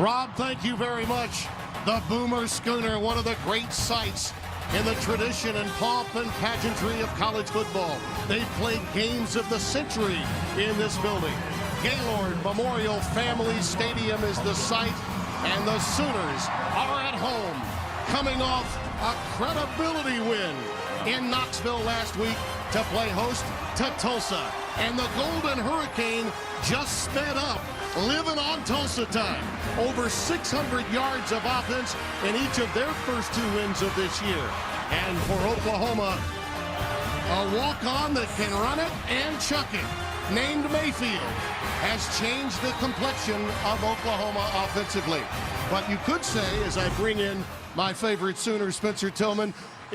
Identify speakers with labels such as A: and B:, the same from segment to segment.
A: Rob, thank you very much. The Boomer Schooner, one of the great sights in the tradition and pomp and pageantry of college football. They've played games of the century in this building. Gaylord Memorial Family Stadium is the site, and the Sooners are at home, coming off a credibility win in Knoxville last week to play host to Tulsa. And the Golden Hurricane just sped up, living on Tulsa time. Over 600 yards of offense in each of their first 2 wins of this year. And for Oklahoma, a walk-on that can run it and chuck it, named Mayfield, has changed the complexion of Oklahoma offensively. But you could say, as I bring in my favorite Sooner, Spencer Tillman,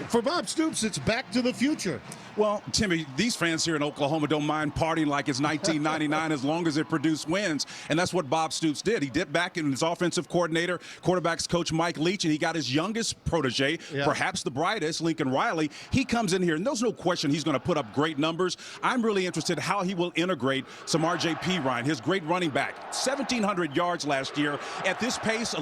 A: for Bob Stoops, it's back to the future.
B: Well, Timmy, these fans here in Oklahoma don't mind partying like it's 1999 as long as it produced wins, and that's what Bob Stoops did. He dipped back in his offensive coordinator, quarterbacks coach Mike Leach, and he got his youngest protege, perhaps the brightest, Lincoln Riley. He comes in here, and there's no question he's going to put up great numbers. I'm really interested how he will integrate some RJP Ryan, his great running back. 1,700 yards last year. At this pace,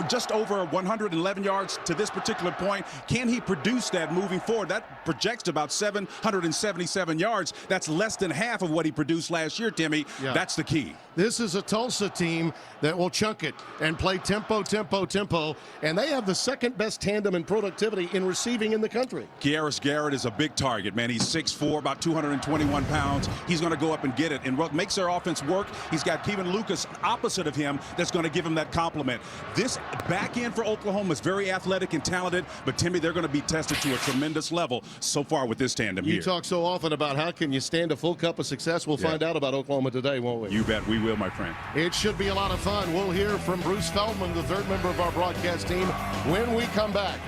B: just over 111 yards to this particular point. Can he produce that moving forward? That projects to about 777 yards. That's less than half of what he produced last year, Timmy. That's the key.
A: This is a Tulsa team that will chunk it and play tempo, tempo, tempo, and they have the second best tandem in productivity in receiving in the country.
B: Garris Garrett is a big target, man. He's 6'4", about 221 pounds. He's going to go up and get it. And what makes their offense work, he's got Kevin Lucas opposite of him that's going to give him that compliment. This back end for Oklahoma is very athletic and talented, but Timmy, they're going to be tested to a tremendous level so far with this tandem here.
A: You talk so often about how can you stand a full cup of success. We'll find out about Oklahoma today, won't we?
B: You bet we will, my friend.
A: It should be a lot of fun. We'll hear from Bruce Feldman, the third member of our broadcast team, when we come back.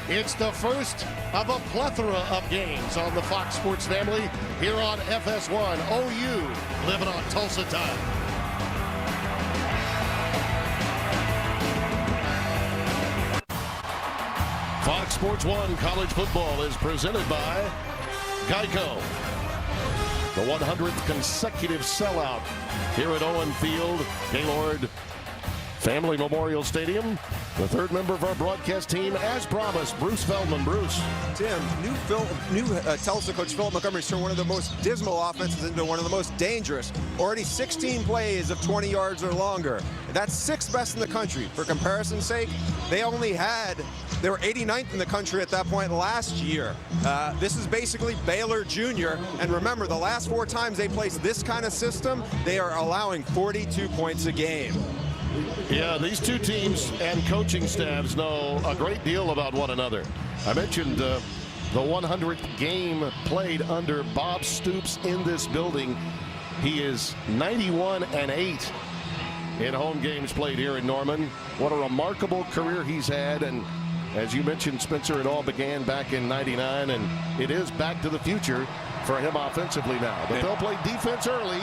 A: It's the first of a plethora of games on the Fox Sports family here on FS1. OU living on Tulsa time. Fox Sports 1 College Football is presented by Geico. The 100th consecutive sellout here at Owen Field, Gaylord Family Memorial Stadium. The third member of our broadcast team, as promised, Bruce Feldman. Bruce.
C: Tim, new Tulsa coach Philip Montgomery's turned one of the most dismal offenses into one of the most dangerous. Already 16 plays of 20 yards or longer. That's 6th best in the country. For comparison's sake, they were 89th in the country at that point last year. This is basically Baylor Jr. And remember, the last 4 times they placed this kind of system, they are allowing 42 points a game.
A: Yeah, these two teams and coaching staffs know a great deal about one another. I mentioned the 100th game played under Bob Stoops in this building. He is 91-8 in home games played here in Norman. What a remarkable career he's had. And as you mentioned, Spencer, it all began back in '99, and it is back to the future for him offensively now. But they'll play defense early.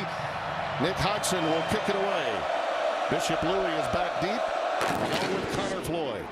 A: Nick Hodgson will kick it away. Bishop Louis is back deep, along with Connor Floyd.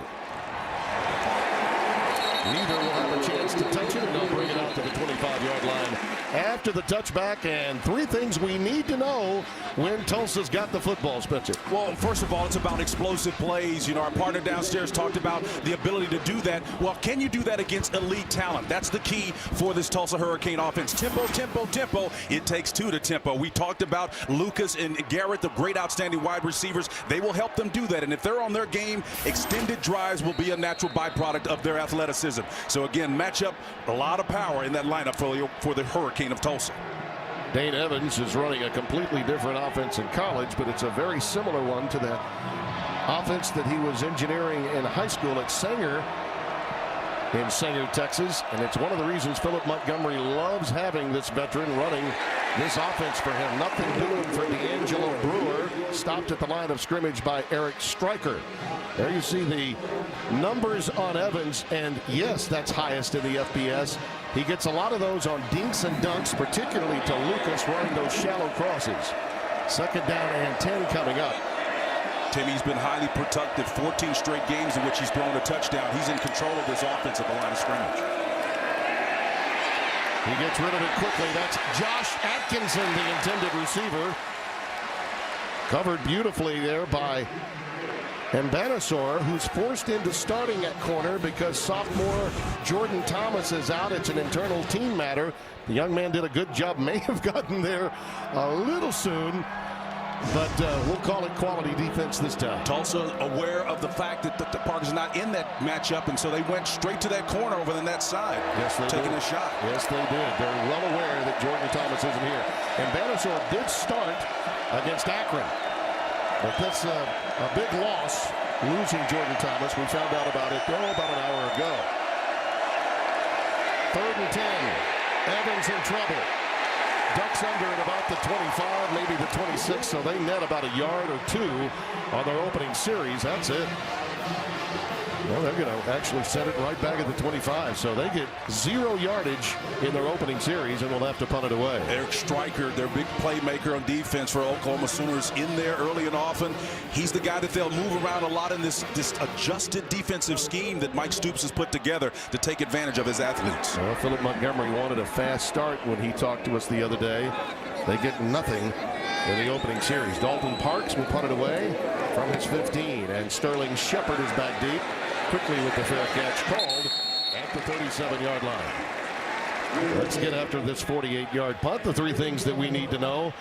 A: Neither will have a chance to touch it, and they'll bring it out to the 25-yard line after the touchback. And 3 things we need to know when Tulsa's got the football, Spencer.
B: Well, first of all, it's about explosive plays. You know, our partner downstairs talked about the ability to do that. Well, can you do that against elite talent? That's the key for this Tulsa Hurricane offense. Tempo, tempo, tempo. It takes 2 to tempo. We talked about Lucas and Garrett, the great outstanding wide receivers. They will help them do that. And if they're on their game, extended drives will be a natural byproduct of their athleticism. So again, match up a lot of power in that lineup for the Hurricane of Tulsa.
A: Dane Evans is running a completely different offense in college, but it's a very similar one to the offense that he was engineering in high school at Sanger in Sanger, Texas. And it's one of the reasons Philip Montgomery loves having this veteran running this offense for him. Nothing doing for D'Angelo Brewer. Stopped at the line of scrimmage by Eric Stryker. There you see the numbers on Evans, and yes, that's highest in the FBS. He gets a lot of those on dinks and dunks, particularly to Lucas running those shallow crosses. 2nd down and 10 coming up.
B: Timmy's been highly productive, 14 straight games in which he's thrown a touchdown. He's in control of this offense at the line of scrimmage.
A: He gets rid of it quickly. That's Josh Atkinson, the intended receiver. Covered beautifully there by And Banasour, who's forced into starting at corner because sophomore Jordan Thomas is out. It's an internal team matter. The young man did a good job, may have gotten there a little soon, but we'll call it quality defense this time.
B: Tulsa aware of the fact that the Parker's not in that matchup, and so they went straight to that corner over on that side, taking a shot.
A: Yes, they did. They're well aware that Jordan Thomas isn't here. And Banasour did start against Akron. But that's a big loss, losing Jordan Thomas. We found out about it about an hour ago. 3rd and 10. Evans in trouble. Ducks under at about the 25, maybe the 26, so they net about a yard or 2 on their opening series. That's it. Well, they're going to actually set it right back at the 25, so they get 0 yardage in their opening series, and will have to punt it away.
B: Eric Stryker, their big playmaker on defense for Oklahoma Sooners, in there early and often. He's the guy that they'll move around a lot in this adjusted defensive scheme that Mike Stoops has put together to take advantage of his athletes.
A: Well, Philip Montgomery wanted a fast start when he talked to us the other day. They get nothing in the opening series. Dalton Parks will punt it away from his 15, and Sterling Shepard is back deep. Quickly with the fair catch called at the 37-yard line. Let's get after this 48-yard punt. The 3 things that we need to know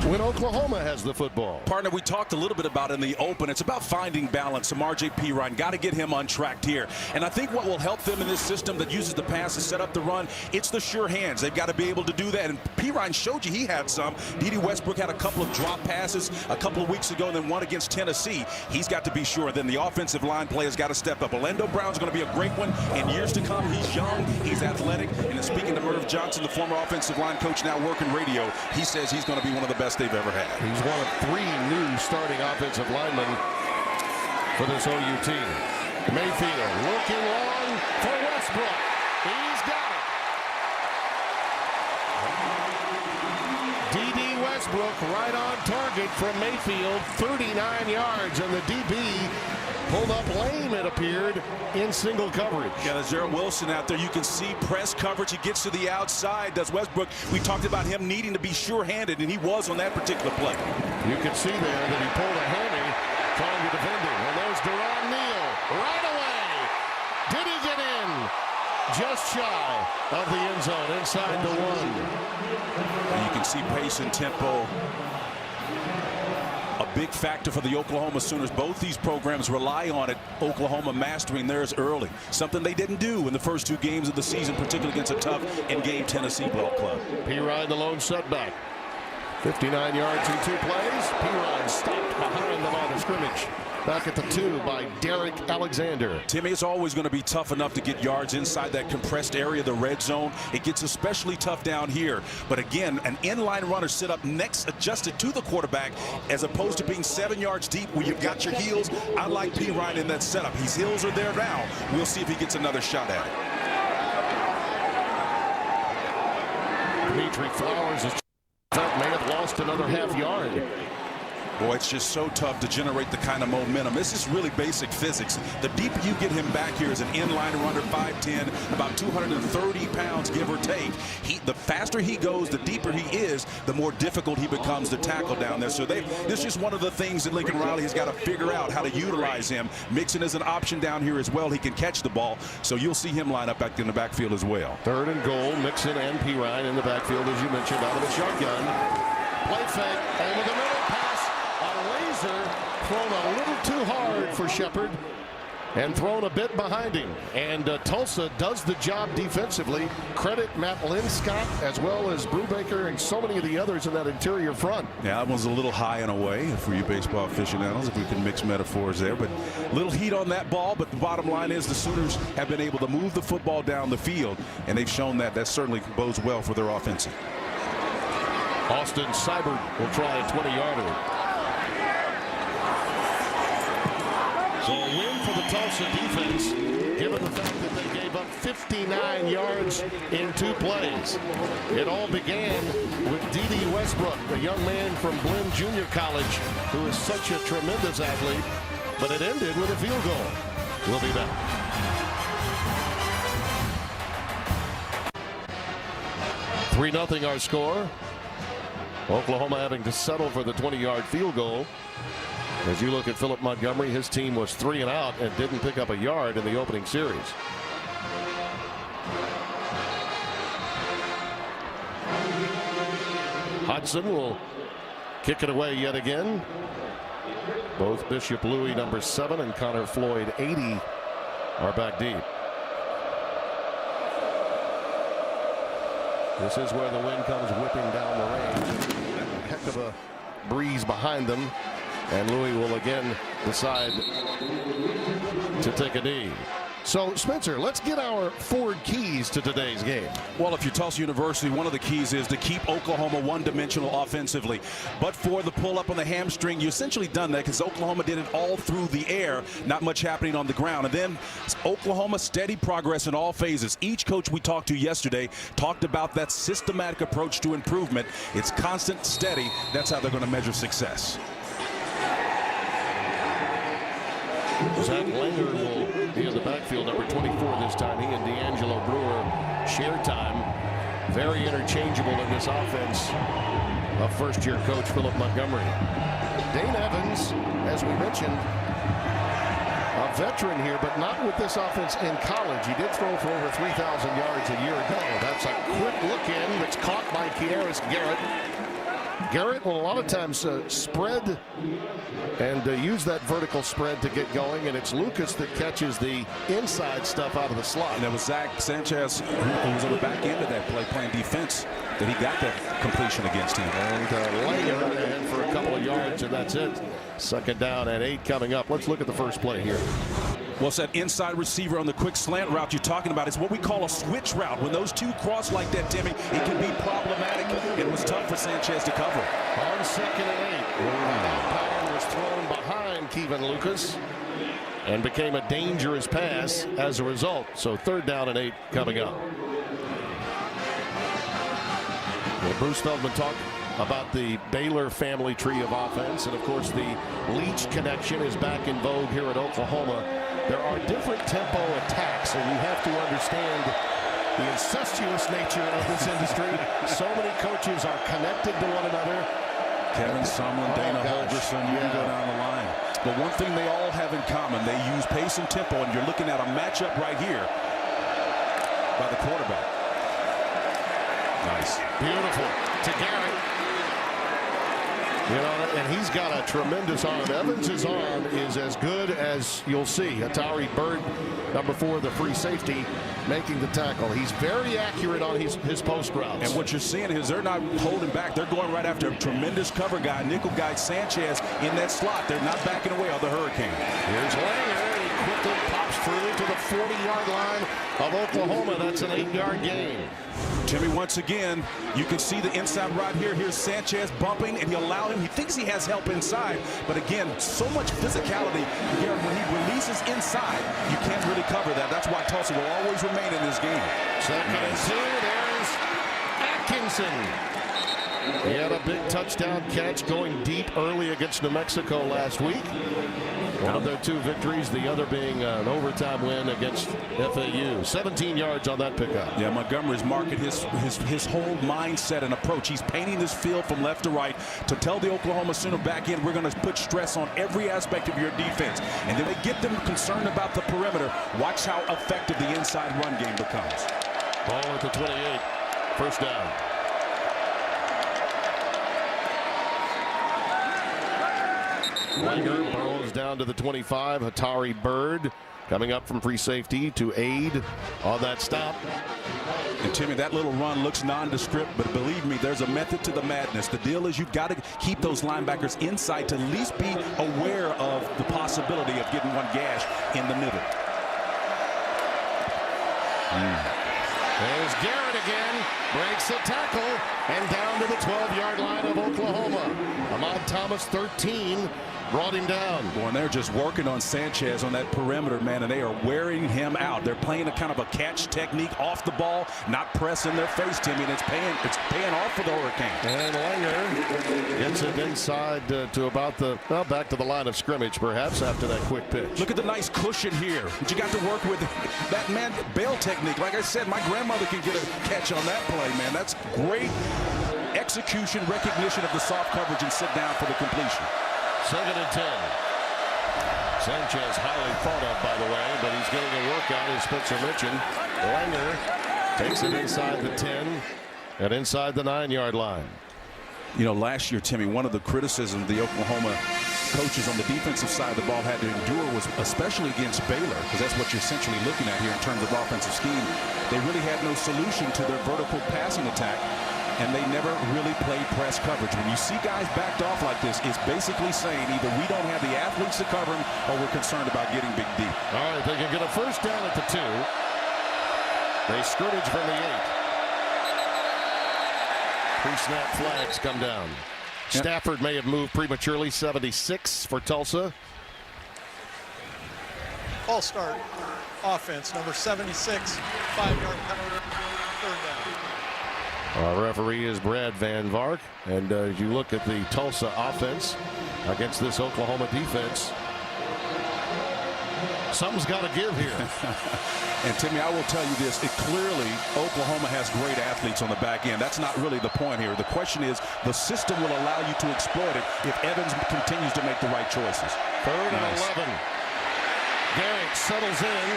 A: when Oklahoma has the football.
B: Partner, we talked a little bit about in the open. It's about finding balance. Some R.J. Pirine, got to get him untracked here. And I think what will help them in this system that uses the pass to set up the run, it's the sure hands. They've got to be able to do that. And Pirine showed you he had some. D.D. Westbrook had a couple of drop passes a couple of weeks ago and then one against Tennessee. He's got to be sure. Then the offensive line play has got to step up. Orlando Brown's going to be a great one in years to come. He's young. He's athletic. And speaking to Merv Johnson, the former offensive line coach now working radio, he says he's going to be one of the best they've ever had.
A: He's one of 3 new starting offensive linemen for this OU team. Mayfield looking long for Westbrook. He's got it. D.D. Westbrook right on target from Mayfield, 39 yards, and the DB pulled up lame, it appeared, in single coverage.
B: Yeah, there's Jarrett Wilson out there. You can see press coverage. He gets to the outside. Does Westbrook. We talked about him needing to be sure-handed, and he was on that particular play.
A: You can see there that he pulled a hammy trying to defend him. And there's Deron Neal right away. Did he get in? Just shy of the end zone, inside the 1.
B: And you can see pace and tempo. A big factor for the Oklahoma Sooners. Both these programs rely on it. Oklahoma mastering theirs early. Something they didn't do in the first 2 games of the season, particularly against a tough and-game Tennessee ball club.
A: Pirine the lone setback. 59 yards in 2 plays. Pirine stopped behind the line of scrimmage. Back at the 2 by Derek Alexander.
B: Timmy, it's always going to be tough enough to get yards inside that compressed area, the red zone. It gets especially tough down here. But again, an inline runner sit up next, adjusted to the quarterback, as opposed to being 7 yards deep where you've got your heels. I like Pirine in that setup. His heels are there now. We'll see if he gets another shot at
A: it. Dimitri Flowers may have lost another half yard.
B: Boy, it's just so tough to generate the kind of momentum. This is really basic physics. The deeper you get him back here as an inline runner, 5'10", about 230 pounds, give or take. The faster he goes, the deeper he is, the more difficult he becomes to tackle down there. So this is just one of the things that Lincoln Riley has got to figure out, how to utilize him. Mixon is an option down here as well. He can catch the ball, so you'll see him line up back in the backfield as well.
A: 3rd and goal, Mixon and Pirine in the backfield, as you mentioned, out of the shotgun. Play fake, and with a middle pass, thrown a little too hard for Shepard and thrown a bit behind him. And Tulsa does the job defensively. Credit Matt Linscott as well as Brubaker and so many of the others in that interior front.
B: Yeah, that one's a little high and away for you baseball aficionados, if we can mix metaphors there. But a little heat on that ball. But the bottom line is the Sooners have been able to move the football down the field, and they've shown that. That certainly bodes well for their offensive.
A: Austin Seibert will try a 20-yarder. So a win for the Tulsa defense, given the fact that they gave up 59 yards in 2 plays. It all began with D.D. Westbrook, a young man from Blinn Junior College, who is such a tremendous athlete, but it ended with a field goal. We'll be back. $3-0 our score. Oklahoma having to settle for the 20-yard field goal.
D: As you look at Philip Montgomery, his team was 3 and out and didn't pick up a yard in the opening series. Hudson will kick it away yet again. Both Bishop Louis, number 7, and Connor Floyd, 80, are back deep. This is where the wind comes whipping down the range. Heck of a breeze behind them. And Louis will again decide to take a knee. So, Spencer, let's get our 4 keys to today's game.
B: Well, if you're Tulsa University, one of the keys is to keep Oklahoma one-dimensional offensively. But for the pull-up on the hamstring, you essentially done that because Oklahoma did it all through the air, not much happening on the ground. And then Oklahoma steady progress in all phases. Each coach we talked to yesterday talked about that systematic approach to improvement. It's constant, steady. That's how they're going to measure success.
D: Zach Langer will be in the backfield, number 24 this time. He and D'Angelo Brewer share time. Very interchangeable in this offense of first-year coach Philip Montgomery. Dane Evans, as we mentioned, a veteran here, but not with this offense in college. He did throw for over 3,000 yards a year ago. That's a quick look in that's caught by Kearis Garrett. Garrett will a lot of times spread and use that vertical spread to get going, and it's Lucas that catches the inside stuff out of the slot.
B: And it was Zach Sanchez who was on the back end of that play playing defense that he got that completion against him.
D: And Langer ahead for a couple of yards, and that's it. Second down at 8 coming up. Let's look at the first play here.
B: Well, it's that inside receiver on the quick slant route you're talking about. It's what we call a switch route. When those two cross like that, Timmy, it can be problematic. It was tough for Sanchez to cover.
D: On 2nd and 8. That power was thrown behind Kevin Lucas and became a dangerous pass as a result. So 3rd down and 8 coming up. Well, Bruce Feldman talked about the Baylor family tree of offense, and of course the Leach connection is back in vogue here at Oklahoma. There are different tempo attacks, and you have to understand the incestuous nature of this industry. So many coaches are connected to one another.
B: Kevin Sumlin, Dana Holgerson, you can go down the line. But one thing they all have in common, they use pace and tempo, and you're looking at a matchup right here by the quarterback. Nice.
D: Beautiful to Garrett. You know, and he's got a tremendous arm. Evans' arm is as good as you'll see. Atari Bird, number 4, the free safety, making the tackle. He's very accurate on his post routes.
B: And what you're seeing is they're not holding back. They're going right after a tremendous cover guy, nickel guy Sanchez in that slot. They're not backing away on the Hurricane.
D: Here's Langer. He quickly pops through to the 40-yard line of Oklahoma. That's an 8-yard gain.
B: Timmy, once again, you can see the inside right here. Here's Sanchez bumping, and he allowed him. He thinks he has help inside, but again, so much physicality here. When he releases inside, you can't really cover that. That's why Tulsa will always remain in this game.
D: 2nd and 2. There's Atkinson. He had a big touchdown catch going deep early against New Mexico last week. One of their 2 victories, the other being an overtime win against FAU. 17 yards on that pickup.
B: Yeah, Montgomery's marking his whole mindset and approach. He's painting this field from left to right to tell the Oklahoma Sooner back in, we're going to put stress on every aspect of your defense. And then they get them concerned about the perimeter. Watch how effective the inside run game becomes.
D: Ball at the 28. First down. Langer burrows down to the 25. Atari Bird coming up from free safety to aid on that stop.
B: And Timmy, that little run looks nondescript, but believe me, there's a method to the madness. The deal is you've got to keep those linebackers inside to at least be aware of the possibility of getting one gash in the middle.
D: There's Garrett again, breaks the tackle, and down to the 12-yard line of Oklahoma. Ahmad Thomas, 13, brought him down.
B: Boy, and they're just working on Sanchez on that perimeter, man, and they are wearing him out. They're playing a kind of a catch technique off the ball, not pressing their face, Timmy, and it's paying off for the Hurricanes.
D: And Langer gets it inside to about the, well, back to the line of scrimmage, perhaps, after that quick pitch.
B: Look at the nice cushion here that you got to work with. That man bail technique. Like I said, my grandmother can get a catch on that play, man. That's great execution, recognition of the soft coverage, and sit down for the completion.
D: Second and 10. Sanchez highly thought of, by the way, but he's getting a workout, as Spencer mentioned. Langer takes it inside the 10 and inside the 9-yard line.
B: You know, last year, Timmy, one of the criticisms the Oklahoma coaches on the defensive side of the ball had to endure was, especially against Baylor, because that's what you're essentially looking at here in terms of offensive scheme. They really had no solution to their vertical passing attack, and they never really played press coverage. When you see guys backed off like this, it's basically saying either we don't have the athletes to cover them or we're concerned about getting big D.
D: All right, they can get a first down at the 2. They scrimmage from the 8. Pre-snap flags come down. Yep. Stafford may have moved prematurely. 76 for Tulsa.
E: All start offense, number 76, 5-yard penalty, third down.
D: Our referee is Brad Van Vark. And as you look at the Tulsa offense against this Oklahoma defense, something's got to give here.
B: And Timmy, I will tell you this, clearly Oklahoma has great athletes on the back end. That's not really the point here. The question is, the system will allow you to exploit it if Evans continues to make the right choices.
D: Third and 11. Garrett settles in,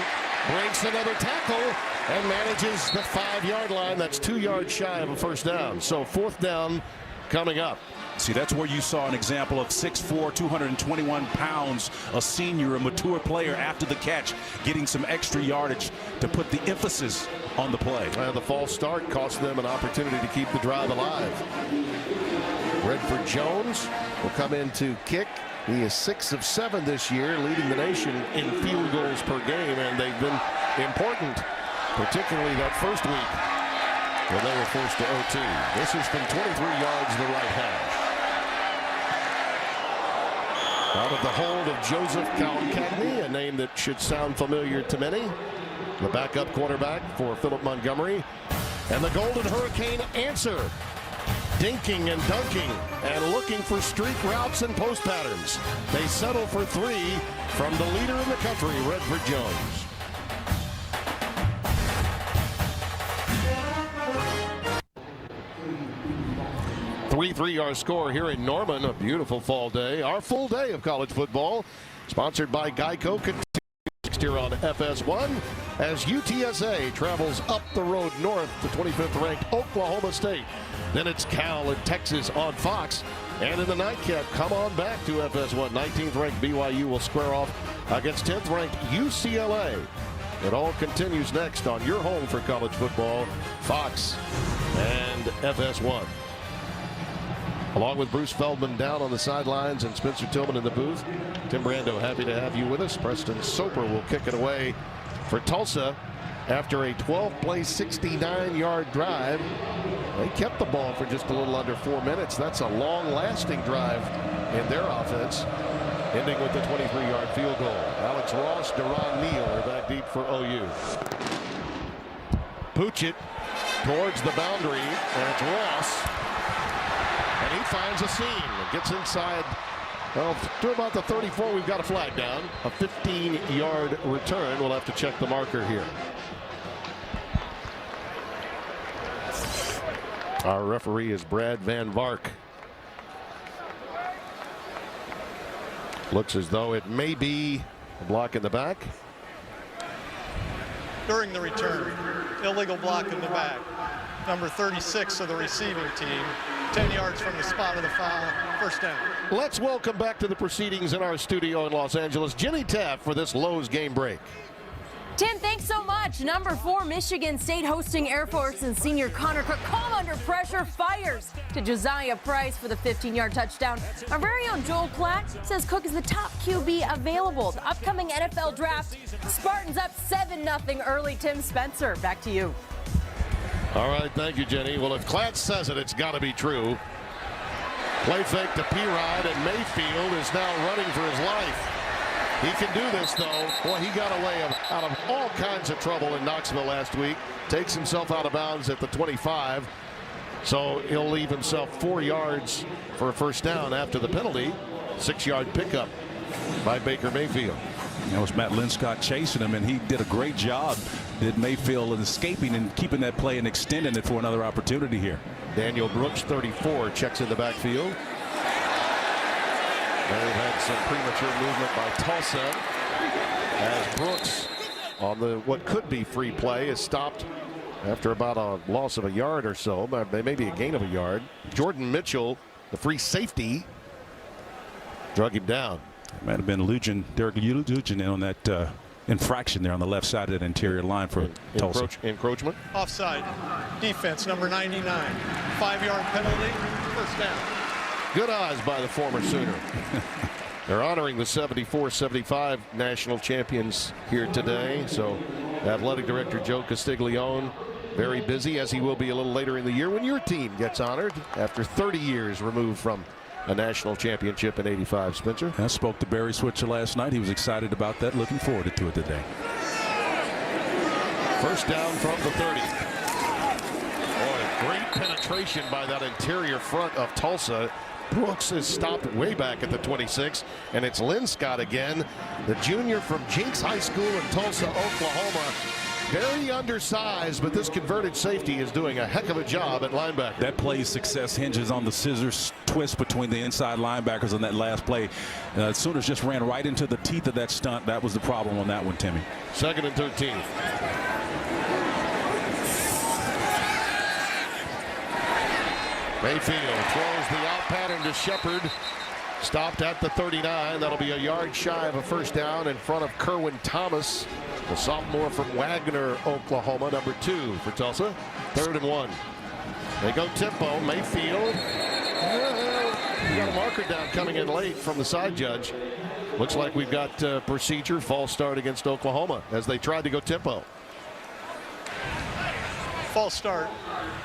D: breaks another tackle, and manages the 5-yard line. That's 2 yards shy of a first down. So fourth down coming up.
B: See, that's where you saw an example of 6'4", 221 pounds, a senior, a mature player after the catch, getting some extra yardage to put the emphasis on the play.
D: The false start cost them an opportunity to keep the drive alive. Redford Jones will come in to kick. He is 6 of 7 this year, leading the nation in field goals per game, and they've been important, particularly that first week when they were forced to OT. This is from 23 yards the right hash. Out of the hold of Joseph Calcagney, a name that should sound familiar to many. The backup quarterback for Philip Montgomery. And the Golden Hurricane answer. Dinking and dunking and looking for streak routes and post patterns. They settle for 3 from the leader in the country, Redford Jones. Our score here in Norman. A beautiful fall day. Our full day of college football, sponsored by Geico, continues here on FS1 as UTSA travels up the road north to 25th ranked Oklahoma State. Then it's Cal and Texas on Fox. And in the nightcap, come on back to FS1. 19th ranked BYU will square off against 10th ranked UCLA. It all continues next on your home for college football, Fox and FS1. Along with Bruce Feldman down on the sidelines and Spencer Tillman in the booth. Tim Brando, happy to have you with us. Preston Soper will kick it away for Tulsa after a 12-play, 69-yard drive. They kept the ball for just a little under 4 minutes. That's a long-lasting drive in their offense, ending with the 23-yard field goal. Alex Ross, Deron Neal are back deep for OU. Puchet towards the boundary, and it's Ross. And he finds a seam and gets inside, well, to about the 34. We've got a flag down. A 15-yard return. We'll have to check the marker here. Our referee is Brad Van Vark. Looks as though it may be a block in the back.
E: During the return, illegal block in the back. Number 36 of the receiving team. 10 yards from the spot of the foul, first down.
D: Let's welcome back to the proceedings in our studio in Los Angeles, Jenny Taft for this Lowe's game break.
F: Tim, thanks so much. Number 4, Michigan State hosting Air Force, and senior Connor Cook, calm under pressure, fires to Josiah Price for the 15-yard touchdown. Our very own Joel Platt says Cook is the top QB available. The upcoming NFL draft, Spartans up 7-0 early. Tim Spencer, back to you.
D: All right, thank you, Jenny. Well, if Klatt says it, it's got to be true. Play fake to P-Rod, and Mayfield is now running for his life. He can do this, though. Boy, he got away out of all kinds of trouble in Knoxville last week. Takes himself out of bounds at the 25. So he'll leave himself 4 yards for a first down after the penalty. 6-yard pickup by Baker Mayfield.
B: That was Matt Linscott chasing him, and he did a great job, did Mayfield, in escaping and keeping that play and extending it for another opportunity here.
D: Daniel Brooks, 34, checks in the backfield. They've had some premature movement by Tulsa as Brooks on the what could be free play is stopped after about a loss of a yard or so, but maybe a gain of a yard. Jordan Mitchell, the free safety, drug him down.
B: Might have been Derek Lujan on that infraction there on the left side of that interior line for Tulsa.
D: Encroachment.
E: Offside. Defense, number 99. 5-yard penalty. First down.
D: Good eyes by the former Sooner. They're honoring the 74-75 national champions here today. So athletic director Joe Castiglione very busy, as he will be a little later in the year when your team gets honored after 30 years removed from a national championship in '85. Spencer?
B: I spoke to Barry Switzer last night. He was excited about that, looking forward to it today.
D: First down from the 30. Boy, great penetration by that interior front of Tulsa. Brooks is stopped way back at the 26, and it's Lynn Scott again, the junior from Jinx High School in Tulsa, Oklahoma. Very undersized, but this converted safety is doing a heck of a job at linebacker.
B: That play's success hinges on the scissors twist between the inside linebackers on that last play. Sooners just ran right into the teeth of that stunt. That was the problem on that one, Timmy.
D: 2nd and 13. Mayfield throws the out pattern to Shepard. Stopped at the 39. That'll be a yard shy of a first down in front of Kerwin Thomas, the sophomore from Wagner, Oklahoma, number 2 for Tulsa. 3rd and 1. They go tempo. Mayfield. We got a marker down coming in late from the side judge. Looks like we've got procedure, false start against Oklahoma as they tried to go tempo.
E: False start.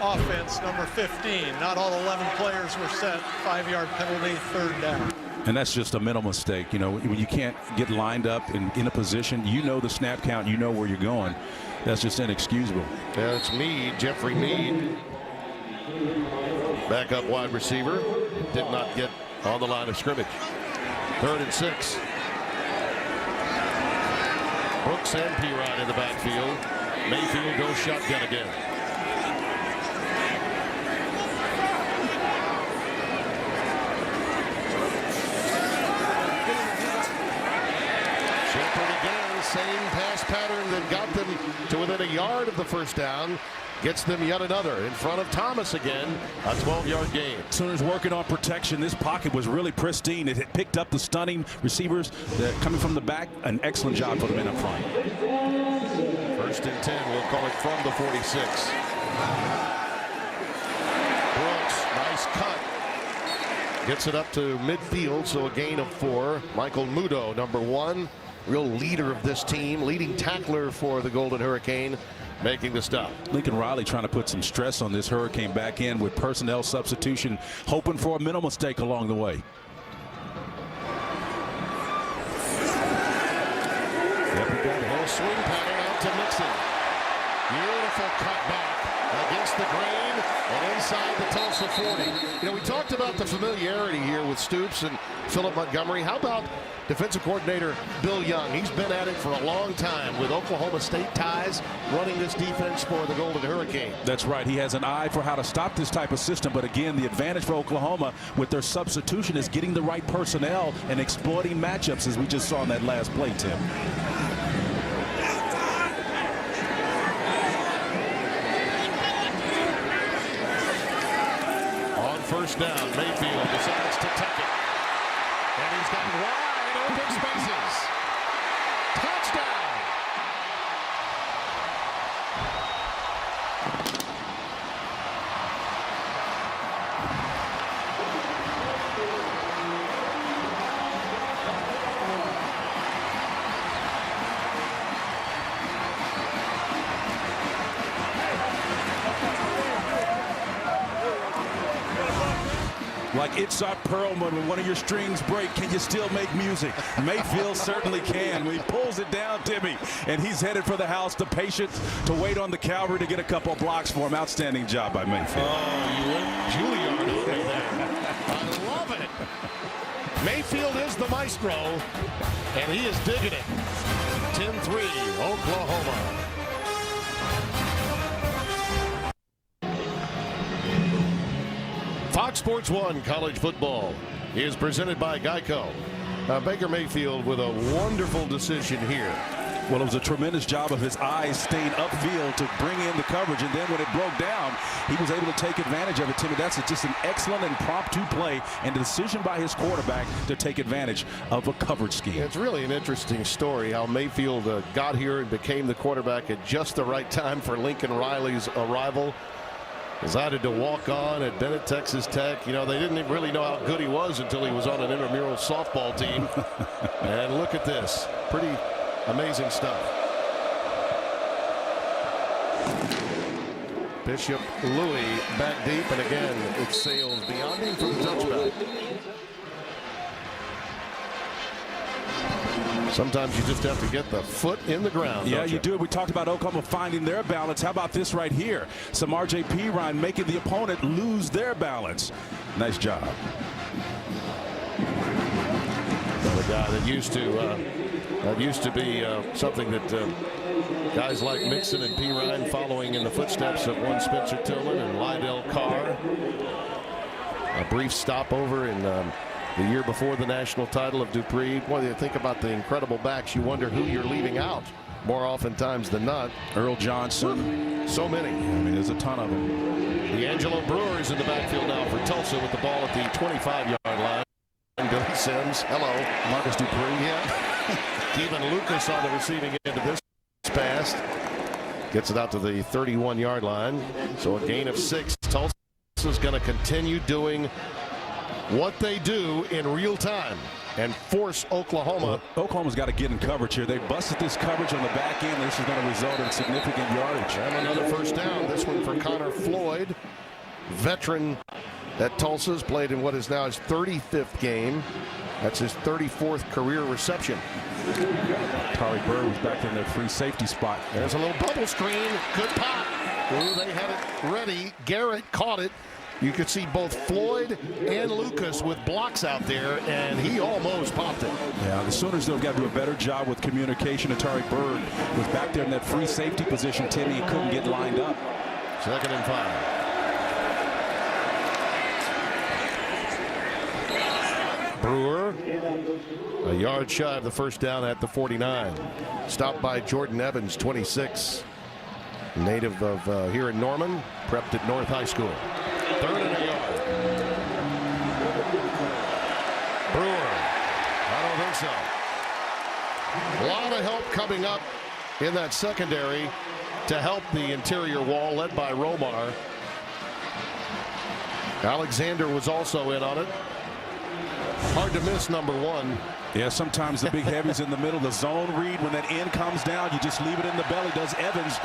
E: Offense, number 15. Not all 11 players were set. 5-yard penalty, 3rd down.
B: And that's just a mental mistake. You know, when you can't get lined up in a position, you know the snap count, you know where you're going. That's just inexcusable.
D: Yeah, it's Meade, Jeffrey Meade. Backup wide receiver. Did not get on the line of scrimmage. 3rd and 6. Brooks and Pirine in the backfield. Mayfield goes shotgun again. Same pass pattern that got them to within a yard of the first down. Gets them yet another in front of Thomas again. A 12-yard gain. Sooners
B: working on protection. This pocket was really pristine. It had picked up the stunning receivers that coming from the back. An excellent job for the men up front.
D: 1st and 10. We'll call it from the 46. Brooks, nice cut. Gets it up to midfield, so a gain of 4. Michael Muto, number 1. Real leader of this team, leading tackler for the Golden Hurricane, making the stop.
B: Lincoln Riley trying to put some stress on this Hurricane back end with personnel substitution, hoping for a minimal mistake along the way.
D: Yep, we got a whole swing pattern out to Mixon. Beautiful cut back against the grain and inside the Tulsa 40. You know, we talked about the familiarity here with Stoops and Philip Montgomery. How about defensive coordinator Bill Young? He's been at it for a long time with Oklahoma State ties, running this defense for the Golden Hurricane.
B: That's right. He has an eye for how to stop this type of system. But again, the advantage for Oklahoma with their substitution is getting the right personnel and exploiting matchups, as we just saw in that last play, Tim.
D: On first down, Mayfield decides to tuck it. And he's got wide open spaces. Touchdown!
B: Like Itzhak Perlman, when one of your strings break, can you still make music? Mayfield certainly can. When he pulls it down, Timmy, and he's headed for the house. The patience to wait on the cavalry to get a couple of blocks for him. Outstanding job by Mayfield.
D: Oh, you went Juilliard over there. I love it. Mayfield is the maestro, and he is digging it. 10-3, Oklahoma. Fox Sports 1 college football. is presented by Geico. Baker Mayfield with a wonderful decision here.
B: Well, it was a tremendous job of his eyes staying upfield to bring in the coverage, and then when it broke down, he was able to take advantage of it, Timmy. That's just an excellent impromptu play and a decision by his quarterback to take advantage of a coverage scheme.
D: It's really an interesting story how Mayfield got here and became the quarterback at just the right time for Lincoln Riley's arrival. Decided to walk on at Bennett, Texas Tech. You know, they didn't really know how good he was until he was on an intramural softball team. And look at this. Pretty amazing stuff. Bishop Louis back deep, and again, it sails beyond him for the touchback. Sometimes you just have to get the foot in the ground.
B: Yeah, you do. We talked about Oklahoma finding their balance. How about this right here? Some R.J. Pirine making the opponent lose their balance. Nice job.
D: The guy that used to be something that guys like Mixon and Pirine following in the footsteps of one Spencer Tillman and Lydell Carr. A brief stopover in the year before the national title of Dupree. Boy, you think about the incredible backs, you wonder who you're leaving out more oftentimes than not.
B: Earl Johnson.
D: So many.
B: I mean, there's a ton of them.
D: D'Angelo Brewer is in the backfield now for Tulsa with the ball at the 25-yard line. Billy Sims. Hello.
B: Marcus Dupree.
D: Yeah. Even Lucas on the receiving end of this pass. Gets it out to the 31-yard line. So a gain of 6. Tulsa is going to continue doing what they do in real time and force Oklahoma.
B: Well, Oklahoma's got to get in coverage here. They busted this coverage on the back end. This is going to result in significant yardage.
D: And another first down. This one for Connor Floyd, veteran at Tulsa's, played in what is now his 35th game. That's his 34th career reception.
B: Tari Bird was back in their free safety spot.
D: There's a little bubble screen. Good pop. Ooh, they had it ready. Garrett caught it. You could see both Floyd and Lucas with blocks out there, and he almost popped it.
B: Yeah, the Sooners, though, got to do a better job with communication. Atari Bird was back there in that free safety position, Timmy, and couldn't get lined up.
D: 2nd and 5. Brewer, a yard shy of the first down at the 49. Stopped by Jordan Evans, 26. Native of here in Norman, prepped at North High School. 3rd and a yard. Brewer. I don't think so. A lot of help coming up in that secondary to help the interior wall, led by Romar. Alexander was also in on it. Hard to miss number 1.
B: Yeah, sometimes the big heavy's in the middle. The zone read, when that end comes down, you just leave it in the belly. Does Evans.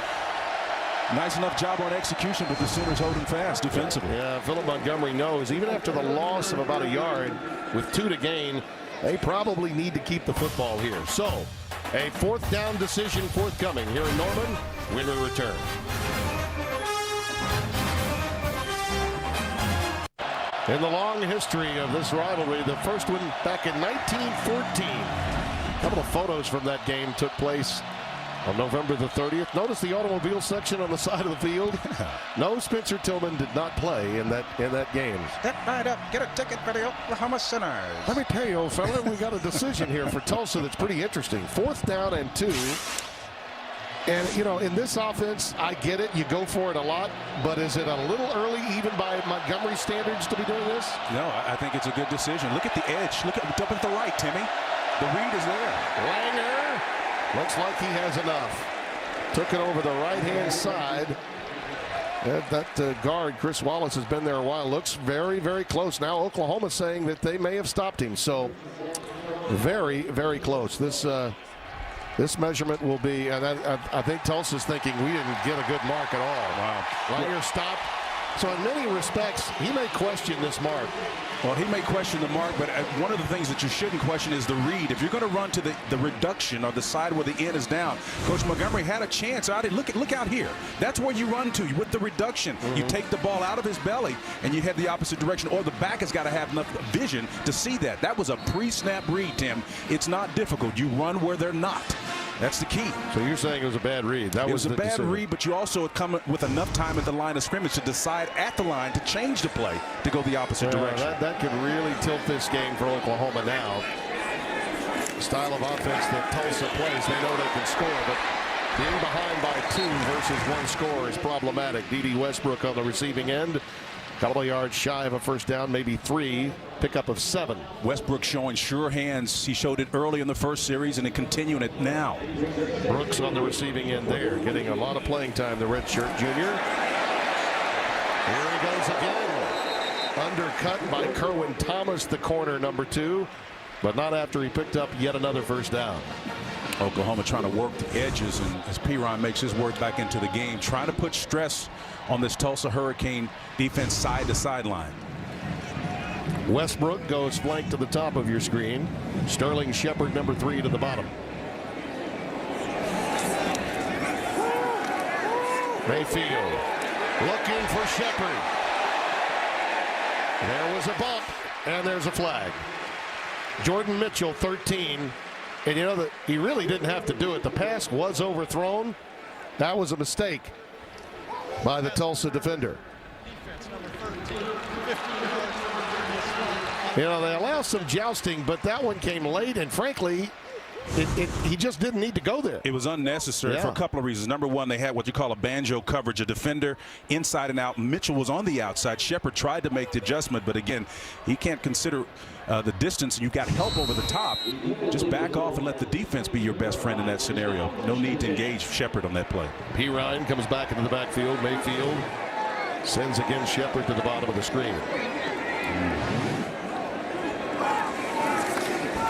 B: Nice enough job on execution, but the Sooners holding fast defensively.
D: Yeah, Philip Montgomery knows even after the loss of about a yard with 2 to gain, they probably need to keep the football here. So a 4th down decision forthcoming here in Norman when we return. In the long history of this rivalry, the first one back in 1914. A couple of photos from that game took place on November the 30th. Notice the automobile section on the side of the field. No, Spencer Tillman did not play in that game.
B: Step right up, get a ticket for the Oklahoma Sooners.
D: Let me tell you, old fella, we got a decision here for Tulsa that's pretty interesting. 4th down and 2. And, you know, in this offense, I get it. You go for it a lot. But is it a little early, even by Montgomery standards, to be doing this?
B: No, I think it's a good decision. Look at the edge. Look at up at the right, Timmy. The read is there.
D: Langer looks like he has enough. Took it over the right-hand side. That guard, Chris Wallace, has been there a while. Looks very, very close. Now Oklahoma saying that they may have stopped him. So very, very close. This measurement will be, and I think Tulsa's thinking we didn't get a good mark at all.
B: Wow.
D: Langer stopped. So in many respects, he may question this mark.
B: Well, he may question the mark, but one of the things that you shouldn't question is the read. If you're going to run to the reduction or the side where the end is down, Coach Montgomery had a chance out. Look out here. That's where you run to with the reduction. You take the ball out of his belly and you head the opposite direction, or the back has got to have enough vision to see that. That was a pre-snap read, Tim. It's not difficult. You run where they're not. That's the key.
D: So you're saying it was a bad read. That
B: It was a
D: the
B: bad
D: decision.
B: read, but you also had come with enough time at the line of scrimmage to decide at the line to change the play to go the opposite direction.
D: That could really tilt this game for Oklahoma now. The style of offense that Tulsa plays, they know they can score, but being behind by 2 versus 1 score is problematic. D.D. Westbrook on the receiving end. Couple of yards shy of a first down, maybe 3. Pickup of 7.
B: Westbrook showing sure hands. He showed it early in the first series and continuing it now.
D: Brooks on the receiving end there, getting a lot of playing time, the redshirt junior. Here he goes again. Undercut by Kerwin Thomas, the corner, number 2. But not after he picked up yet another first down.
B: Oklahoma trying to work the edges, and as Perine makes his work back into the game, trying to put stress on this Tulsa Hurricane defense side to sideline.
D: Westbrook goes flank to the top of your screen. Sterling Shepard, number 3, to the bottom. Mayfield looking for Shepard. There was a bump, and there's a flag. Jordan Mitchell, 13. And you know that he really didn't have to do it. The pass was overthrown. That was a mistake by the Tulsa defender.
E: Defense number 13, 15 yards from the previous line.
D: You know, they allow some jousting, but that one came late, and frankly, he just didn't need to go there.
B: It was unnecessary for a couple of reasons. Number one, they had what you call a banjo coverage, a defender inside and out. Mitchell was on the outside. Shepard tried to make the adjustment, but again, he can't consider the distance, and you've got help over the top. Just back off and let the defense be your best friend in that scenario. No need to engage Shepard on that play.
D: Perine comes back into the backfield. Mayfield sends again Shepard to the bottom of the screen.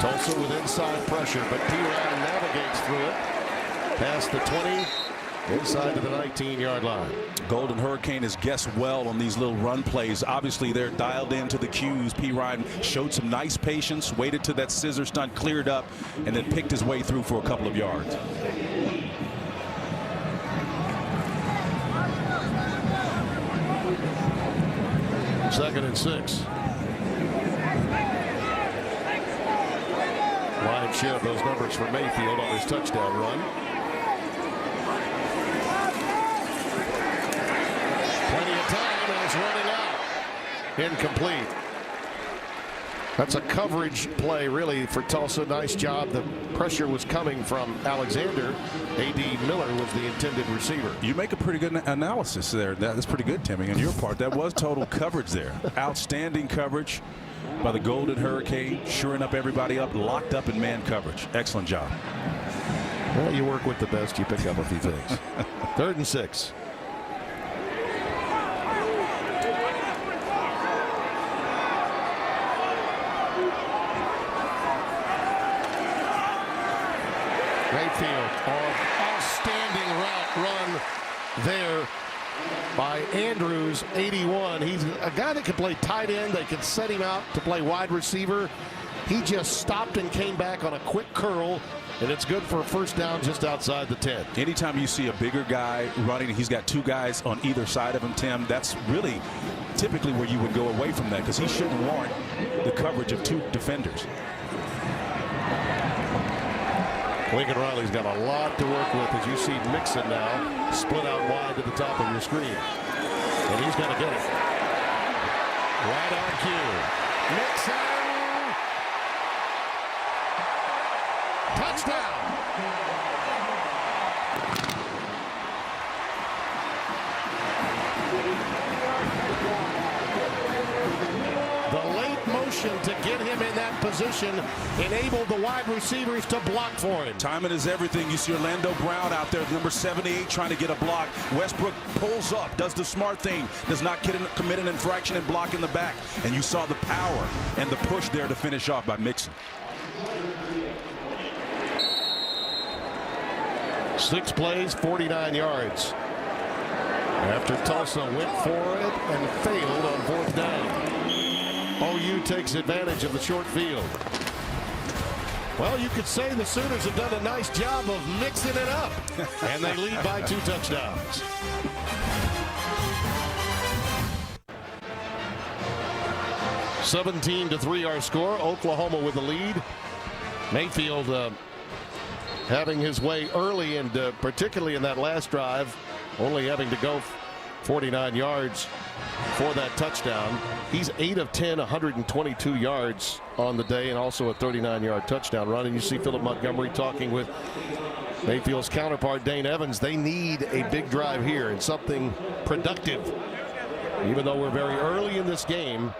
D: Tulsa with inside pressure, but Perine navigates through it. Past the 20, inside to the 19-yard line.
B: Golden Hurricane has guessed well on these little run plays. Obviously, they're dialed into the cues. Perine showed some nice patience, waited till that scissor stunt cleared up, and then picked his way through for a couple of yards.
D: Second and 6. Wide share of those numbers for Mayfield on his touchdown run. Plenty of time, and it's running out. Incomplete. That's a coverage play, really, for Tulsa. Nice job. The pressure was coming from Alexander. A.D. Miller was the intended receiver.
B: You make a pretty good analysis there. That's pretty good, Timmy, on your part. That was total coverage there. Outstanding coverage by the Golden Hurricane, shoring up everybody up, locked up in man coverage. Excellent job.
D: Well, you work with the best, you pick up a few things. 3rd and 6. Mayfield on outstanding route run there by Andrews, 81. He's a guy that can play tight end. They can set him out to play wide receiver. He just stopped and came back on a quick curl, and it's good for a first down just outside the 10.
B: Anytime you see a bigger guy running, he's got 2 guys on either side of him, Tim, that's really typically where you would go away from that, because he shouldn't warrant the coverage of 2 defenders.
D: Lincoln Riley's got a lot to work with as you see Mixon now split out wide to the top of your screen. And he's going to get it. Right on cue. Mixon! Touchdown! The late motion to get him in that position enabled the wide receivers to block for him.
B: Timing is everything. You see Orlando Brown out there, number 78, trying to get a block. Westbrook pulls up, does the smart thing, does not commit an infraction and block in the back. And you saw the power and the push there to finish off by Mixon.
D: 6 plays, 49 yards. After Tulsa went for it and failed on 4th down. OU takes advantage of the short field. Well, you could say the Sooners have done a nice job of mixing it up. And they lead by 2 touchdowns. (17-3) our score. Oklahoma with the lead. Mayfield having his way early, and particularly in that last drive, only having to go 49 yards for that touchdown. He's 8 of 10, 122 yards on the day, and also a 39-yard touchdown run. And you see Philip Montgomery talking with Mayfield's counterpart Dane Evans. They need a big drive here and something productive, even though we're very early in this game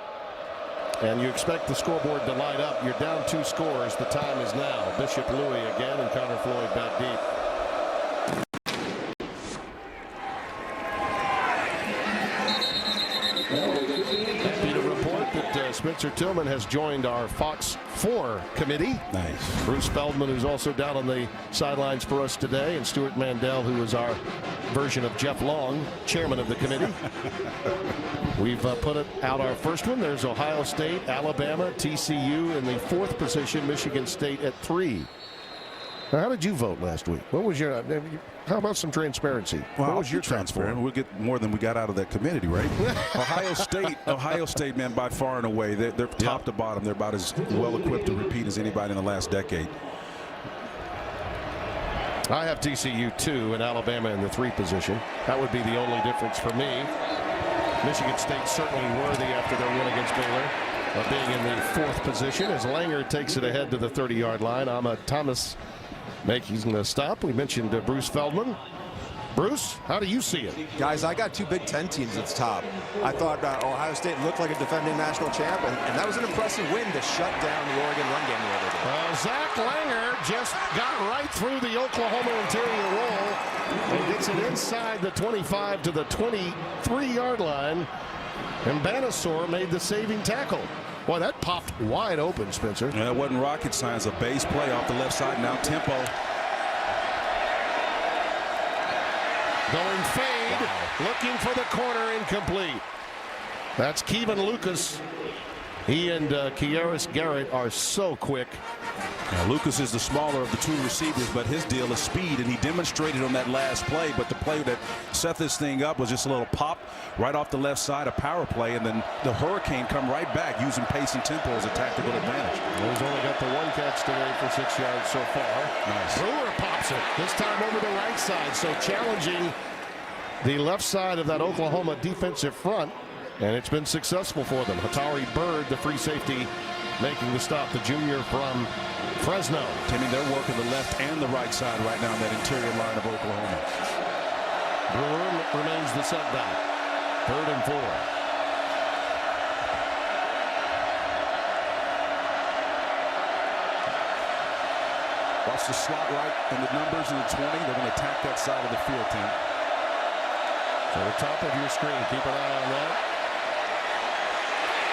D: and you expect the scoreboard to light up. You're down 2 scores. The time is now. Bishop Louis again, and Connor Floyd back deep. Spencer Tillman has joined our Fox 4 committee.
B: Nice.
D: Bruce Feldman, who's also down on the sidelines for us today, and Stuart Mandel, who is our version of Jeff Long, chairman of the committee. We've put out our first one. There's Ohio State, Alabama, TCU in the 4th position, Michigan State at 3. Now, how did you vote last week? What was your? How about some transparency?
B: Well,
D: what was your
B: transparent? We'll get more than we got out of that committee, right? Ohio State, man, by far and away, they're top to bottom. They're about as well equipped to repeat as anybody in the last decade.
D: I have TCU 2 and Alabama in the 3 position. That would be the only difference for me. Michigan State certainly worthy after their win against Baylor of being in the 4th position as Langer takes it ahead to the 30-yard line. Ahmad Thomas making the stop. We mentioned Bruce Feldman. Bruce, how do you see it?
C: Guys, I got 2 Big Ten teams at the top. I thought Ohio State looked like a defending national champ, and that was an impressive win to shut down the Oregon run game the other day.
D: Zach Langer just got right through the Oklahoma interior roll and gets it inside the 25 to the 23-yard line, and Banasaur made the saving tackle. Boy, that popped wide open, Spencer.
B: Yeah, it wasn't rocket science. A base play off the left side. Now tempo.
D: Going fade, looking for the corner, incomplete. That's Kevin Lucas. He and Kieris Garrett are so quick.
B: Now, Lucas is the smaller of the 2 receivers, but his deal is speed, and he demonstrated on that last play. But the play that set this thing up was just a little pop right off the left side, a power play, and then the Hurricane come right back using pace and tempo as a tactical advantage.
D: Well, he's only got the 1 catch today for 6 yards so far.
B: Nice.
D: Brewer pops it, this time over the right side, so challenging the left side of that Oklahoma defensive front, and it's been successful for them. Hatari Bird, the free safety, making the stop, the junior from Fresno.
B: Timmy, they're working the left and the right side right now in that interior line of Oklahoma.
D: Brewer remains the setback. 3rd and 4.
B: Watch the slot right and the numbers in the 20. They're going to attack that side of the field, Tim.
D: So the top of your screen, keep an eye on that.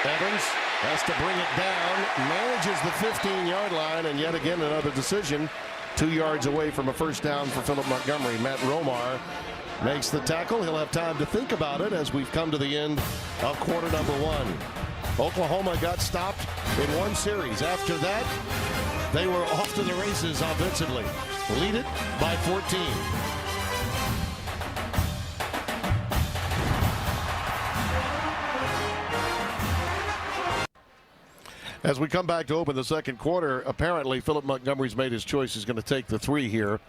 D: Evans has to bring it down, manages the 15-yard line, and yet again another decision. 2 yards away from a first down for Philip Montgomery. Matt Romar makes the tackle. He'll have time to think about it as we've come to the end of quarter number 1. Oklahoma got stopped in 1 series. After that, they were off to the races offensively. Lead it by 14. As we come back to open the second quarter, apparently Philip Montgomery's made his choice. He's going to take the 3 here.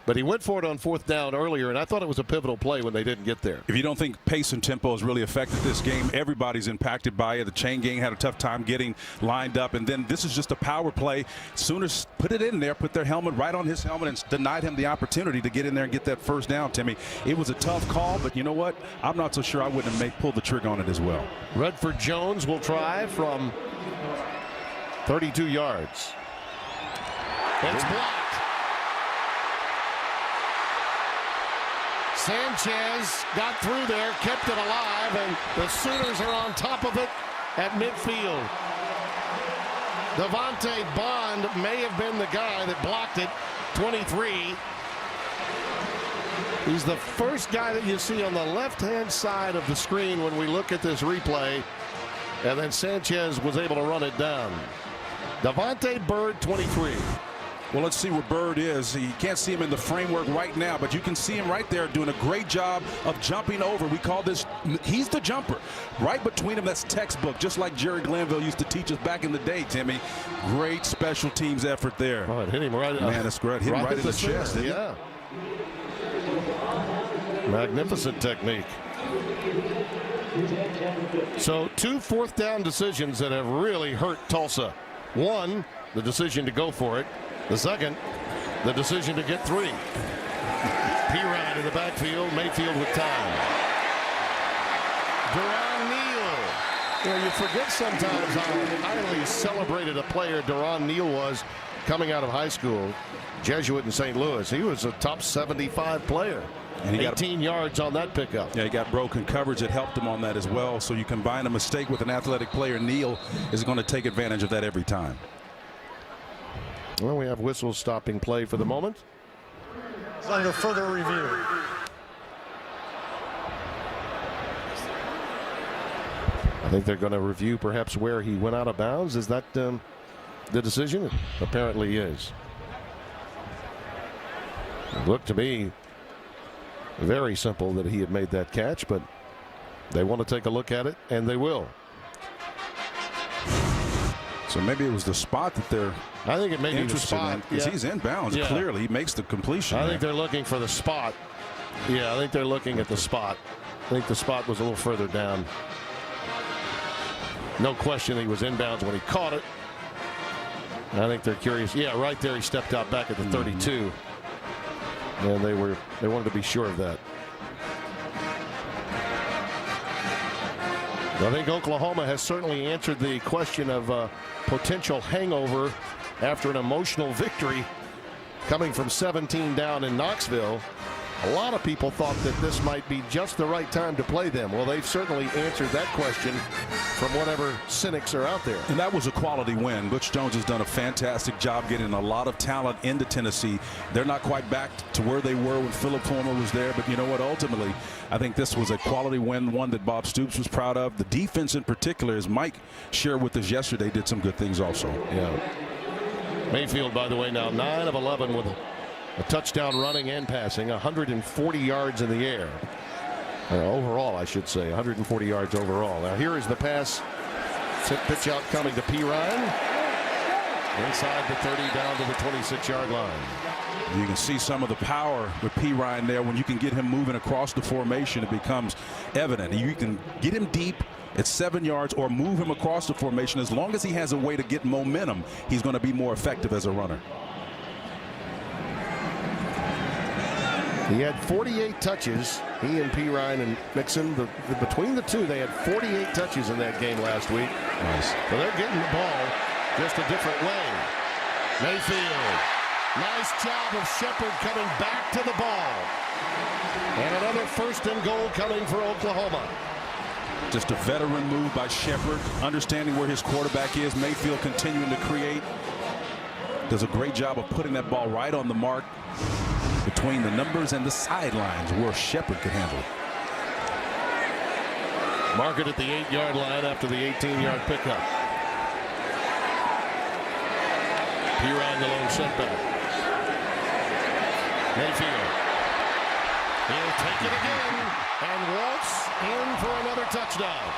D: But he went for it on 4th down earlier, and I thought it was a pivotal play when they didn't get there.
B: If you don't think pace and tempo has really affected this game, everybody's impacted by it. The chain gang had a tough time getting lined up, and then this is just a power play. Sooners put it in there, put their helmet right on his helmet, and denied him the opportunity to get in there and get that first down, Timmy. It was a tough call, but you know what? I'm not so sure I wouldn't have pulled the trigger on it as well.
D: Redford Jones will try from 32 yards. It's blocked. Sanchez got through there, kept it alive, and the Sooners are on top of it at midfield. Devontae Bond may have been the guy that blocked it, 23. He's the first guy that you see on the left-hand side of the screen when we look at this replay, and then Sanchez was able to run it down. Devontae Bird, 23.
B: Well, let's see where Bird is. You can't see him in the framework right now, but you can see him right there doing a great job of jumping over. We call this, he's the jumper. Right between him, that's textbook, just like Jerry Glanville used to teach us back in the day, Timmy. Great special teams effort there.
D: Oh, it hit him right.
B: Man, that's great. Hit him right in the chest.
D: Yeah. Magnificent technique. So 2 fourth-down decisions that have really hurt Tulsa. One, the decision to go for it. The second, the decision to get 3. Pirine in the backfield, Mayfield with time. Deron Neal. You know, you forget sometimes how highly celebrated a player Deron Neal was coming out of high school. Jesuit in St. Louis. He was a top 75 player. And he 18 yards on that pickup.
B: Yeah, he got broken coverage that helped him on that as well. So you combine a mistake with an athletic player. Neal is going to take advantage of that every time.
D: Well, we have whistles stopping play for the moment.
E: It's under further review.
D: I think they're going to review perhaps where he went out of bounds. Is that the decision? Apparently is. It looked to me very simple that he had made that catch, but they want to take a look at it, and they will.
B: So maybe it was the spot that they're
D: I think it may be the spot.
B: Because he's inbounds. Yeah. Clearly, he makes the completion.
D: I think they're looking for the spot. Yeah, I think they're looking at the spot. I think the spot was a little further down. No question he was inbounds when he caught it. I think they're curious. Yeah, right there he stepped out back at the 32. And they wanted to be sure of that. I think Oklahoma has certainly answered the question of potential hangover after an emotional victory coming from 17 down in Knoxville. A lot of people thought that this might be just the right time to play them. Well, they've certainly answered that question from whatever cynics are out there.
B: And that was a quality win. Butch Jones has done a fantastic job getting a lot of talent into Tennessee. They're not quite back to where they were when Philip Fulmer was there, but you know what? Ultimately, I think this was a quality win, one that Bob Stoops was proud of. The defense in particular, as Mike shared with us yesterday, did some good things also.
D: Yeah. Mayfield, by the way, now 9 of 11 with a touchdown running and passing, 140 yards in the air. Overall, I should say, 140 yards overall. Now here is the pass. Pitch out coming to Pirine. Inside the 30 down to the 26-yard line.
B: You can see some of the power with Pirine there. When you can get him moving across the formation, it becomes evident. You can get him deep at 7 yards or move him across the formation. As long as he has a way to get momentum, he's going to be more effective as a runner.
D: He had 48 touches. He and Pirine and Mixon, between the two, they had 48 touches in that game last week.
B: Nice.
D: So they're getting the ball just a different way. Mayfield. Nice job of Shepard coming back to the ball. And another 1st and goal coming for Oklahoma.
B: Just a veteran move by Shepard, understanding where his quarterback is. Mayfield continuing to create. Does a great job of putting that ball right on the mark between the numbers and the sidelines where Shepard could handle it.
D: Mark it at the 8-yard line after the 18-yard pickup. Pirine the lone setback. Mayfield. He'll take it again and waltz in for another touchdown.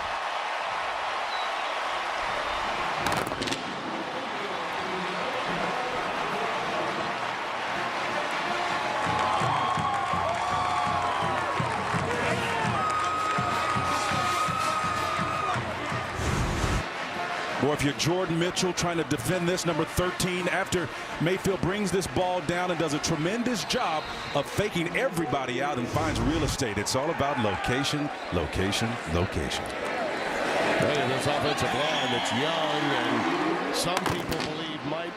B: Or if you're Jordan Mitchell trying to defend this, number 13, after Mayfield brings this ball down and does a tremendous job of faking everybody out and finds real estate. It's all about location, location, location.
D: Hey, this offensive line that's young and some people believe might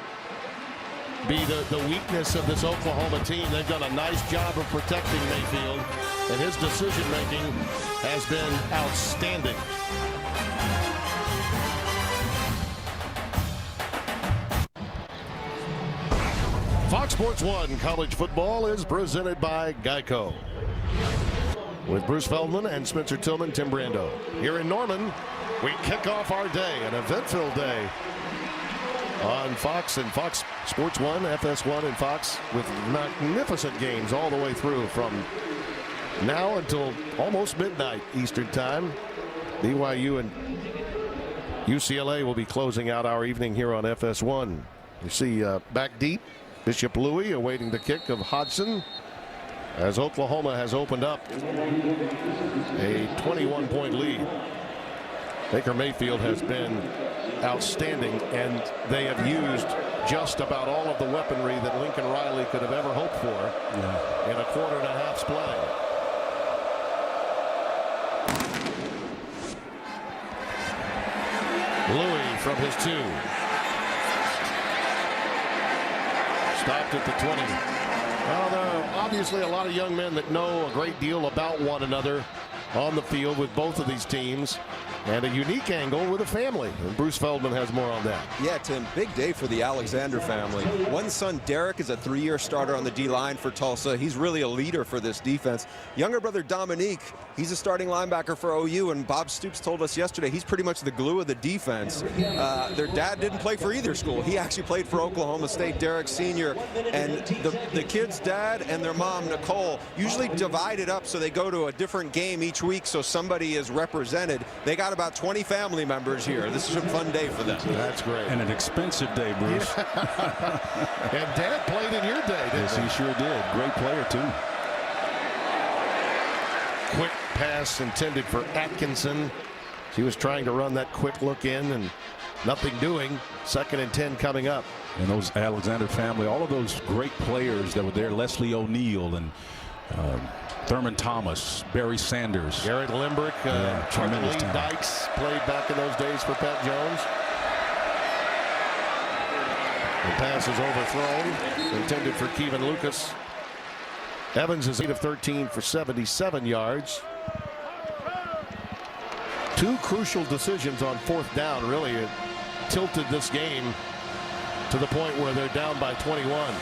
D: be the weakness of this Oklahoma team. They've done a nice job of protecting Mayfield, and his decision-making has been outstanding. Fox Sports 1 College Football is presented by Geico. With Bruce Feldman and Spencer Tillman, Tim Brando. Here in Norman, we kick off our day, an event-filled day on Fox and Fox Sports 1, FS1, and Fox with magnificent games all the way through from now until almost midnight Eastern time. BYU and UCLA will be closing out our evening here on FS1. You see back deep, Bishop Louis awaiting the kick of Hodgson as Oklahoma has opened up a 21-point lead. Baker Mayfield has been outstanding, and they have used just about all of the weaponry that Lincoln Riley could have ever hoped for in a quarter and a half's play. Louis from his 2. Stopped at the 20. Well, there are obviously a lot of young men that know a great deal about one another on the field with both of these teams, and a unique angle with a family. And Bruce Feldman has more on that.
C: Yeah, Tim, big day for the Alexander family. One son, Derek, is a 3-year starter on the D-line for Tulsa. He's really a leader for this defense. Younger brother, Dominique, he's a starting linebacker for OU, and Bob Stoops told us yesterday he's pretty much the glue of the defense. Their dad didn't play for either school. He actually played for Oklahoma State, Derek Sr., and the kid's dad and their mom, Nicole, usually divide it up so they go to a different game each week so somebody is represented. They got about 20 family members here. This is a fun day for them.
D: That's great.
B: And an expensive day, Bruce.
D: And Dad played in your day, didn't
B: Yes, he sure did. Great player, too.
D: Quick pass intended for Atkinson. He was trying to run that quick look in and nothing doing. 2nd and 10 coming up.
B: And those Alexander family, all of those great players that were there, Leslie O'Neal and Thurman Thomas, Barry Sanders.
D: Garrett Limbrick, Charlie Dykes played back in those days for Pat Jones. The pass is overthrown, intended for Kevin Lucas. Evans is 8 of 13 for 77 yards. 2 crucial decisions on 4th down really tilted this game to the point where they're down by 21.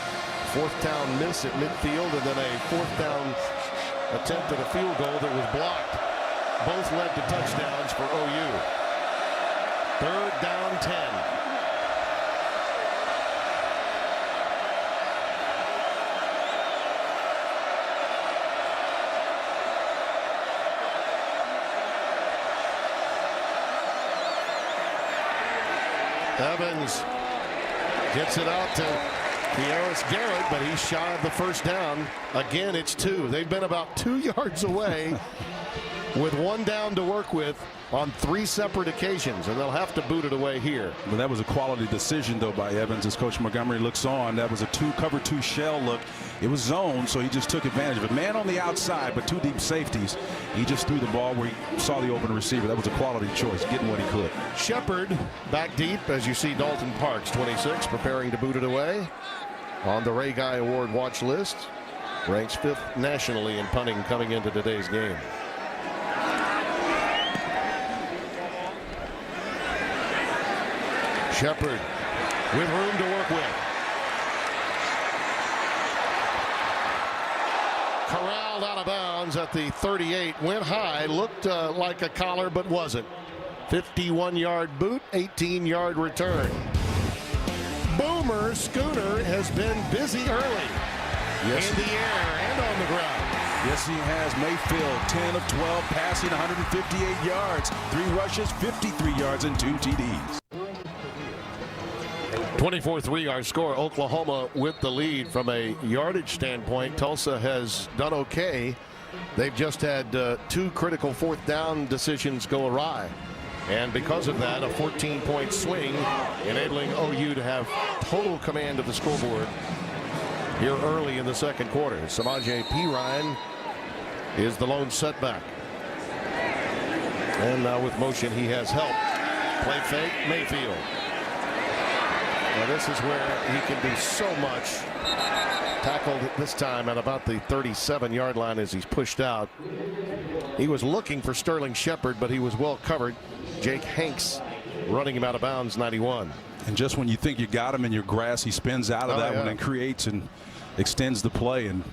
D: 4th down miss at midfield, and then a 4th down attempt at a field goal that was blocked. Both led to touchdowns for OU. 3rd down 10. Evans gets it out to Kearis Garrett, but he's shy of the 1st down. Again, it's 2. They've been about 2 yards away with 1 down to work with on 3 separate occasions, and they'll have to boot it away here.
B: Well, that was a quality decision, though, by Evans as Coach Montgomery looks on. That was a cover 2 shell look. It was zone, so he just took advantage of it. Man on the outside, but 2 deep safeties. He just threw the ball where he saw the open receiver. That was a quality choice, getting what he could.
D: Shepard back deep as you see Dalton Parks, 26, preparing to boot it away. On the Ray Guy Award watch list. Ranks 5th nationally in punting coming into today's game. Shepard with room to work with. Corralled out of bounds at the 38. Went high, looked like a collar, but wasn't. 51-yard boot, 18-yard return. Boomer Schooner has been busy early. Yes. In the air and on the ground.
B: Yes, he has. Mayfield, 10 of 12, passing 158 yards, 3 rushes, 53 yards, and 2 TDs.
D: 24-3 our score. Oklahoma with the lead. From a yardage standpoint, Tulsa has done okay. They've just had 2 critical 4th down decisions go awry. And because of that, a 14-point swing, enabling OU to have total command of the scoreboard here early in the 2nd quarter. Samaje Perine is the lone setback. And now with motion, he has help. Play fake, Mayfield. Now this is where he can do so much. Tackled this time at about the 37-yard line as he's pushed out. He was looking for Sterling Shepard, but he was well covered. Jake Hanks running him out of bounds, 91.
B: And just when you think you got him in your grass, he spins out of that one and creates and extends the play. And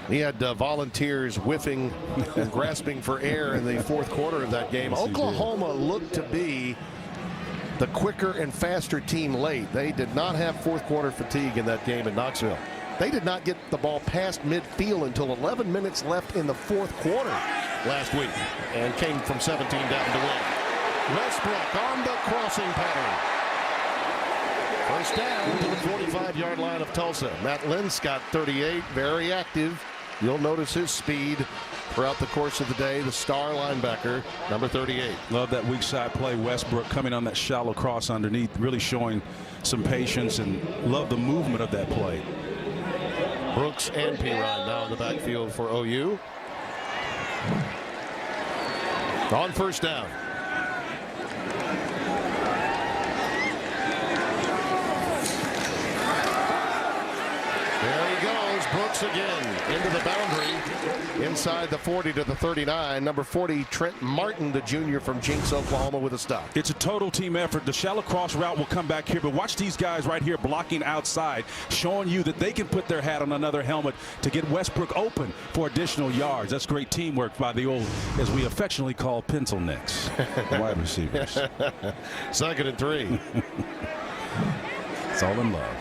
D: he had volunteers whiffing and grasping for air in the 4th quarter of that game. Oklahoma looked to be
G: the quicker and faster team late. They did not have fourth quarter fatigue in that game in Knoxville. They did not get the ball past midfield until 11 minutes left in the fourth quarter last week and came from 17 down to win. Westbrook on the crossing pattern. First down to the 45-yard line of Tulsa. Matt Linscott, 38, very active. You'll notice his speed throughout the course of the day. The star linebacker, number 38.
B: Love that weak side play. Westbrook coming on that shallow cross underneath, really showing some patience, and love the movement of that play.
G: Brooks and Pirine now in the backfield for OU. On first down. There he goes, Brooks again into the boundary, inside the 40 to the 39. Number 40, Trent Martin, the junior from Jinx, Oklahoma, with a stop.
B: It's a total team effort. The shallow cross route will come back here, but watch these guys right here blocking outside, showing you that they can put their hat on another helmet to get Westbrook open for additional yards. That's great teamwork by the old, as we affectionately call, pencil necks, the wide receivers.
G: 2nd and 3.
B: It's all in love.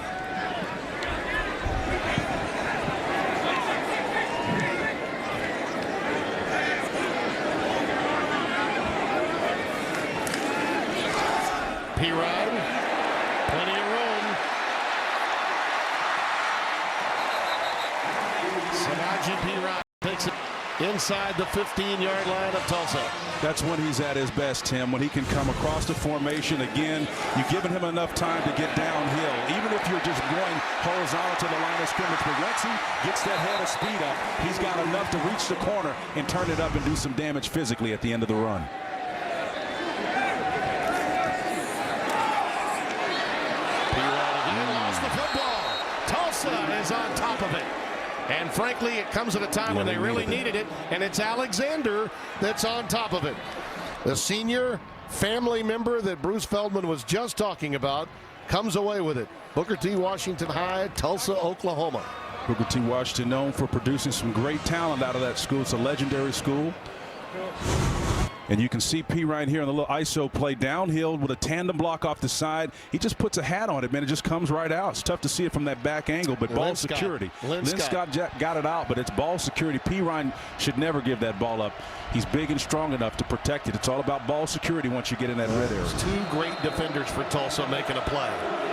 G: Pirine, plenty of room. Sanaji Pirine takes it inside the 15-yard line of Tulsa.
B: That's when he's at his best, Tim, when he can come across the formation. Again, you've given him enough time to get downhill, even if you're just going horizontal to the line of scrimmage. But once he gets that head of speed up, he's got enough to reach the corner and turn it up and do some damage physically at the end of the run.
G: Is on top of it, and frankly it comes at a time when they really needed it, and it's Alexander that's on top of it. The senior family member that Bruce Feldman was just talking about comes away with it. Booker T. Washington High, Tulsa, Oklahoma.
B: Booker T. Washington, known for producing some great talent out of that school. It's a legendary school. And you can see P right here on the little ISO play downhill with a tandem block off the side. He just puts a hat on it, man. It just comes right out. It's tough to see it from that back angle, but ball security. Linscott got it out, but it's ball security. P. Ryan should never give that ball up. He's big and strong enough to protect it. It's all about ball security once you get in that red area.
G: Two great defenders for Tulsa making a play.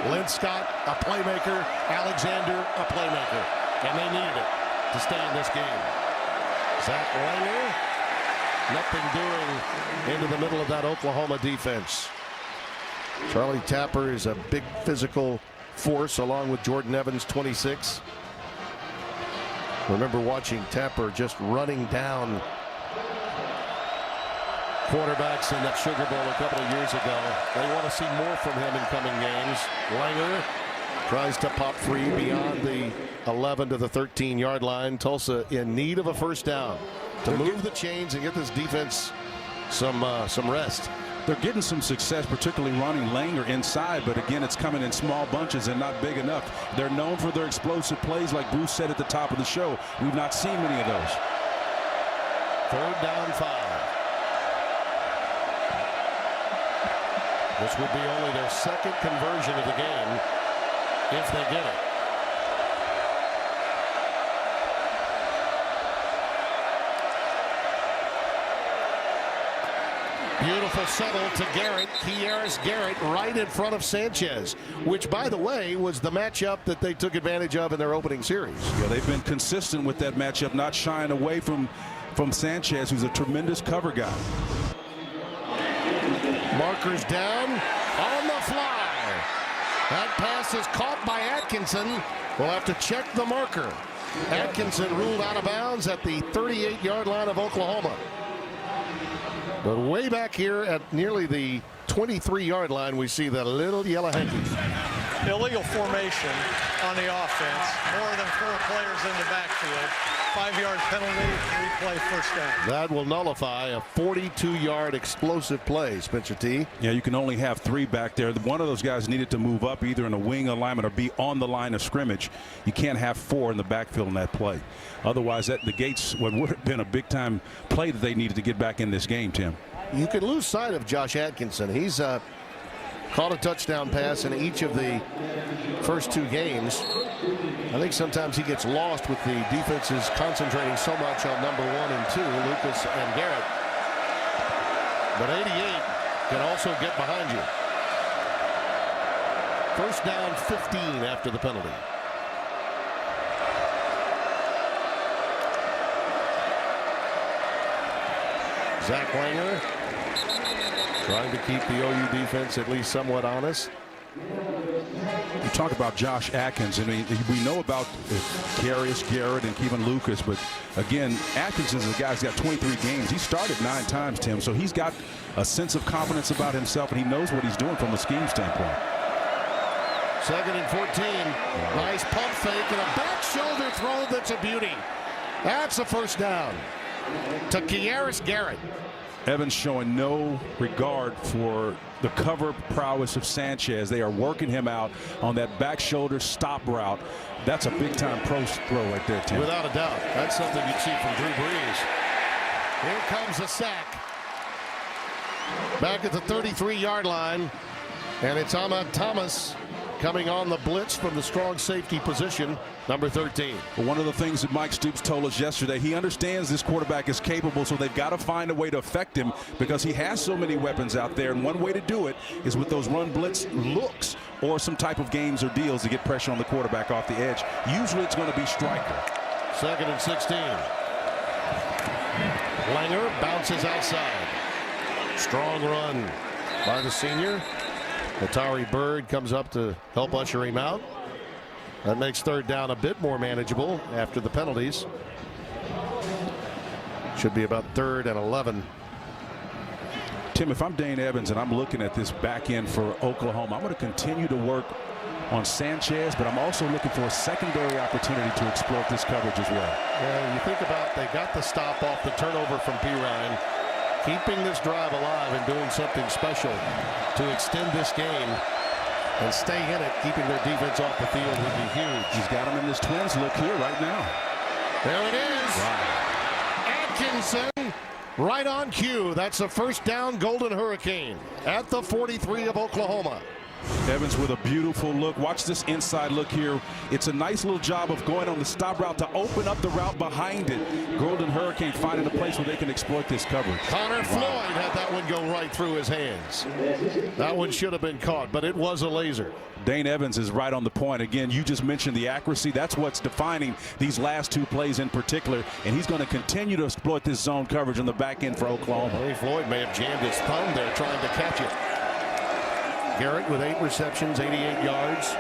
G: Linscott, a playmaker. Alexander, a playmaker. And they needed it to stay in this game. Zach Langer. Nothing doing into the middle of that Oklahoma defense. Charlie Tapper is a big physical force along with Jordan Evans, 26. Remember watching Tapper just running down quarterbacks in that Sugar Bowl a couple of years ago. They want to see more from him in coming games. Langer tries to pop free beyond the 11 to the 13-yard line. Tulsa in need of a first down to move the chains and get this defense some rest.
B: They're getting some success, particularly running Langer inside, but again, it's coming in small bunches and not big enough. They're known for their explosive plays, like Bruce said at the top of the show. We've not seen many of those.
G: 3rd down 5. This would be only their 2nd conversion of the game if they get it. Beautiful settle to Garrett, Kieris Garrett, right in front of Sanchez, which, by the way, was the matchup that they took advantage of in their opening series.
B: Yeah, they've been consistent with that matchup, not shying away from Sanchez, who's a tremendous cover guy.
G: Markers down on the fly. That pass is caught by Atkinson. We'll have to check the marker. Atkinson ruled out of bounds at the 38-yard line of Oklahoma. But way back here at nearly the 23-yard line, we see that little yellow hanky.
E: Illegal formation on the offense. More than 4 players in the backfield. 5-yard penalty, replay, first down.
G: That will nullify a 42-yard explosive play, Spencer T.
B: Yeah, you can only have 3 back there. One of those guys needed to move up either in a wing alignment or be on the line of scrimmage. You can't have 4 in the backfield in that play. Otherwise, that negates what would have been a big-time play that they needed to get back in this game, Tim.
G: You could lose sight of Josh Atkinson. He's caught a touchdown pass in each of the first 2 games. I think sometimes he gets lost with the defenses concentrating so much on number 1 and 2, Lucas and Garrett. But 88 can also get behind you. First down 15 after the penalty. Zach Langer trying to keep the OU defense at least somewhat honest.
B: You talk about Josh Atkins. I mean, we know about Darius Garrett and Kevin Lucas, but again, Atkins is a guy who's got 23 games. He started 9 times, Tim, so he's got a sense of confidence about himself, and he knows what he's doing from a scheme standpoint.
G: 2nd and 14. Nice pump fake and a back shoulder throw that's a beauty. That's a first down to Kearis Garrett.
B: Evans showing no regard for the cover prowess of Sanchez. They are working him out on that back shoulder stop route. That's a big-time pro throw right there, Tim.
G: Without a doubt. That's something you'd see from Drew Brees. Here comes a sack. Back at the 33-yard line. And it's Ahmad Thomas coming on the blitz from the strong safety position, number 13.
B: Well, one of the things that Mike Stoops told us yesterday, he understands this quarterback is capable, so they've got to find a way to affect him because he has so many weapons out there. And one way to do it is with those run blitz looks or some type of games or deals to get pressure on the quarterback off the edge. Usually it's going to be striker.
G: 2nd and 16. Langer bounces outside. Strong run by the senior. Atari Bird comes up to help usher him out. That makes 3rd down a bit more manageable after the penalties. Should be about 3rd and 11.
B: Tim, if I'm Dane Evans and I'm looking at this back end for Oklahoma, I'm going to continue to work on Sanchez, but I'm also looking for a secondary opportunity to exploit this coverage as well.
G: Yeah, you think about they got the stop off the turnover from Pirine. Keeping this drive alive and doing something special to extend this game and stay in it, keeping their defense off the field would be huge.
B: He's got him in this twins look here right now.
G: There it is.
B: Wow.
G: Atkinson right on cue. That's a first down Golden Hurricane at the 43 of Oklahoma.
B: Evans with a beautiful look. Watch this inside look here. It's a nice little job of going on the stop route to open up the route behind it. Golden Hurricane finding a place where they can exploit this coverage.
G: Connor Floyd had that one go right through his hands. That one should have been caught, but it was a laser.
B: Dane Evans is right on the point. Again, you just mentioned the accuracy. That's what's defining these last 2 plays in particular, and he's going to continue to exploit this zone coverage on the back end for Oklahoma.
G: Hey, Floyd may have jammed his thumb there trying to catch it. Garrett with 8 receptions, 88 yards.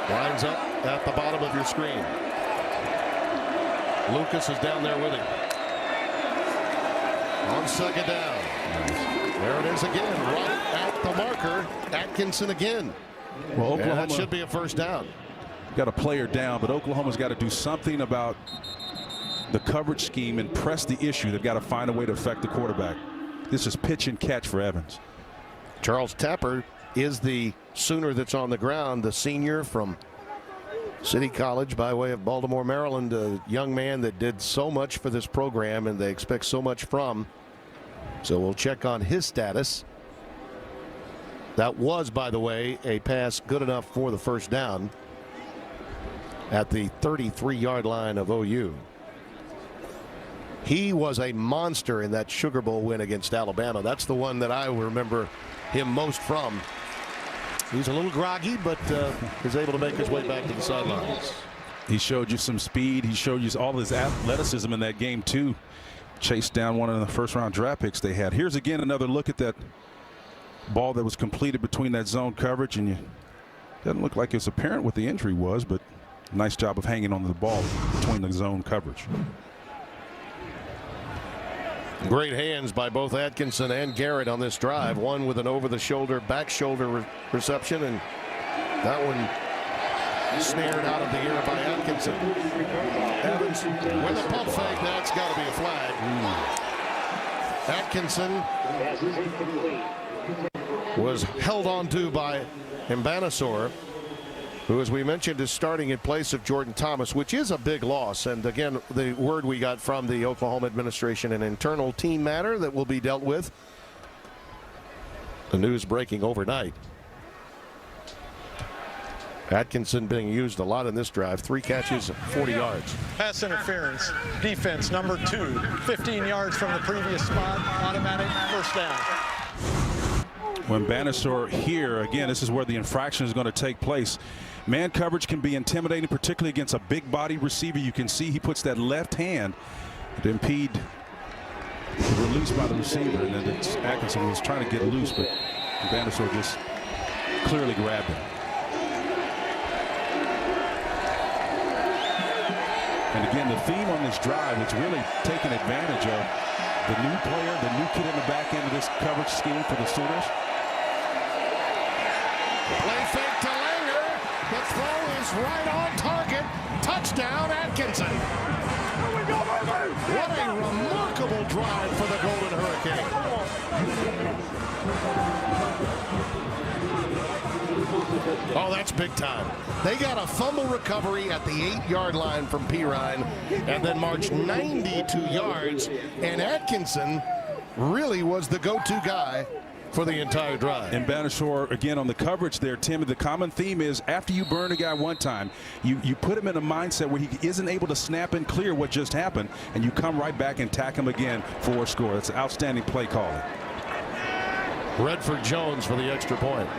G: Lines up at the bottom of your screen. Lucas is down there with him. On 2nd down. There it is again, right at the marker. Atkinson again.
B: Well, Oklahoma
G: that should be a first down.
B: Got a player down, but Oklahoma's got to do something about the coverage scheme and press the issue. They've got to find a way to affect the quarterback. This is pitch and catch for Evans.
G: Charles Tapper is the Sooner that's on the ground, the senior from City College by way of Baltimore, Maryland, a young man that did so much for this program and they expect so much from. So we'll check on his status. That was, by the way, a pass good enough for the first down at the 33-yard line of OU. He was a monster in that Sugar Bowl win against Alabama. That's the one that I remember him most from. He's a little groggy, but is able to make his way back to the sidelines.
B: He showed you some speed. He showed you all his athleticism in that game, too. Chased down one of the first-round draft picks they had. Here's again another look at that ball that was completed between that zone coverage, and doesn't look like it's apparent what the injury was, but nice job of hanging on to the ball between the zone coverage.
G: Great hands by both Atkinson and Garrett on this drive. One with an over-the-shoulder, back shoulder reception, and that one snared out of the air by Atkinson. Evans with a pump fake. That's got to be a flag. Atkinson was held onto by Mbanasor, who, as we mentioned, is starting in place of Jordan Thomas, which is a big loss. And again, the word we got from the Oklahoma administration, an internal team matter that will be dealt with. The news breaking overnight. Atkinson being used a lot in this drive. 3 catches, 40 yards.
E: Pass interference, defense number 2, 15 yards from the previous spot, automatic first down.
B: When Bannister here, again, this is where the infraction is going to take place. Man coverage can be intimidating, particularly against a big body receiver. You can see he puts that left hand to impede the release by the receiver, and then Atkinson was trying to get loose, but Bannister just clearly grabbed him. And again, the theme on this drive, it's really taking advantage of the new player, the new kid in the back end of this coverage scheme for the Sooners.
G: Play fake to Langer. The throw is right on target. Touchdown, Atkinson. What a remarkable drive for the Golden Hurricane. Oh, that's big time. They got a fumble recovery at the 8-yard line from Pirine and then marched 92 yards. And Atkinson really was the go-to guy for the entire drive.
B: And Bannister, again, on the coverage there, Tim, the common theme is after you burn a guy one time, you put him in a mindset where he isn't able to snap and clear what just happened, and you come right back and tack him again for a score. That's outstanding play calling.
G: Redford Jones for the extra point.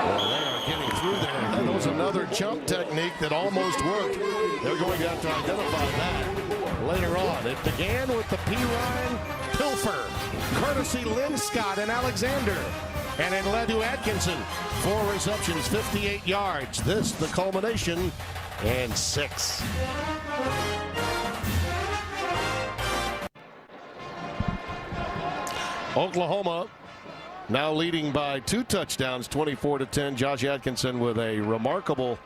G: Well, they are getting through there. And there was another jump technique that almost worked. They're going to have to identify that later on. It began with the Pirine pilfer, courtesy Lynn Scott and Alexander. And it led to Atkinson. 4 receptions, 58 yards. This, the culmination, and 6. Oklahoma now leading by 2 touchdowns, 24-10. Josh Atkinson with a remarkable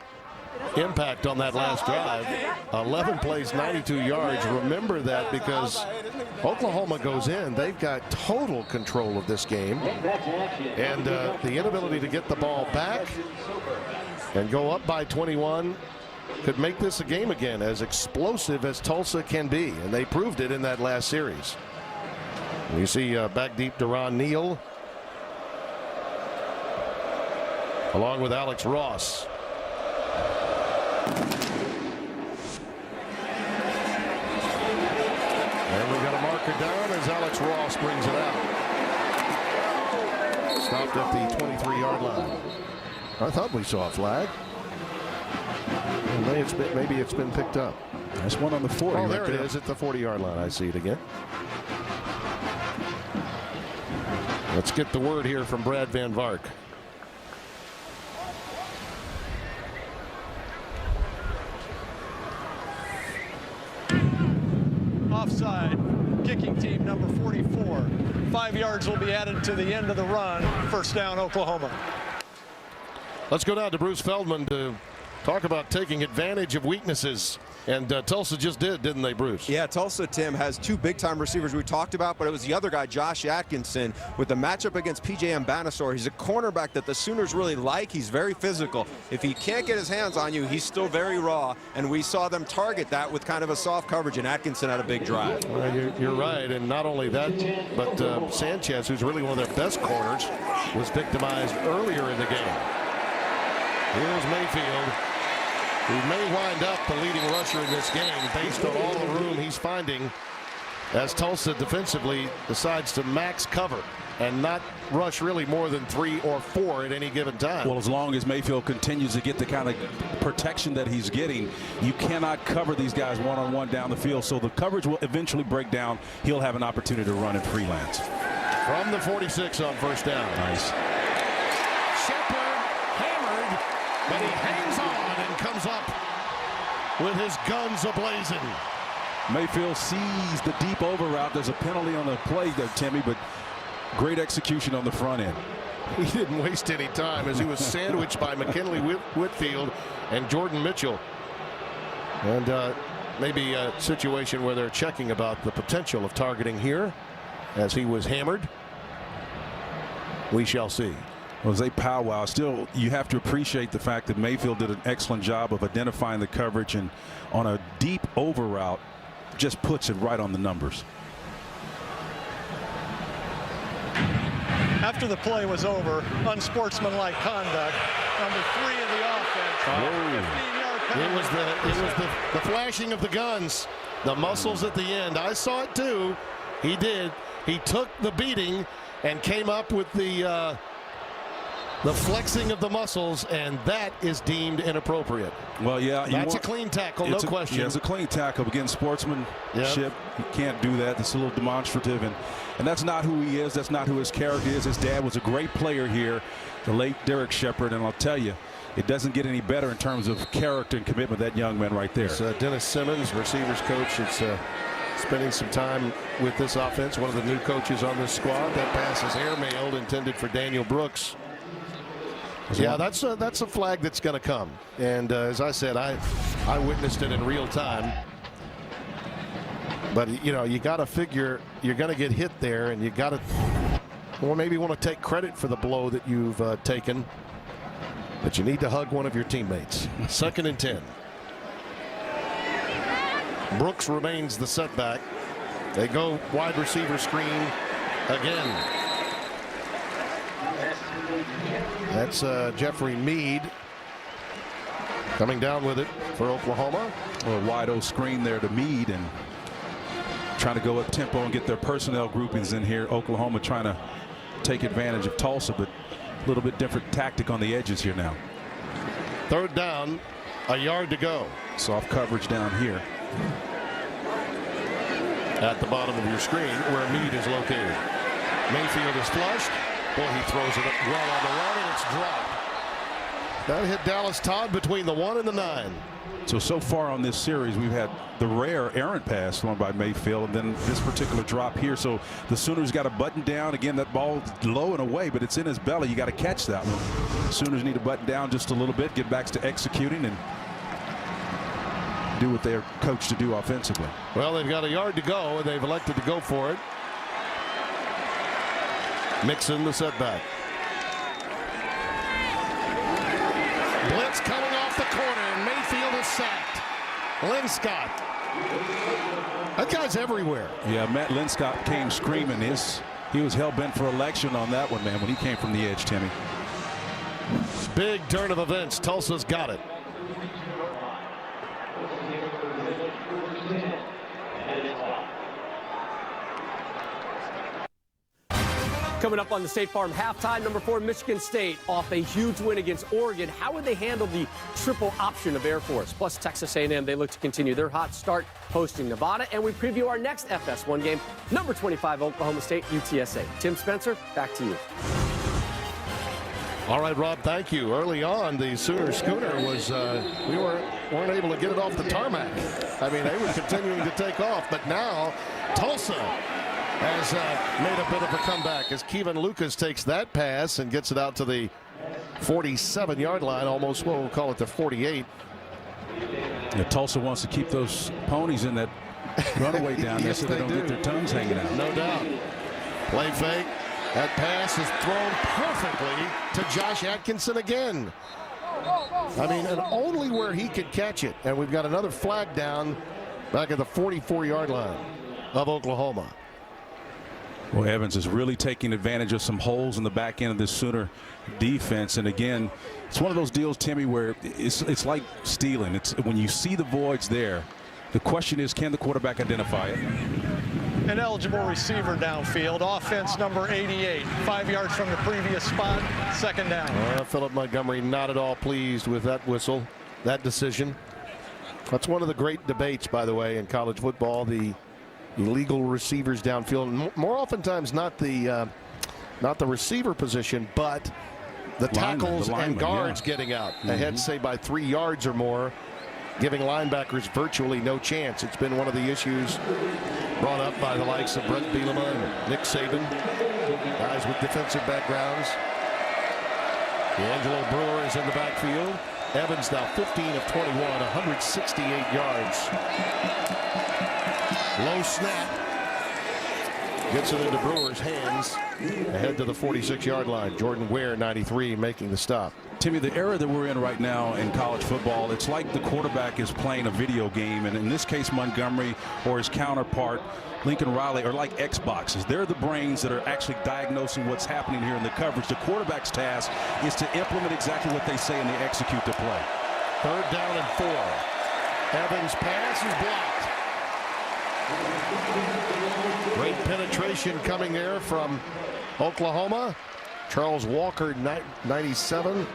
G: impact on that last drive. 11 plays, 92 yards. Remember that because Oklahoma goes in. They've got total control of this game. And the inability to get the ball back and go up by 21 could make this a game again, as explosive as Tulsa can be. And they proved it in that last series. You see back deep to Ron Neal, along with Alex Ross. And we got a marker down as Alex Ross brings it out. Stopped at the 23-yard line. I thought we saw a flag. Maybe it's been picked up.
B: That's one on the 40.
G: Oh, there it is at the 40-yard line. I see it again. Let's get the word here from Brad Van Vark.
E: Offside, kicking team number 44. 5 yards will be added to the end of the run. First down, Oklahoma.
G: Let's go down to Bruce Feldman to talk about taking advantage of weaknesses. And Tulsa just didn't they, Bruce?
C: Yeah, Tulsa, Tim, has 2 big-time receivers we talked about, but it was the other guy, Josh Atkinson, with the matchup against P.J. Bannister. He's a cornerback that the Sooners really like. He's very physical. If he can't get his hands on you, he's still very raw, and we saw them target that with kind of a soft coverage, and Atkinson had a big drive.
G: Well, you're right, and not only that, but Sanchez, who's really one of their best corners, was victimized earlier in the game. Here's Mayfield, who may wind up the leading rusher in this game based on all the room he's finding as Tulsa defensively decides to max cover and not rush really more than 3 or 4 at any given time.
B: Well, as long as Mayfield continues to get the kind of protection that he's getting, you cannot cover these guys one-on-one down the field. So the coverage will eventually break down. He'll have an opportunity to run in freelance.
G: From the 46 on first down.
B: Nice.
G: Shepard hammered, but he hangs on and comes up with his guns ablazing.
B: Mayfield sees the deep over route. There's a penalty on the play there, Timmy, but great execution on the front end.
G: He didn't waste any time as he was sandwiched by McKinley Whitfield and Jordan Mitchell. And maybe a situation where they're checking about the potential of targeting here as he was hammered. We shall see.
B: It was a powwow. Still, you have to appreciate the fact that Mayfield did an excellent job of identifying the coverage, and on a deep over route just puts it right on the numbers.
E: After the play was over, unsportsmanlike conduct, number 3 of the offense. 15-yard penalty.
G: It was the flashing of the guns, the muscles at the end. I saw it too. He did. He took the beating and came up with the flexing of the muscles, and that is deemed inappropriate.
B: Well, yeah.
G: That's a clean tackle, no question.
B: Yeah, it's a clean tackle. Again, sportsmanship. Yep. You can't do that. It's a little demonstrative, and that's not who he is. That's not who his character is. His dad was a great player here, the late Derek Shepard, and I'll tell you, it doesn't get any better in terms of character and commitment, that young man right there.
G: It's Dennis Simmons, receivers coach. It's spending some time with this offense, one of the new coaches on this squad. That pass is airmailed, intended for Daniel Brooks. Yeah, that's a flag that's going to come. And as I said, I witnessed it in real time. But, you know, you got to figure you're going to get hit there, and you got to, or maybe want to take credit for the blow that you've taken. But you need to hug one of your teammates. 2nd and 10. Brooks remains the setback. They go wide receiver screen again. That's Jeffrey Mead coming down with it for Oklahoma.
B: A wide open screen there to Mead, and trying to go up tempo and get their personnel groupings in here. Oklahoma trying to take advantage of Tulsa, but a little bit different tactic on the edges here now.
G: 3rd down, a yard to go.
B: Soft coverage down here.
G: At the bottom of your screen where Mead is located. Mayfield is flushed. Boy, he throws it up well on the run, and it's dropped. That hit Dallas Todd between the 1 and the 9.
B: So far on this series, we've had the rare errant pass thrown by Mayfield, and then this particular drop here. So the Sooners got to button down. Again, that ball low and away, but it's in his belly. You got to catch that one. Sooners need to button down just a little bit, get back to executing, and do what they're coached to do offensively.
G: Well, they've got a yard to go, and they've elected to go for it. Mixon the setback. Blitz coming off the corner, and Mayfield is sacked. Linscott. That guy's everywhere.
B: Yeah, Matt Linscott came screaming. He was hell-bent for election on that one, man, when he came from the edge, Timmy.
G: Big turn of events. Tulsa's got it.
H: Coming up on the State Farm halftime, number 4 Michigan State off a huge win against Oregon. How would they handle the triple option of Air Force? Plus Texas A&M, they look to continue their hot start hosting Nevada. And we preview our next FS1 game, number 25 Oklahoma State, UTSA. Tim Spencer, back to you.
G: All right, Rob, thank you. Early on, the Sooner Schooner was, we weren't able to get it off the tarmac. I mean, they were continuing to take off, but now Tulsa has made a bit of a comeback as Kevin Lucas takes that pass and gets it out to the 47-yard line, almost, well, we'll call it the 48.
B: Yeah, Tulsa wants to keep those ponies in that runaway down there
G: Yes,
B: so they don't get their tongues hanging out.
G: No doubt. Play fake. That pass is thrown perfectly to Josh Atkinson again. I mean, and only where he could catch it. And we've got another flag down back at the 44-yard line of Oklahoma.
B: Well, Evans is really taking advantage of some holes in the back end of this Sooner defense. And again, it's one of those deals, Timmy, where it's like stealing. It's when you see the voids there, the question is, can the quarterback identify it?
E: An eligible receiver downfield. Offense number 88. 5 yards from the previous spot. 2nd down.
G: Philip Montgomery not at all pleased with that whistle, that decision. That's one of the great debates, by the way, in college football, the illegal receivers downfield. More oftentimes not the receiver position, but the tackles and guards getting out ahead, say by 3 yards or more, giving linebackers virtually no chance. It's been one of the issues brought up by the likes of Brett Bielema and Nick Saban, guys with defensive backgrounds. D'Angelo Brewer is in the backfield. Evans now 15 of 21, 168 yards. Low snap. Gets it into Brewer's hands. Ahead to the 46-yard line. Jordan Ware, 93, making the stop.
B: Timmy, the era that we're in right now in college football, it's like the quarterback is playing a video game, and in this case Montgomery or his counterpart Lincoln Riley are like Xboxes. They're the brains that are actually diagnosing what's happening here in the coverage. The quarterback's task is to implement exactly what they say and they execute the play.
G: 3rd down and 4. Evans' pass is blocked. Great penetration coming there from Oklahoma. Charles Walker, 97.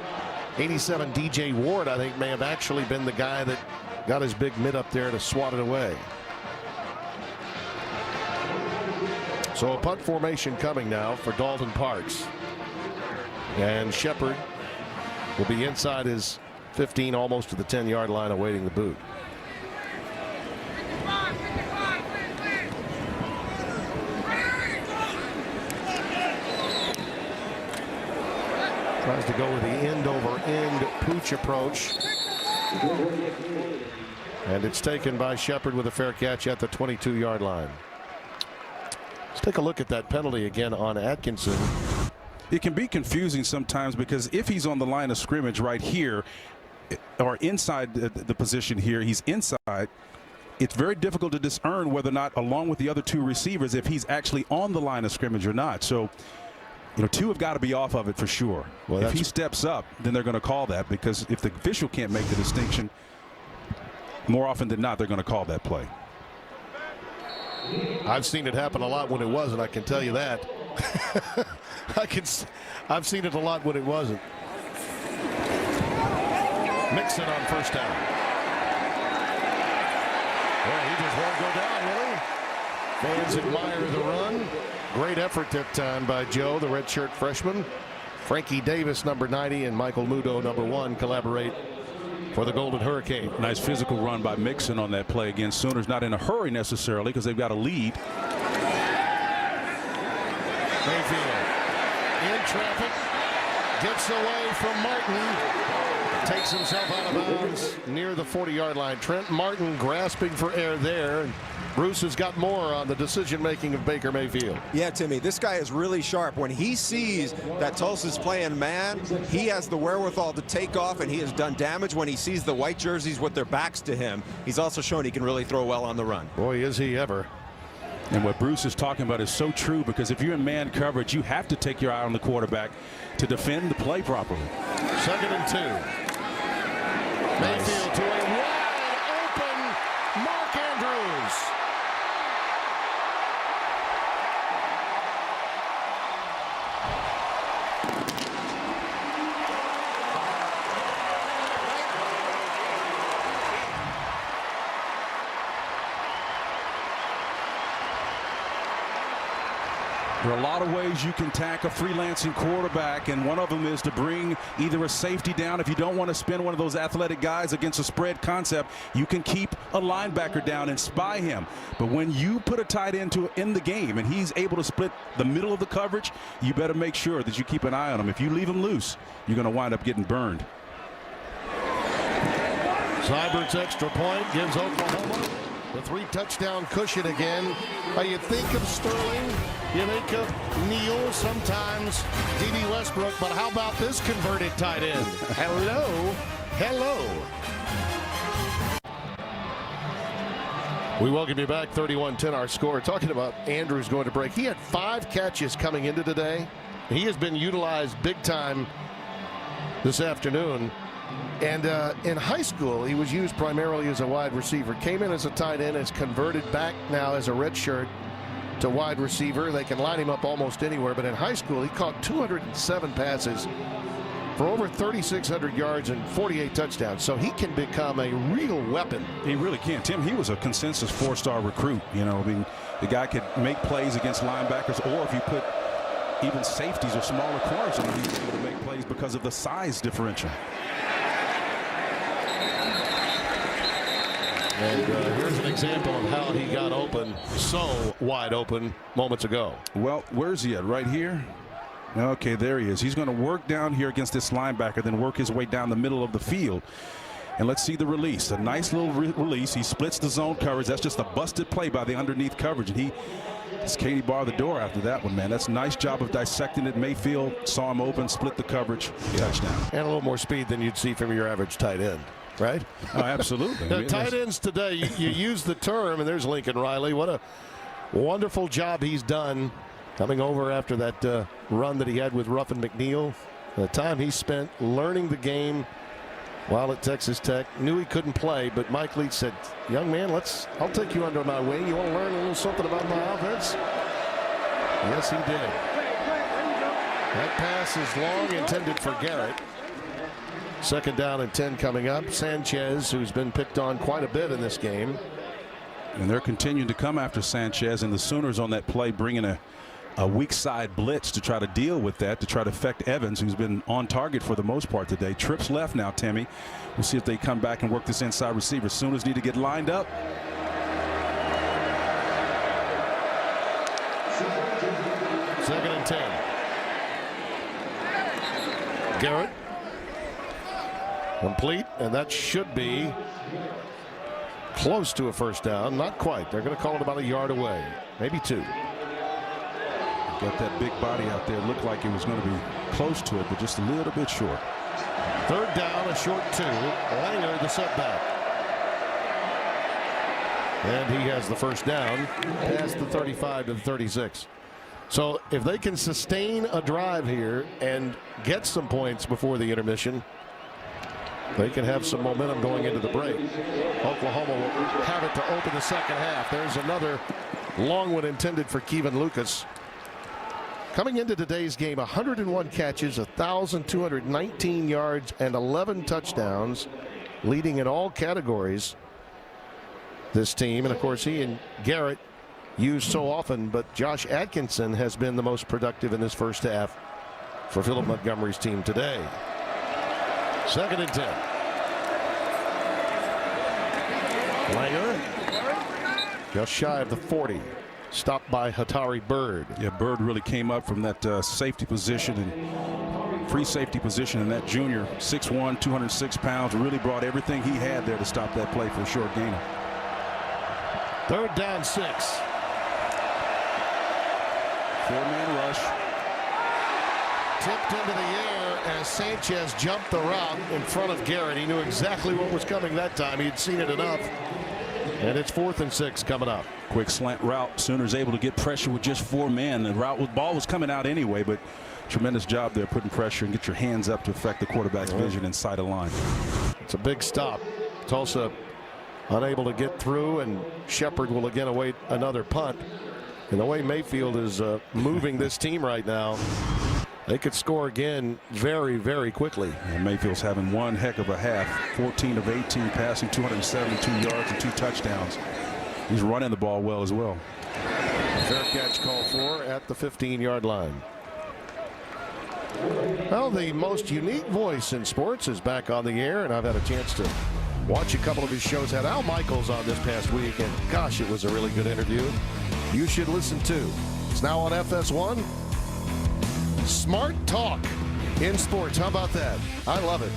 G: 87, DJ Ward, I think, may have actually been the guy that got his big mid up there to swat it away. So a punt formation coming now for Dalton Parks. And Shepard will be inside his 15, almost to the 10-yard line, awaiting the boot. Tries to go with the end-over-end pooch approach. And it's taken by Shepard with a fair catch at the 22-yard line. Let's take a look at that penalty again on Atkinson.
B: It can be confusing sometimes because if he's on the line of scrimmage right here or inside the position here, he's inside. It's very difficult to discern whether or not, along with the other 2 receivers, if he's actually on the line of scrimmage or not. So, you know, 2 have got to be off of it for sure. Well, if he steps up, then they're going to call that, because if the official can't make the distinction, more often than not, they're going to call that play.
G: I've seen it happen a lot when it wasn't, I can tell you that. I've seen it a lot when it wasn't. Mixon on 1st down. Well, he just won't go down, will he? Fans admire the run. Great effort that time by Joe, the redshirt freshman. Frankie Davis, number 90, and Michael Mudo, number 1, collaborate for the Golden Hurricane.
B: Nice physical run by Mixon on that play again. Sooners not in a hurry necessarily because they've got a lead.
G: Mayfield in traffic, gets away from Martin, takes himself out of bounds near the 40-yard line. Trent Martin grasping for air there. And Bruce has got more on the decision-making of Baker Mayfield.
C: Yeah, Timmy, this guy is really sharp. When he sees that Tulsa's playing man, he has the wherewithal to take off, and he has done damage when he sees the white jerseys with their backs to him. He's also shown he can really throw well on the run.
G: Boy, is he ever.
B: And what Bruce is talking about is so true, because if you're in man coverage, you have to take your eye on the quarterback to defend the play properly.
G: 2nd and 2. Mayfield to a wide open Mark Andrews.
B: There are a lot of ways you can attack a freelancing quarterback, and one of them is to bring either a safety down. If you don't want to spin one of those athletic guys against a spread concept, you can keep a linebacker down and spy him. But when you put a tight end in the game and he's able to split the middle of the coverage, you better make sure that you keep an eye on him. If you leave him loose, you're going to wind up getting burned.
G: Sybert's extra point gives Oklahoma the 3-touchdown cushion again. You think of Sterling, you think of Neal, sometimes D.D. Westbrook, but how about this converted tight end? Hello. We welcome you back. 31-10 our score. Talking about Andrews going to break. He had 5 catches coming into today. He has been utilized big time this afternoon. And in high school, he was used primarily as a wide receiver. Came in as a tight end, is converted back now as a redshirt to wide receiver. They can line him up almost anywhere. But in high school, he caught 207 passes for over 3,600 yards and 48 touchdowns. So he can become a real weapon.
B: He really can. Tim, he was a consensus 4-star recruit. You know, I mean, the guy could make plays against linebackers, or if you put even safeties or smaller corners on, he's able to make plays because of the size differential.
G: And here's an example of how he got open, so wide open moments ago.
B: Well, where's he at? Right here? Okay, there he is. He's going to work down here against this linebacker, then work his way down the middle of the field. And let's see the release. A nice little release. He splits the zone coverage. That's just a busted play by the underneath coverage. And It's Katie bar the door after that one, man. That's a nice job of dissecting it. Mayfield saw him open, split the coverage, touchdown.
G: And a little more speed than you'd see from your average tight end, right?
B: Oh, absolutely.
G: The tight ends today, you use the term, and there's Lincoln Riley. What a wonderful job he's done coming over after that run that he had with Ruffin McNeil. The time he spent learning the game while at Texas Tech. Knew he couldn't play, but Mike Leach said, young man, I'll take you under my wing. You want to learn a little something about my offense? Yes, he did. That pass is long, intended for Garrett. 2nd down and 10 coming up. Sanchez, who's been picked on quite a bit in this game.
B: And they're continuing to come after Sanchez, and the Sooners on that play bringing a weak side blitz to try to deal with that, to try to affect Evans, who's been on target for the most part today. Trips left now, Timmy. We'll see if they come back and work this inside receiver. Sooners need to get lined up.
G: Second and 10. Garrett. Complete, and that should be close to a first down. Not quite. They're going to call it about a yard away, maybe 2.
B: Got that big body out there. Looked like it was going to be close to it, but just a little bit short.
G: 3rd down, a short 2. Langer, the setback. And he has the first down past the 35 to the 36. So if they can sustain a drive here and get some points before the intermission, they can have some momentum going into the break. Oklahoma will have it to open the second half. There's another long one intended for Kevin Lucas. Coming into today's game, 101 catches, 1,219 yards, and 11 touchdowns, leading in all categories. This team, and of course, he and Garrett used so often, but Josh Atkinson has been the most productive in this first half for Philip Montgomery's team today. 2nd and 10. Langer, just shy of the 40. Stopped by Hatari Bird.
B: Yeah, Bird really came up from that safety position and free safety position, and that junior, 6'1", 206 pounds, really brought everything he had there to stop that play for a short gainer.
G: 3rd down 6.
B: 4-man rush.
G: Tipped into the air as Sanchez jumped the route in front of Garrett. He knew exactly what was coming that time. He'd seen it enough. And it's 4th and 6 coming up.
B: Quick slant route. Sooners able to get pressure with just 4 men. The ball was coming out anyway, but tremendous job there putting pressure and get your hands up to affect the quarterback's vision inside the line.
G: It's a big stop. Tulsa unable to get through, and Shepard will again await another punt. And the way Mayfield is moving this team right now, they could score again very, very quickly.
B: And Mayfield's having one heck of a half. 14 of 18 passing, 272 yards and 2 touchdowns. He's running the ball well as well.
G: Fair catch call for at the 15-yard line. Well, the most unique voice in sports is back on the air, and I've had a chance to watch a couple of his shows. Had Al Michaels on this past week, and gosh, it was a really good interview. You should listen to. It's now on FS1. Smart talk in sports. How about that? I love it.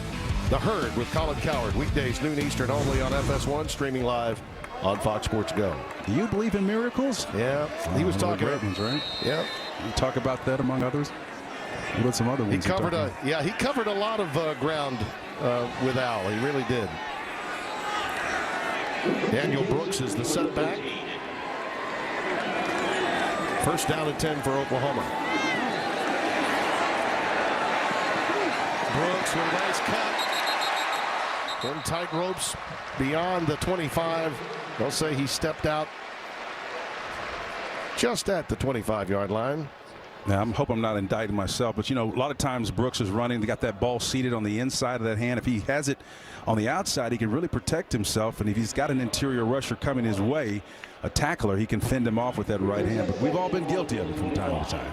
G: The Herd with Colin Cowherd, weekdays noon Eastern, only on FS1, streaming live on Fox Sports Go.
B: Do you believe in miracles?
G: Yeah, he was talking
B: about ones, right?
G: Yeah,
B: you talk about that among others. What about some other ones?
G: He covered a lot of ground with Al. He really did. Daniel Brooks is the setback. 1st down and 10 for Oklahoma. Brooks with a nice cut. Then tight ropes beyond the 25. They'll say he stepped out just at the 25-yard line.
B: Now, I hope I'm not indicting myself, but, you know, a lot of times Brooks is running. They got that ball seated on the inside of that hand. If he has it on the outside, he can really protect himself. And if he's got an interior rusher coming his way, a tackler, he can fend him off with that right hand. But we've all been guilty of it from time to time.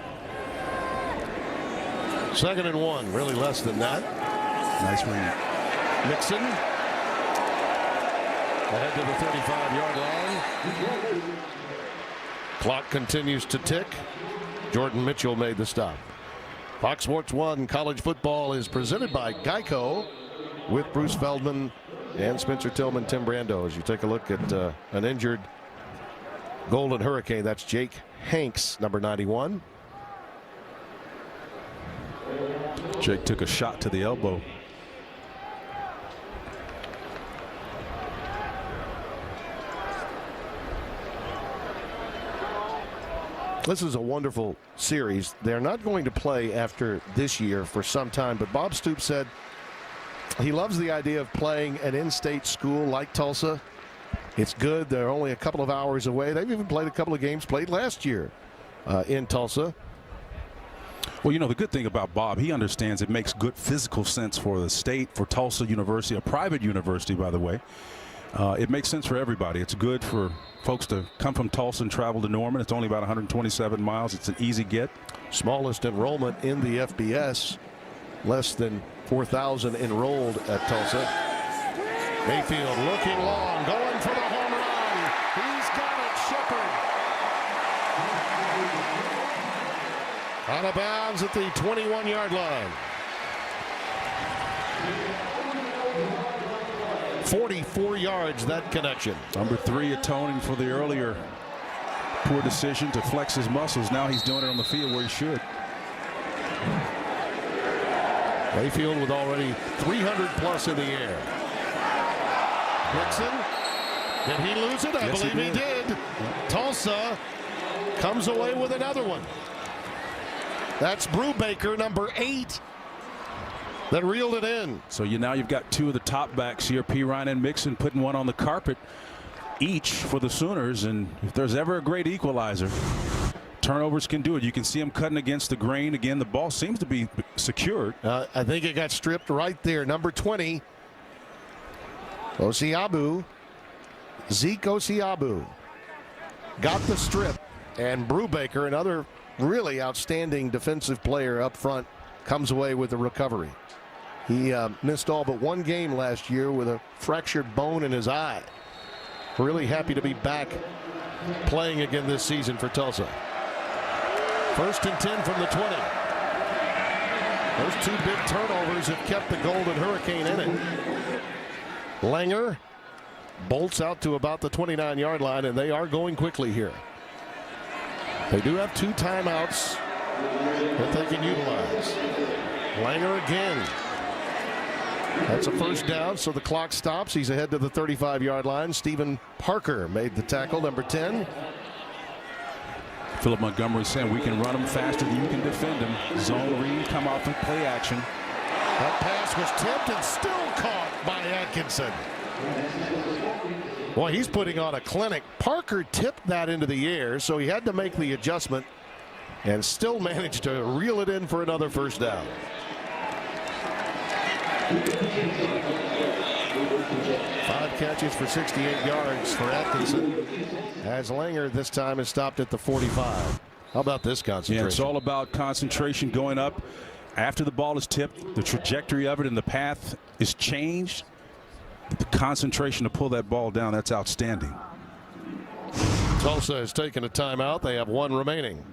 G: 2nd and 1, really less than that.
B: Nice read.
G: Nixon ahead to the 35-yard line. Clock continues to tick. Jordan Mitchell made the stop. Fox Sports 1 college football is presented by Geico with Bruce Feldman and Spencer Tillman, Tim Brando. As you take a look at an injured Golden Hurricane. That's Jake Hanks, number 91.
B: Jake took a shot to the elbow.
G: This is a wonderful series. They're not going to play after this year for some time, but Bob Stoops said he loves the idea of playing an in-state school like Tulsa. It's good. They're only a couple of hours away. They've even played a couple of games played last year in Tulsa.
B: Well, you know, the good thing about Bob, he understands it makes good physical sense for the state, for Tulsa University, a private university, by the way. It makes sense for everybody. It's good for folks to come from Tulsa and travel to Norman. It's only about 127 miles. It's an easy get.
G: Smallest enrollment in the FBS. Less than 4,000 enrolled at Tulsa. Mayfield looking long, going for the home run. He's got it, Shepard. Out of bounds at the 21-yard line. 44 yards, that connection.
B: Number 3 atoning for the earlier poor decision to flex his muscles. Now he's doing it on the field where he should.
G: Mayfield with already 300 plus in the air. Dixon, did he lose it? I believe he did. Tulsa comes away with another one. That's Brubaker, number 8, that reeled it in.
B: So now you've got 2 of the top backs here, Pirine and Mixon, putting one on the carpet each for the Sooners. And if there's ever a great equalizer, turnovers can do it. You can see him cutting against the grain. Again, the ball seems to be secured.
G: I think it got stripped right there. Number 20, Osiabu, Zeke Osiabu, got the strip. And Brubaker, another really outstanding defensive player up front, comes away with the recovery. He missed all but one game last year with a fractured bone in his eye. Really happy to be back playing again this season for Tulsa. 1st and 10 from the 20. Those 2 big turnovers have kept the Golden Hurricane in it. Langer bolts out to about the 29-yard line, and they are going quickly here. They do have 2 timeouts that they can utilize. Langer again. That's a first down, so the clock stops. He's ahead to the 35-yard line. Stephen Parker made the tackle, number 10.
B: Philip Montgomery saying we can run them faster than you can defend them. Zone read, come off and play action.
G: That pass was tipped and still caught by Atkinson. Boy, he's putting on a clinic. Parker tipped that into the air, so he had to make the adjustment and still managed to reel it in for another first down. 5 catches for 68 yards for Atkinson, as Langer this time is stopped at the 45. How about this concentration?
B: Yeah, it's all about concentration going up. After the ball is tipped, the trajectory of it and the path is changed. The concentration to pull that ball down, that's outstanding.
G: Tulsa has taken a timeout. They have 1 remaining.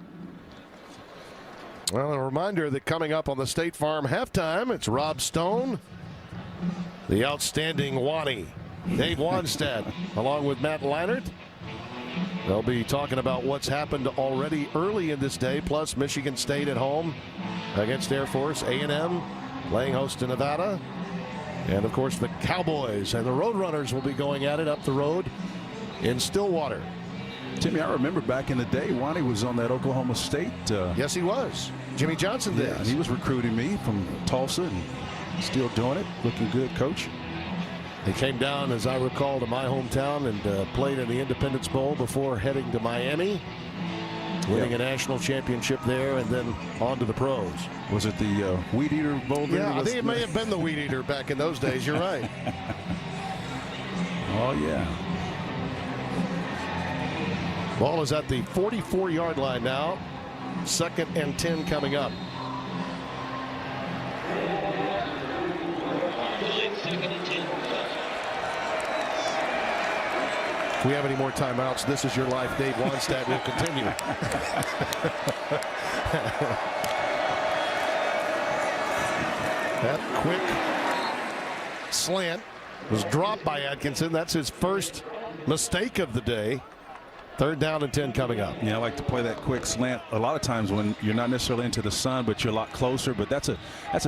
G: Well, a reminder that coming up on the State Farm halftime, it's Rob Stone, the outstanding Wani, Dave Wanstead, along with Matt Leinart. They'll be talking about what's happened already early in this day, plus Michigan State at home against Air Force, A&M playing host to Nevada, and of course the Cowboys and the Roadrunners will be going at it up the road in Stillwater.
B: Timmy, I remember back in the day, Wani was on that Oklahoma State.
G: Yes, he was. Jimmy Johnson did.
B: Yeah, he was recruiting me from Tulsa and still doing it. Looking good, coach.
G: He came down, as I recall, to my hometown and played in the Independence Bowl before heading to Miami, winning a national championship there, and then on to the pros.
B: Was it the Weed Eater Bowl?
G: Yeah, I think it may have been the Weed Eater back in those days. You're right.
B: Oh, yeah.
G: Ball is at the 44-yard line now. 2nd and 10 coming up. If we have any more timeouts, this is your life. Dave Wanstead will continue. That quick slant was dropped by Atkinson. That's his first mistake of the day. 3rd down and 10 coming up.
B: Yeah, I like to play that quick slant. A lot of times when you're not necessarily into the sun, but you're a lot closer. But that's a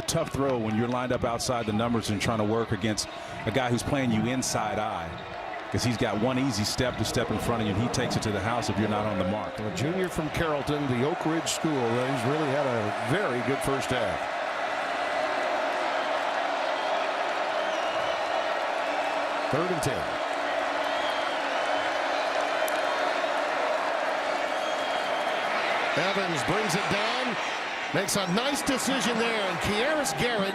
B: tough throw when you're lined up outside the numbers and trying to work against a guy who's playing you inside eye. Because he's got one easy step to step in front of you, and he takes it to the house if you're not on the mark.
G: A junior from Carrollton, the Oak Ridge School. He's really had a very good first half. Third and 10. Evans brings it down, makes a nice decision there, and Kieris Garrett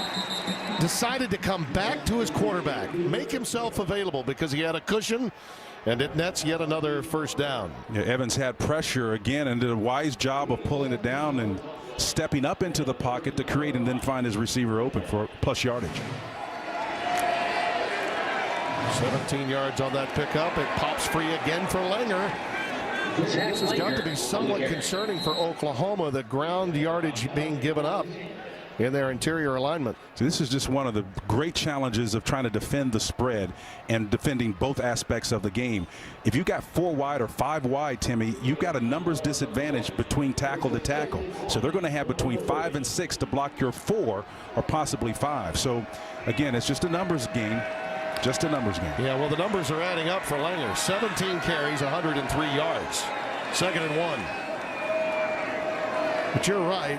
G: decided to come back to his quarterback, make himself available because he had a cushion, and it nets yet another first down.
B: Yeah, Evans had pressure again and did a wise job of pulling it down and stepping up into the pocket to create and then find his receiver open for plus yardage.
G: 17 yards on that pickup. It pops free again for Langer. This has got to be somewhat concerning for Oklahoma, the ground yardage being given up in their interior alignment.
B: So this is just one of the great challenges of trying to defend the spread and defending both aspects of the game. If you got 4 wide or 5 wide, Timmy, you've got a numbers disadvantage between tackle to tackle. So they're going to have between 5 and 6 to block your 4 or possibly 5. So again, it's just a numbers game. Just a numbers game.
G: Yeah, well, the numbers are adding up for Langer. 17 carries, 103 yards. 2nd and 1. But you're right.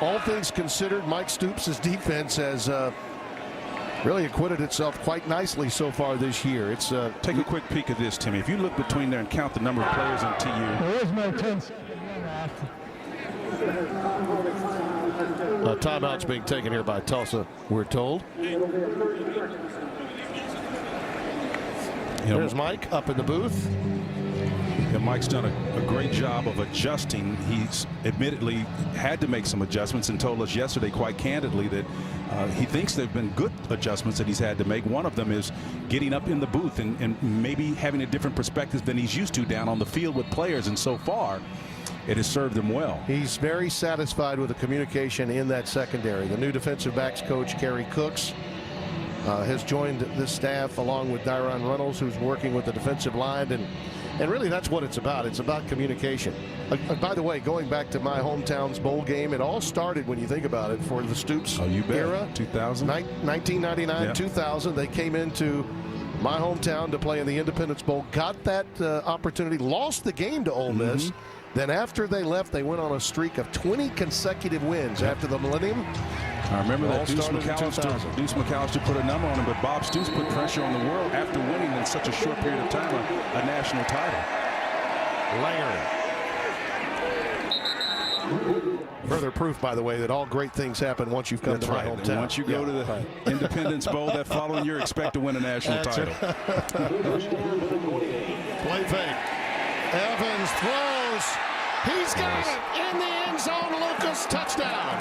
G: All things considered, Mike Stoops' defense has really acquitted itself quite nicely so far this year. It's
B: take a quick peek at this, Timmy. If you look between there and count the number of players on TU.
I: There is no 10.
G: Timeout's being taken here by Tulsa, we're told. There's Mike up in the booth.
B: Yeah, Mike's done a great job of adjusting. He's admittedly had to make some adjustments and told us yesterday quite candidly that he thinks they've been good adjustments that he's had to make. One of them is getting up in the booth and maybe having a different perspective than he's used to down on the field with players. And so far, it has served him well.
G: He's very satisfied with the communication in that secondary. The new defensive backs coach, Kerry Cooks, has joined this staff along with Dyron Reynolds, who's working with the defensive line. And really, that's what it's about. It's about communication. By the way, going back to my hometown's bowl game, it all started, when you think about it, for the Stoops era.
B: 2000.
G: 1999, yeah. 2000. They came into my hometown to play in the Independence Bowl, got that opportunity, lost the game to Ole Miss. Then after they left, they went on a streak of 20 consecutive wins after the millennium.
B: I remember that Deuce McAllister put a number on him, but Bob Stoops put pressure on the world after winning in such a short period of time a national title.
G: Langer. Further proof, by the way, that all great things happen once you've come to my hometown.
B: And once you go to the Independence Bowl that following year, expect to win a national title.
G: Play fake. Evans throws. He's got it in the end zone. Lucas, touchdown.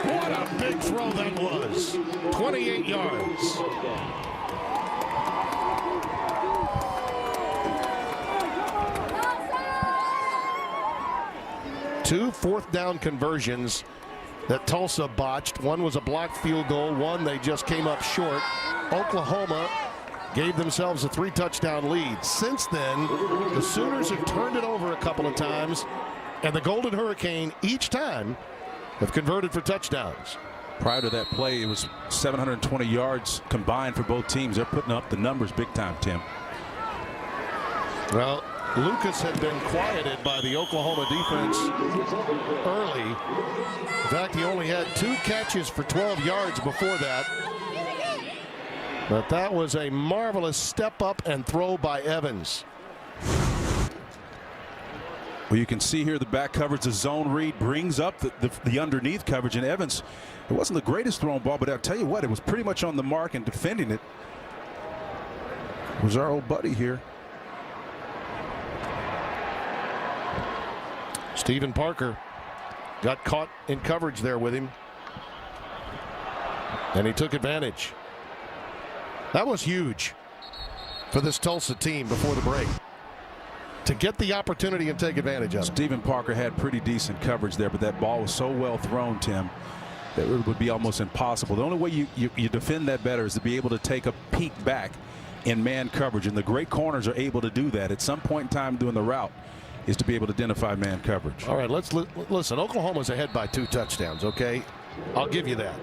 G: What a big throw that was. 28 yards. Two 4th down conversions that Tulsa botched. One was a blocked field goal. One they just came up short. Oklahoma gave themselves a 3-touchdown lead. Since then, the Sooners have turned it over a couple of times, and the Golden Hurricane each time have converted for touchdowns.
B: Prior to that play, it was 720 yards combined for both teams. They're putting up the numbers big time, Tim.
G: Well, Lucas had been quieted by the Oklahoma defense early. In fact, he only had 2 catches for 12 yards before that. But that was a marvelous step up and throw by Evans.
B: Well, you can see here the back coverage, the zone read brings up the underneath coverage. And Evans, it wasn't the greatest thrown ball, but I'll tell you what, it was pretty much on the mark, and defending it was our old buddy here.
G: Stephen Parker got caught in coverage there with him, and he took advantage. That was huge for this Tulsa team before the break, to get the opportunity and take advantage of it.
B: Stephen Parker had pretty decent coverage there, but that ball was so well thrown, Tim, that it would be almost impossible. The only way you defend that better is to be able to take a peek back in man coverage, and the great corners are able to do that at some point in time during the route, is to be able to identify man coverage.
G: All right, let's listen. Oklahoma's ahead by 2 touchdowns, okay? I'll give you that.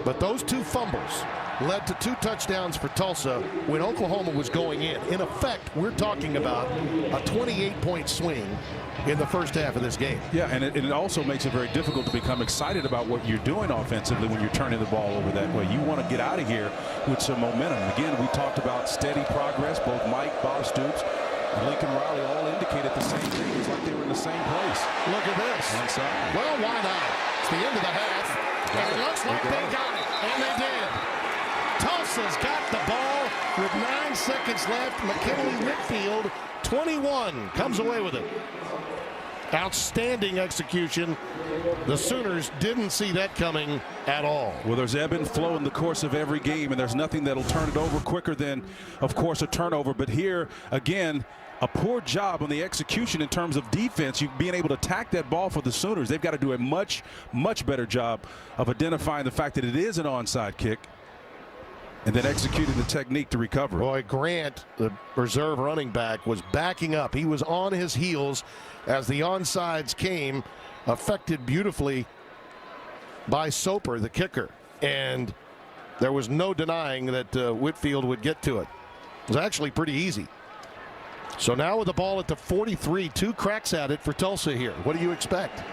G: But those 2 fumbles led to 2 touchdowns for Tulsa when Oklahoma was going in. In effect, we're talking about a 28-point swing in the first half of this game.
B: Yeah, and it also makes it very difficult to become excited about what you're doing offensively when you're turning the ball over that way. You want to get out of here with some momentum. Again, we talked about steady progress. Both Mike, Bob Stoops, and Lincoln Riley all indicated the same thing. It's like they were in the same place.
G: Look at this.
B: Onside.
G: Well, why not? It's the end of the half, and it looks like they got it, and they did. Tulsa's got the ball with 9 seconds left. McKinley Whitfield, 21, comes away with it. Outstanding execution. The Sooners didn't see that coming at all.
B: Well, there's ebb and flow in the course of every game, and there's nothing that'll turn it over quicker than, of course, a turnover. But here, again, a poor job on the execution in terms of defense. You being able to attack that ball for the Sooners. They've got to do a much, much better job of identifying the fact that it is an onside kick and then executing the technique to recover.
G: Boy, Grant, the reserve running back, was backing up. He was on his heels as the onsides came, affected beautifully by Soper, the kicker. And there was no denying that Whitfield would get to it. It was actually pretty easy. So now with the ball at the 43, 2 cracks at it for Tulsa here. What do you expect?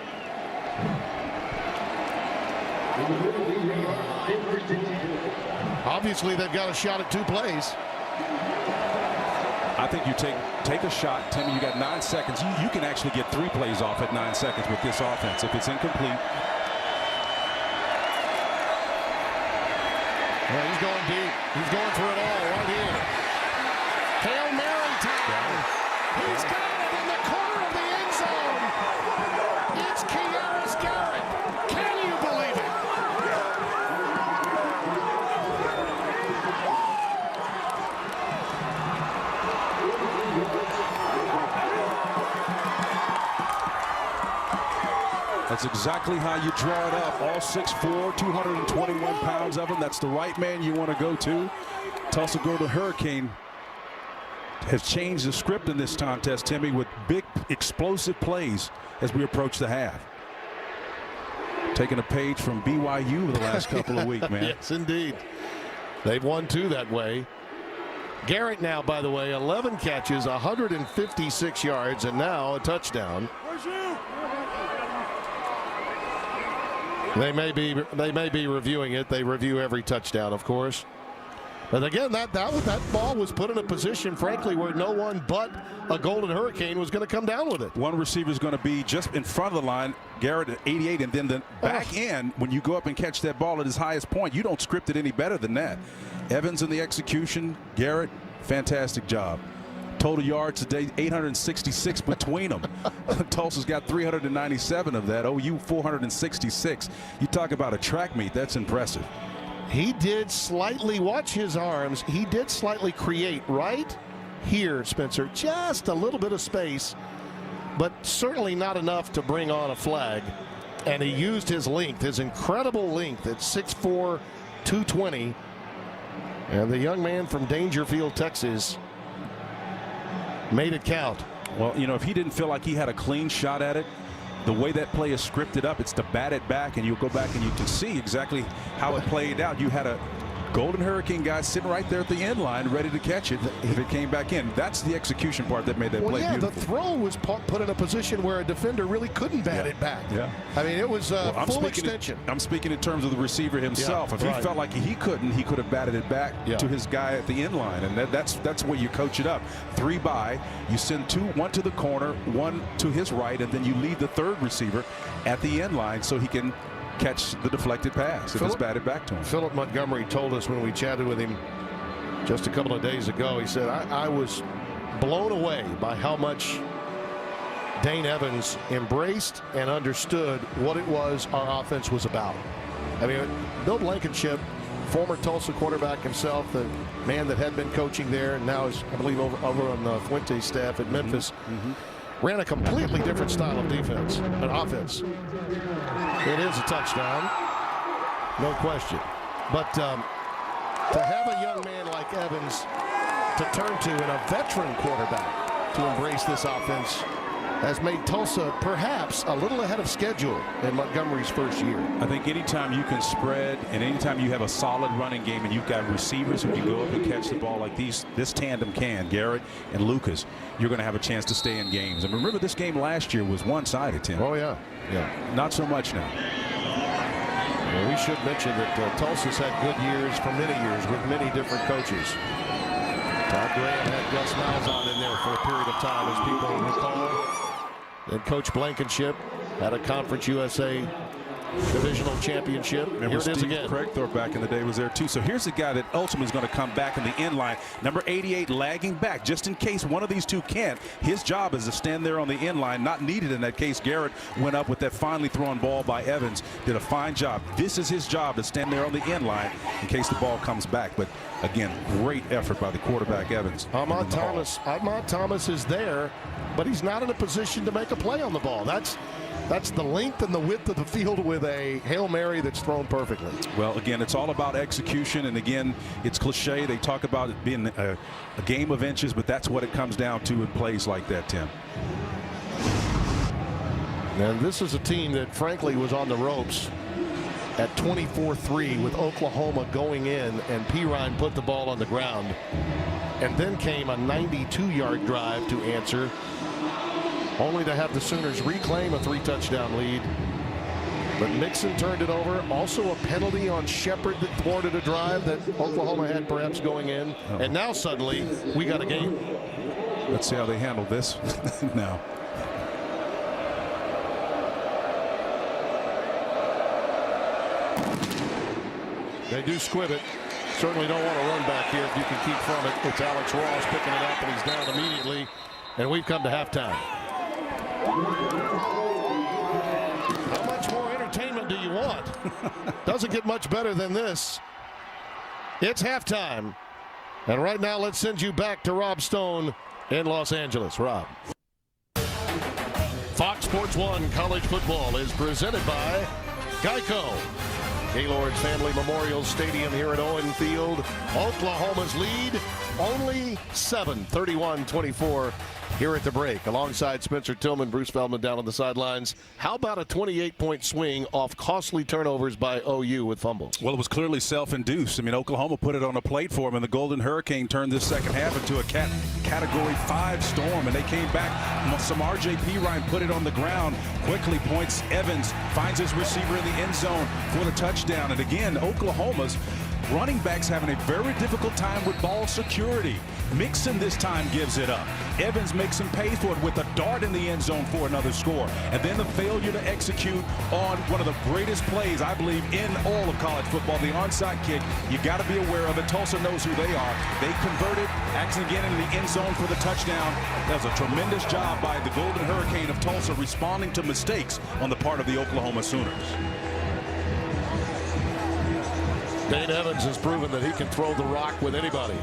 G: Obviously, they've got a shot at 2 plays.
B: I think you take a shot. Timmy, you got 9 seconds. You can actually get 3 plays off at 9 seconds with this offense. If it's incomplete.
G: Well, he's going deep. He's going for it all right here. Hail Mary time. He's got it in the corner of the end zone. It's Kearis Garrett. Can you believe it?
B: That's exactly how you draw it up. All 6'4", 221 pounds of him. That's the right man you want to go to. Tulsa Golden Hurricane has changed the script in this contest, Timmy, with big explosive plays as we approach the half. Taking a page from BYU the last couple of weeks, man.
G: Yes, indeed. They've won 2 that way. Garrett now, by the way, 11 catches, 156 yards, and now a touchdown. They may be reviewing it. They review every touchdown, of course. But again, that ball was put in a position, frankly, where no one but a Golden Hurricane was going to come down with it.
B: One receiver is going to be just in front of the line, Garrett at 88, and then the back end, when you go up and catch that ball at his highest point, you don't script it any better than that. Evans in the execution, Garrett, fantastic job. Total yards today, 866 between them. Tulsa's got 397 of that. OU 466. You talk about a track meet, that's impressive.
G: He did slightly, watch his arms, he did slightly create right here, Spencer, just a little bit of space, but certainly not enough to bring on a flag. And he used his length, his incredible length at 6'4", 220. And the young man from Dangerfield, Texas, made it count.
B: Well, you know, if he didn't feel like he had a clean shot at it, the way that play is scripted up, it's to bat it back, and you'll go back and you can see exactly how it played out. You had a Golden Hurricane guy sitting right there at the end line ready to catch it if it came back in. That's the execution part that made that play beautiful.
G: The throw was put in a position where a defender really couldn't bat it back.
B: Yeah.
G: I mean, it was full extension.
B: I'm speaking in terms of the receiver himself. If he felt like he couldn't, he could have batted it back to his guy at the end line, and that's where you coach it up. 3 by, you send 2, 1 to the corner, 1 to his right, and then you leave the 3rd receiver at the end line so he can catch the deflected pass if it's batted back to him.
G: Philip Montgomery told us when we chatted with him just a couple of days ago, he said, I was blown away by how much Dane Evans embraced and understood what it was our offense was about. I mean, Bill Blankenship, former Tulsa quarterback himself, the man that had been coaching there and now is, I believe, over on the Fuente's staff at Memphis, ran a completely different style of defense, an offense. It is a touchdown, no question. But to have a young man like Evans to turn to, and a veteran quarterback to embrace this offense has made Tulsa perhaps a little ahead of schedule in Montgomery's first year.
B: I think anytime you can spread and anytime you have a solid running game and you've got receivers who can go up and catch the ball like this tandem can, Garrett and Lucas, you're going to have a chance to stay in games. And remember, this game last year was one-sided, Tim.
G: Oh, yeah.
B: Not so much now.
G: Well, we should mention that Tulsa's had good years for many years with many different coaches. Todd Graham had Gus Malzahn in there for a period of time, as people recall. And Coach Blankenship had a Conference USA divisional championship.
B: Remember,
G: here it is
B: Steve
G: again.
B: Craigthorpe back in the day was there too. So here's the guy that ultimately is going to come back in the end line. Number 88 lagging back just in case one of these two can't. His job is to stand there on the end line. Not needed in that case. Garrett went up with that finely thrown ball by Evans. Did a fine job. This is his job, to stand there on the end line in case the ball comes back. But again, great effort by the quarterback Evans.
G: Ahmad Thomas is there, but he's not in a position to make a play on the ball. That's the length and the width of the field with a Hail Mary that's thrown perfectly.
B: Well, again, it's all about execution. And again, it's cliche. They talk about it being a game of inches, but that's what it comes down to in plays like that, Tim.
G: And this is a team that, frankly, was on the ropes at 24-3 with Oklahoma going in, and Pirine put the ball on the ground. And then came a 92-yard drive to answer, only to have the Sooners reclaim a 3-touchdown lead. But Mixon turned it over. Also a penalty on Shepard that thwarted a drive that Oklahoma had perhaps going in. And now suddenly we got a game.
B: Let's see how they handle this now.
G: They do squib it. Certainly don't want to run back here if you can keep from it. It's Alex Ross picking it up, and he's down immediately. And we've come to halftime. How much more entertainment do you want? Doesn't get much better than this. It's halftime. And right now, let's send you back to Rob Stone in Los Angeles. Rob. Fox Sports 1 College Football is presented by Geico. Gaylord's Family Memorial Stadium here at Owen Field. Oklahoma's lead, only 7, 31-24 here at the break. Alongside Spencer Tillman, Bruce Feldman down on the sidelines. How about a 28-point swing off costly turnovers by OU with fumbles?
B: Well, it was clearly self-induced. I mean, Oklahoma put it on a plate for him, and the Golden Hurricane turned this second half into a Category 5 storm, and they came back. Some R.J. Pirine put it on the ground. Quickly points Evans, finds his receiver in the end zone for the touchdown. And again, Oklahoma's running backs having a very difficult time with ball security. Mixon this time gives it up. Evans makes him pay for it with a dart in the end zone for another score. And then the failure to execute on one of the greatest plays, I believe, in all of college football, the onside kick. You got to be aware of it. Tulsa knows who they are. They converted, acting again in the end zone for the touchdown. That was a tremendous job by the Golden Hurricane of Tulsa responding to mistakes on the part of the Oklahoma Sooners.
G: Dane Evans has proven that he can throw the rock with anybody.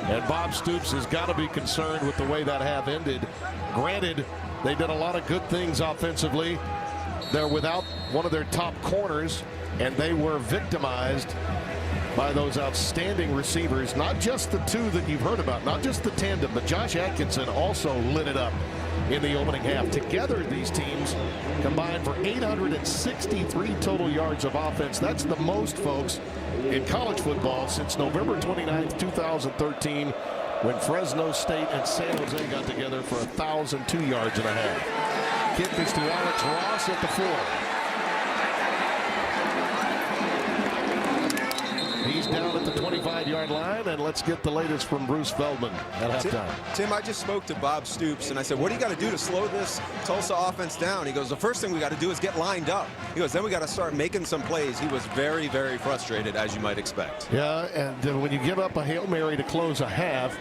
G: And Bob Stoops has got to be concerned with the way that half ended. Granted, they did a lot of good things offensively. They're without one of their top corners, and they were victimized by those outstanding receivers. Not just the two that you've heard about, not just the tandem, but Josh Atkinson also lit it up in the opening half. Together, these teams combined for 863 total yards of offense. That's the most, folks, in college football since November 29th, 2013, when Fresno State and San Jose got together for 1,002 yards and a half. Kick is to Alex Ross at the 4. He's down at the 25-yard line, and let's get the latest from Bruce Feldman at halftime.
C: Tim, I just spoke to Bob Stoops, and I said, what do you got to do to slow this Tulsa offense down? He goes, the first thing we got to do is get lined up. He goes, then we got to start making some plays. He was very, very frustrated, as you might expect.
G: Yeah, and when you give up a Hail Mary to close a half,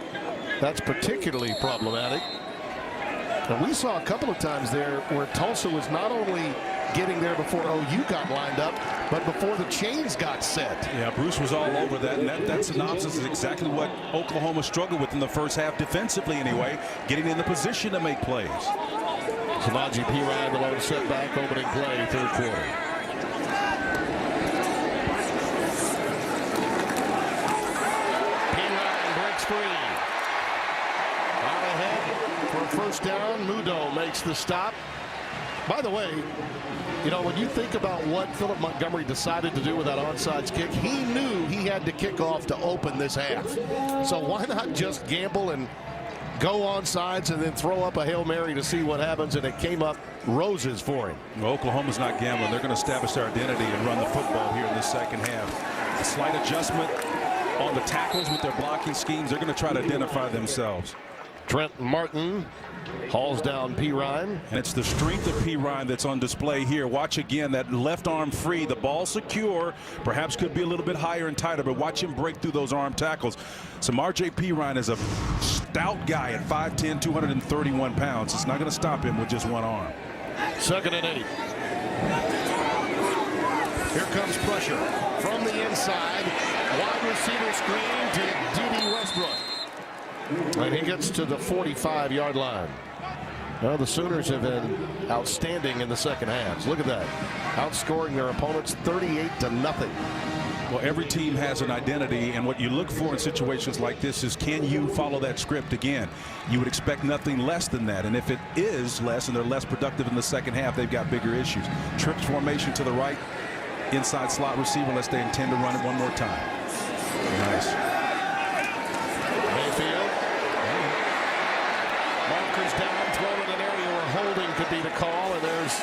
G: that's particularly problematic. And we saw a couple of times there where Tulsa was not only getting there before OU got lined up, but before the chains got set.
B: Yeah, Bruce was all over that, and that synopsis is exactly what Oklahoma struggled with in the first half, defensively anyway, getting in the position to make plays.
G: Samaje Perine, the lone setback, opening play, third quarter. Perine breaks free. for a first down. Mudo makes the stop. By the way, you know, when you think about what Philip Montgomery decided to do with that onside kick, he knew he had to kick off to open this half. So why not just gamble and go onsides and then throw up a Hail Mary to see what happens? And it came up roses for him.
B: Well, Oklahoma's not gambling. They're going to establish their identity and run the football here in the second half. A slight adjustment on the tackles with their blocking schemes. They're going to try to identify themselves.
G: Trent Martin hauls down Pirine.
B: And it's the strength of Pirine that's on display here. Watch again, that left arm free, the ball secure, perhaps could be a little bit higher and tighter, but watch him break through those arm tackles. So RJ Pirine is a stout guy at 5'10", 231 pounds. It's not going to stop him with just one arm.
G: 2nd and 8. Here comes pressure from the inside. Wide receiver screen to D.D. Westbrook. And he gets to the 45-yard line. Well, the Sooners have been outstanding in the second half. Look at that. Outscoring their opponents 38-0.
B: Well, every team has an identity, and what you look for in situations like this is, can you follow that script again? You would expect nothing less than that, and if it is less and they're less productive in the second half, they've got bigger issues. Trips formation to the right, inside slot receiver unless they intend to run it one more time. Nice.
G: Mayfield. Markers down, thrown in an area where holding could be the call, and there's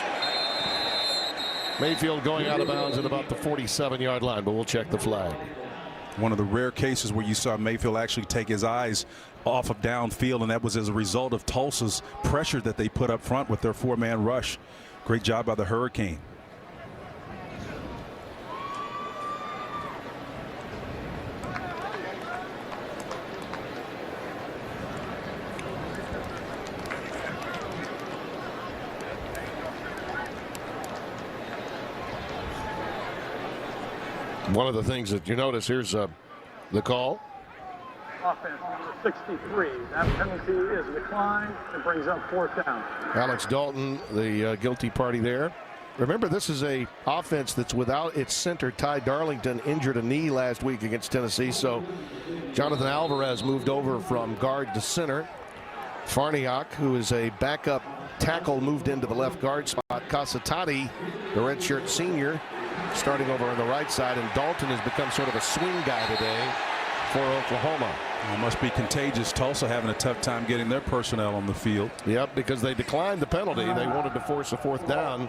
G: Mayfield going out of bounds at about the 47-yard line, but we'll check the flag.
B: One of the rare cases where you saw Mayfield actually take his eyes off of downfield, and that was as a result of Tulsa's pressure that they put up front with their 4-man rush. Great job by the Hurricane.
G: One of the things that you notice, here's the call.
I: Offense number 63. That penalty is declined. It brings up 4th down.
G: Alex Dalton, the guilty party there. Remember, this is a offense that's without its center. Ty Darlington injured a knee last week against Tennessee, so Jonathan Alvarez moved over from guard to center. Farniak, who is a backup tackle, moved into the left guard spot. Casatati, the redshirt senior, starting over on the right side, and Dalton has become sort of a swing guy today for Oklahoma.
B: It must be contagious. Tulsa having a tough time getting their personnel on the field.
G: Yep, because they declined the penalty. They wanted to force a 4th down,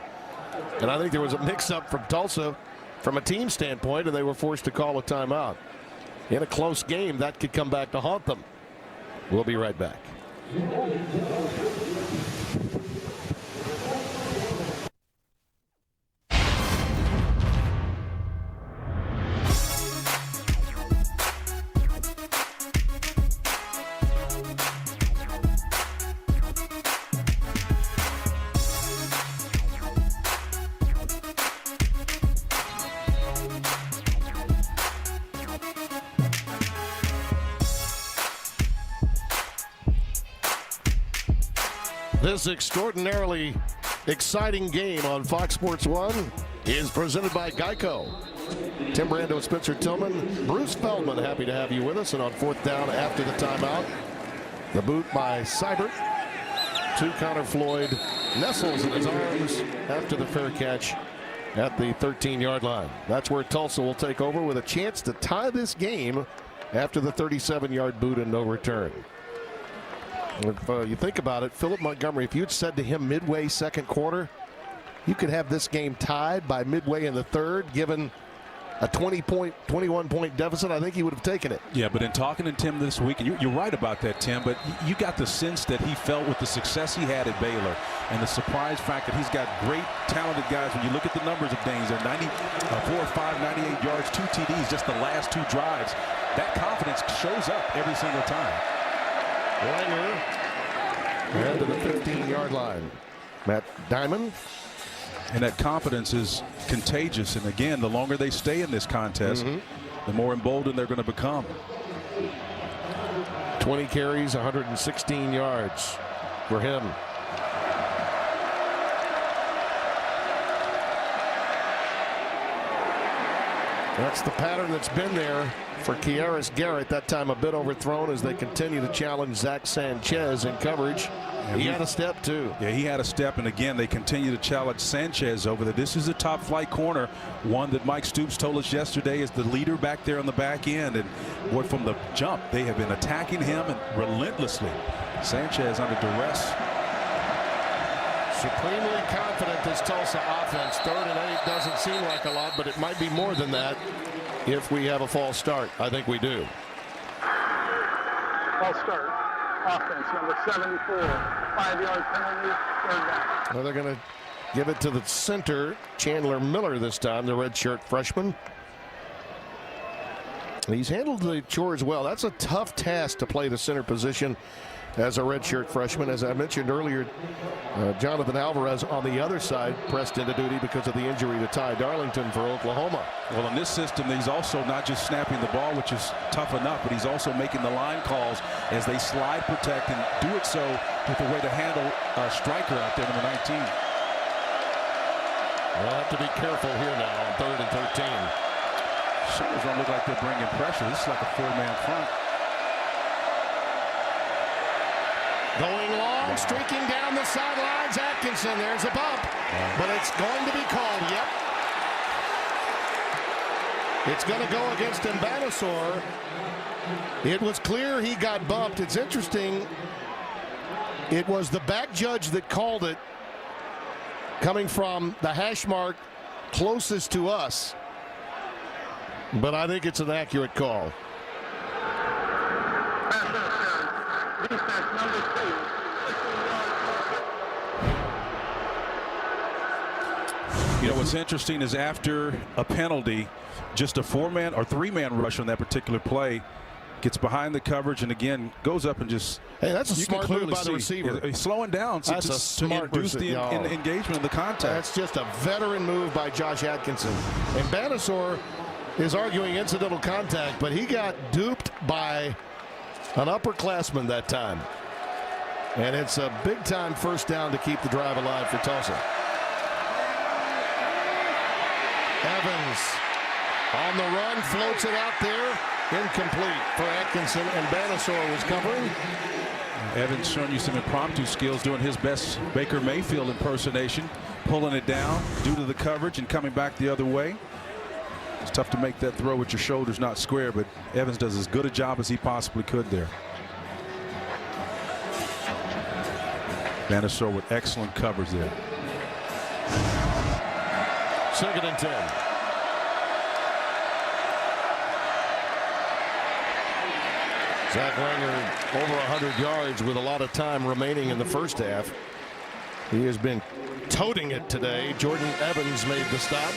G: and I think there was a mix-up from Tulsa from a team standpoint, and they were forced to call a timeout. In a close game, that could come back to haunt them. We'll be right back. This extraordinarily exciting game on Fox Sports 1 is presented by Geico. Tim Brando, Spencer Tillman, Bruce Feldman, happy to have you with us. And on 4th down after the timeout, the boot by Seibert to Connor Floyd, nestles in his arms after the fair catch at the 13-yard line. That's where Tulsa will take over with a chance to tie this game after the 37-yard boot and no return. If you think about it, Philip Montgomery, if you had said to him midway second quarter, you could have this game tied by midway in the third, given a 21-point deficit, I think he would have taken it.
B: Yeah, but in talking to Tim this week, and you're right about that, Tim, but you got the sense that he felt with the success he had at Baylor and the surprise fact that he's got great, talented guys. When you look at the numbers of Daines, they're 4 or 5, 98 yards, 2 TDs, just the last 2 drives. That confidence shows up every single time.
G: Langer and to the 15-yard line. Matt Diamond.
B: And that confidence is contagious. And again, the longer they stay in this contest, the more emboldened they're going to become.
G: 20 carries, 116 yards for him. That's the pattern that's been there for Kearis Garrett. That time a bit overthrown as they continue to challenge Zach Sanchez in coverage. He had a step, too.
B: Yeah, he had a step, and again, they continue to challenge Sanchez over there. This is a top-flight corner, one that Mike Stoops told us yesterday is the leader back there on the back end. And boy, from the jump, they have been attacking him and relentlessly. Sanchez under duress.
G: Supremely confident this Tulsa offense. 3rd and 8 doesn't seem like a lot, but it might be more than that if we have a false start. I think we do.
I: False start. Offense, number 74. 5-yard penalty, 3rd down.
G: Well, they're going to give it to the center, Chandler Miller this time, the redshirt freshman. He's handled the chores well. That's a tough task to play the center position as a redshirt freshman. As I mentioned earlier, Jonathan Alvarez on the other side pressed into duty because of the injury to Ty Darlington for Oklahoma.
B: Well, in this system, he's also not just snapping the ball, which is tough enough, but he's also making the line calls as they slide protect and do it so with a way to handle a striker out there, number 19.
G: We'll have to be careful here now on 3rd and 13.
B: Sure don't look like they're bringing pressure. This is like a 4-man front.
G: Going long, streaking down the sidelines, Atkinson. There's a bump, but it's going to be called. Yep. It's going to go against Mbanassor. It was clear he got bumped. It's interesting. It was the back judge that called it, coming from the hash mark closest to us. But I think it's an accurate call.
I: Defense, number 2.
B: You know, what's interesting is after a penalty, just a 4-man or 3-man rush on that particular play gets behind the coverage and again goes up and just.
G: Hey, that's a smart move by the receiver.
B: He's slowing down to induce the engagement of the contact.
G: That's just a veteran move by Josh Atkinson. And Mbanassor is arguing incidental contact, but he got duped by an upperclassman that time. And it's a big-time first down to keep the drive alive for Tulsa. Evans on the run, floats it out there. Incomplete for Atkinson, and Mbanassor was covering.
B: Evans showing you some impromptu skills, doing his best Baker Mayfield impersonation, pulling it down due to the coverage and coming back the other way. It's tough to make that throw with your shoulders not square, but Evans does as good a job as he possibly could there. Mbanassor with excellent coverage there.
G: 2nd and 10. Zach Langer over 100 yards with a lot of time remaining in the first half. He has been toting it today. Jordan Evans made the stop.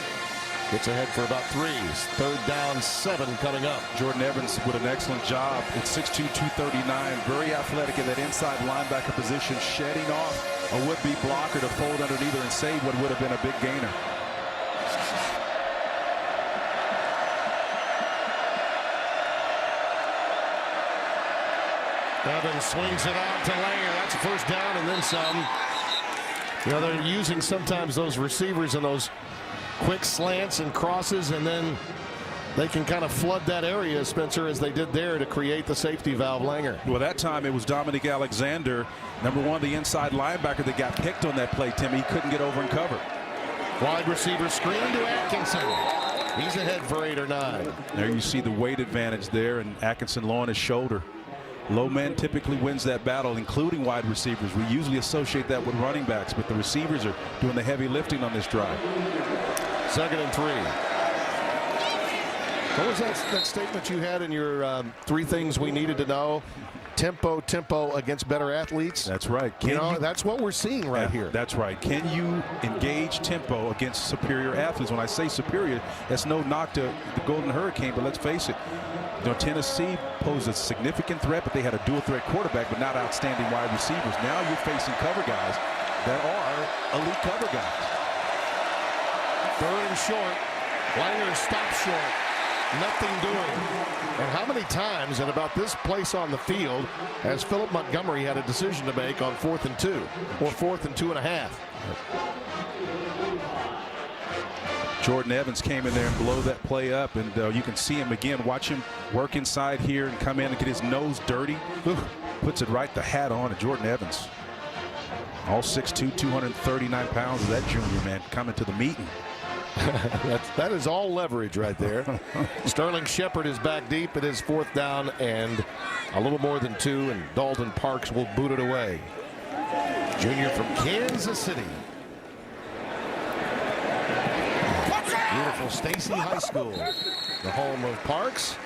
G: Gets ahead for about 3. 3rd down, 7 coming up.
B: Jordan Evans with an excellent job. It's 6'2", 239. Very athletic in that inside linebacker position, shedding off a would-be blocker to fold underneath her and save what would have been a big gainer.
G: Evans swings it out to Langer. That's a first down and then some. You know, they're using sometimes those receivers and those quick slants and crosses, and then they can kind of flood that area, Spencer, as they did there to create the safety valve. Langer.
B: Well, that time it was Dominic Alexander, number 1, the inside linebacker that got picked on that play, Timmy. He couldn't get over and cover.
G: Wide receiver screen to Atkinson. He's ahead for 8 or 9.
B: There you see the weight advantage there, and Atkinson low on his shoulder. Low man typically wins that battle, including wide receivers. We usually associate that with running backs, but the receivers are doing the heavy lifting on this drive.
G: 2nd and 3. What was that statement you had in your 3 things we needed to know? Tempo against better athletes.
B: That's right.
G: That's what we're seeing right here.
B: That's right. Can you engage tempo against superior athletes? When I say superior, that's no knock to the Golden Hurricane, but let's face it. You know, Tennessee posed a significant threat, but they had a dual threat quarterback, but not outstanding wide receivers. Now you're facing cover guys that are elite cover guys.
G: 3rd and short. Langer stops short. Nothing doing. And how many times, and about this place on the field, has Philip Montgomery had a decision to make on 4th and 2 or 4th and 2.5?
B: Jordan Evans came in there and blow that play up, and you can see him again. Watch him work inside here and come in and get his nose dirty. Puts it right the hat on to Jordan Evans. All 6'2", 239 pounds of that junior, man, coming to the meeting.
G: That is all leverage right there. Sterling Shepard is back deep. It is 4th down and a little more than 2, and Dalton Parks will boot it away. Junior from Kansas City. Beautiful Stacy High School, the home of Parks.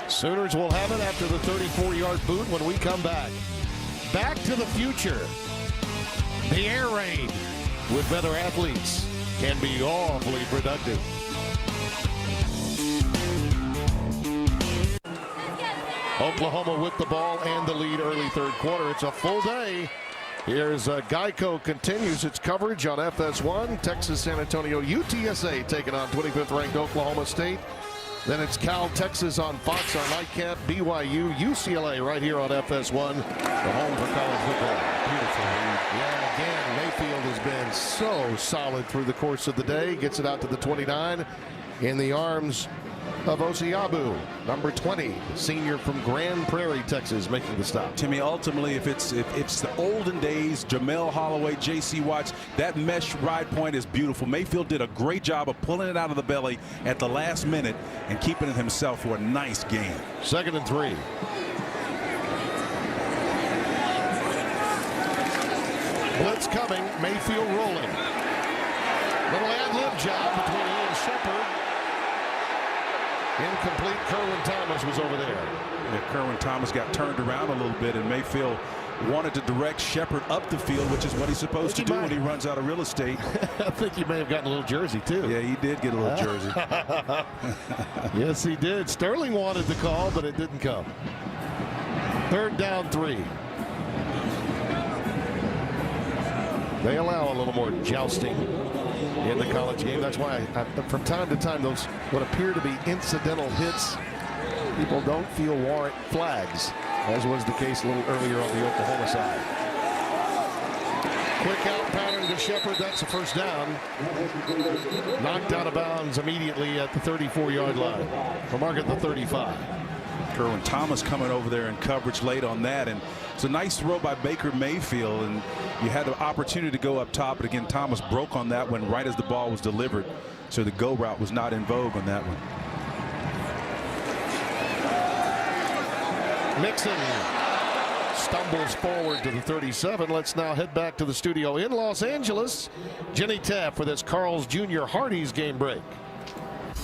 G: Sooners will have it after the 34-yard boot when we come back. Back to the future. The air raid with better athletes can be awfully productive. Oklahoma with the ball and the lead early 3rd quarter. It's a full day. Here's Geico continues its coverage on FS1. Texas San Antonio UTSA taking on 25th ranked Oklahoma State. Then it's Cal Texas on Fox, our nightcap. BYU UCLA right here on FS1. The home for college football. Beautiful. Yeah, again, Mayfield has been so solid through the course of the day. Gets it out to the 29 in the arms of Osiabu, number 20, senior from Grand Prairie, Texas, making the stop.
B: Timmy, ultimately, if it's the olden days, Jamel Holloway, J.C. Watts, that mesh ride point is beautiful. Mayfield did a great job of pulling it out of the belly at the last minute and keeping it himself for a nice game.
G: 2nd and 3. Blitz coming, Mayfield rolling. Little ad-lib job between Ian Shepard. Incomplete. Kerwin Thomas was over there.
B: Yeah, Kerwin Thomas got turned around a little bit, and Mayfield wanted to direct Shepard up the field, which is what he's supposed to do when he runs out of real estate.
G: I think he may have gotten a little jersey, too.
B: Yeah, he did get a little jersey.
G: Yes, he did. Sterling wanted the call, but it didn't come. 3rd down 3. They allow a little more jousting in the college game. That's why from time to time those what appear to be incidental hits, people don't feel warrant flags, as was the case a little earlier on the Oklahoma side. Quick out pattern to Shepard. That's a 1st down. Knocked out of bounds immediately at the 34-yard line. We'll mark at the 35.
B: Kerwin Thomas coming over there in coverage late on that, and it's a nice throw by Baker Mayfield, and you had the opportunity to go up top, but again Thomas broke on that one right as the ball was delivered, so the go route was not in vogue on that one.
G: Mixon stumbles forward to the 37. Let's now head back to the studio in Los Angeles. Jenny Tapp for this Carl's Jr. Hardee's game break.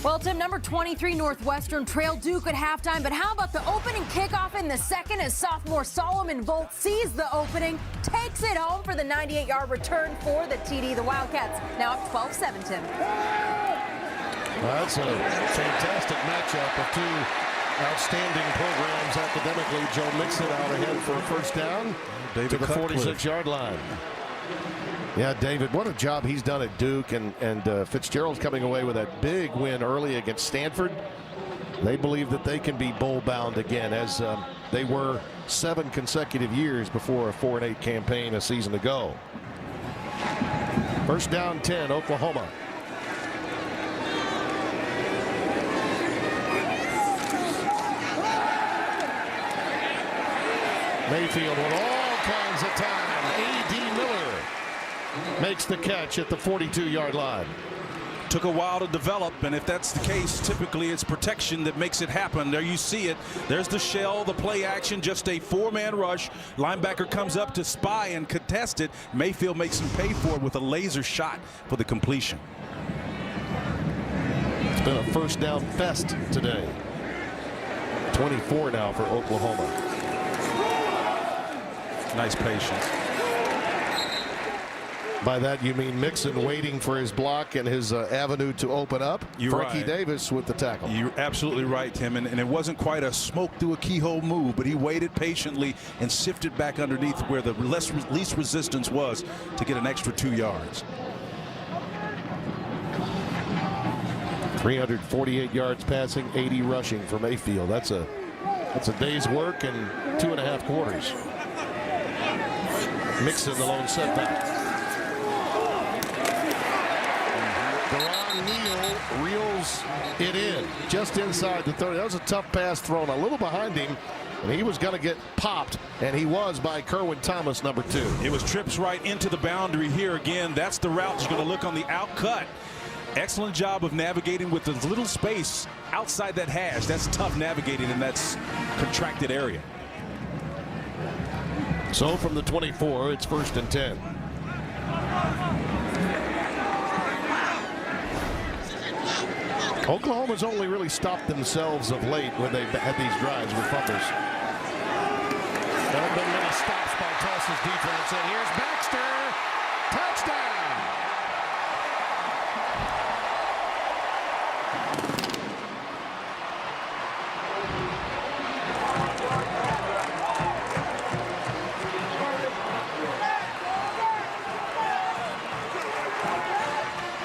F: Well, Tim, number 23 Northwestern trailed Duke at halftime, but how about the opening kickoff in the second as sophomore Solomon Volt sees the opening, takes it home for the 98-yard return for the TD. The Wildcats now up 12-7, Tim.
G: That's a fantastic matchup of two outstanding programs academically. Joe Mixon out ahead for a 1st down to the 46-yard line. Yeah, David, what a job he's done at Duke, and Fitzgerald's coming away with that big win early against Stanford. They believe that they can be bowl-bound again, as they were 7 consecutive years before a 4-8 campaign a season ago. 1st down 10, Oklahoma. Mayfield with all kinds of time. A.D. Miller makes the catch at the 42-yard line.
B: Took a while to develop, and if that's the case, typically it's protection that makes it happen. There you see it. There's the shell, the play action, just a 4-man rush. Linebacker comes up to spy and contest it. Mayfield makes him pay for it with a laser shot for the completion.
G: It's been a 1st down fest today. 24 now for Oklahoma.
B: Nice patience.
G: By that you mean Mixon waiting for his block and his avenue to open up. Frankie Davis with the tackle.
B: You're absolutely right, Tim, and it wasn't quite a smoke through a keyhole move, but he waited patiently and sifted back underneath where the least resistance was to get an extra 2 yards.
G: 348 yards passing, 80 rushing for Mayfield. That's a day's work in 2.5 quarters. Mixon the lone setback. Deron Neal reels it in just inside the 30. That was a tough pass thrown a little behind him, And he was going to get popped, and he was by Kerwin Thomas, number 2.
B: It was trips right into the boundary here again. That's the route he's going to look on the out cut. Excellent job of navigating with the little space outside that hash. That's tough navigating in that contracted area.
G: So from the 24, it's 1st and 10. Oklahoma's only really stopped themselves of late when they've had these drives with fumbles. There have been many stops by Tulsa's defense, and here's Baxter. Touchdown!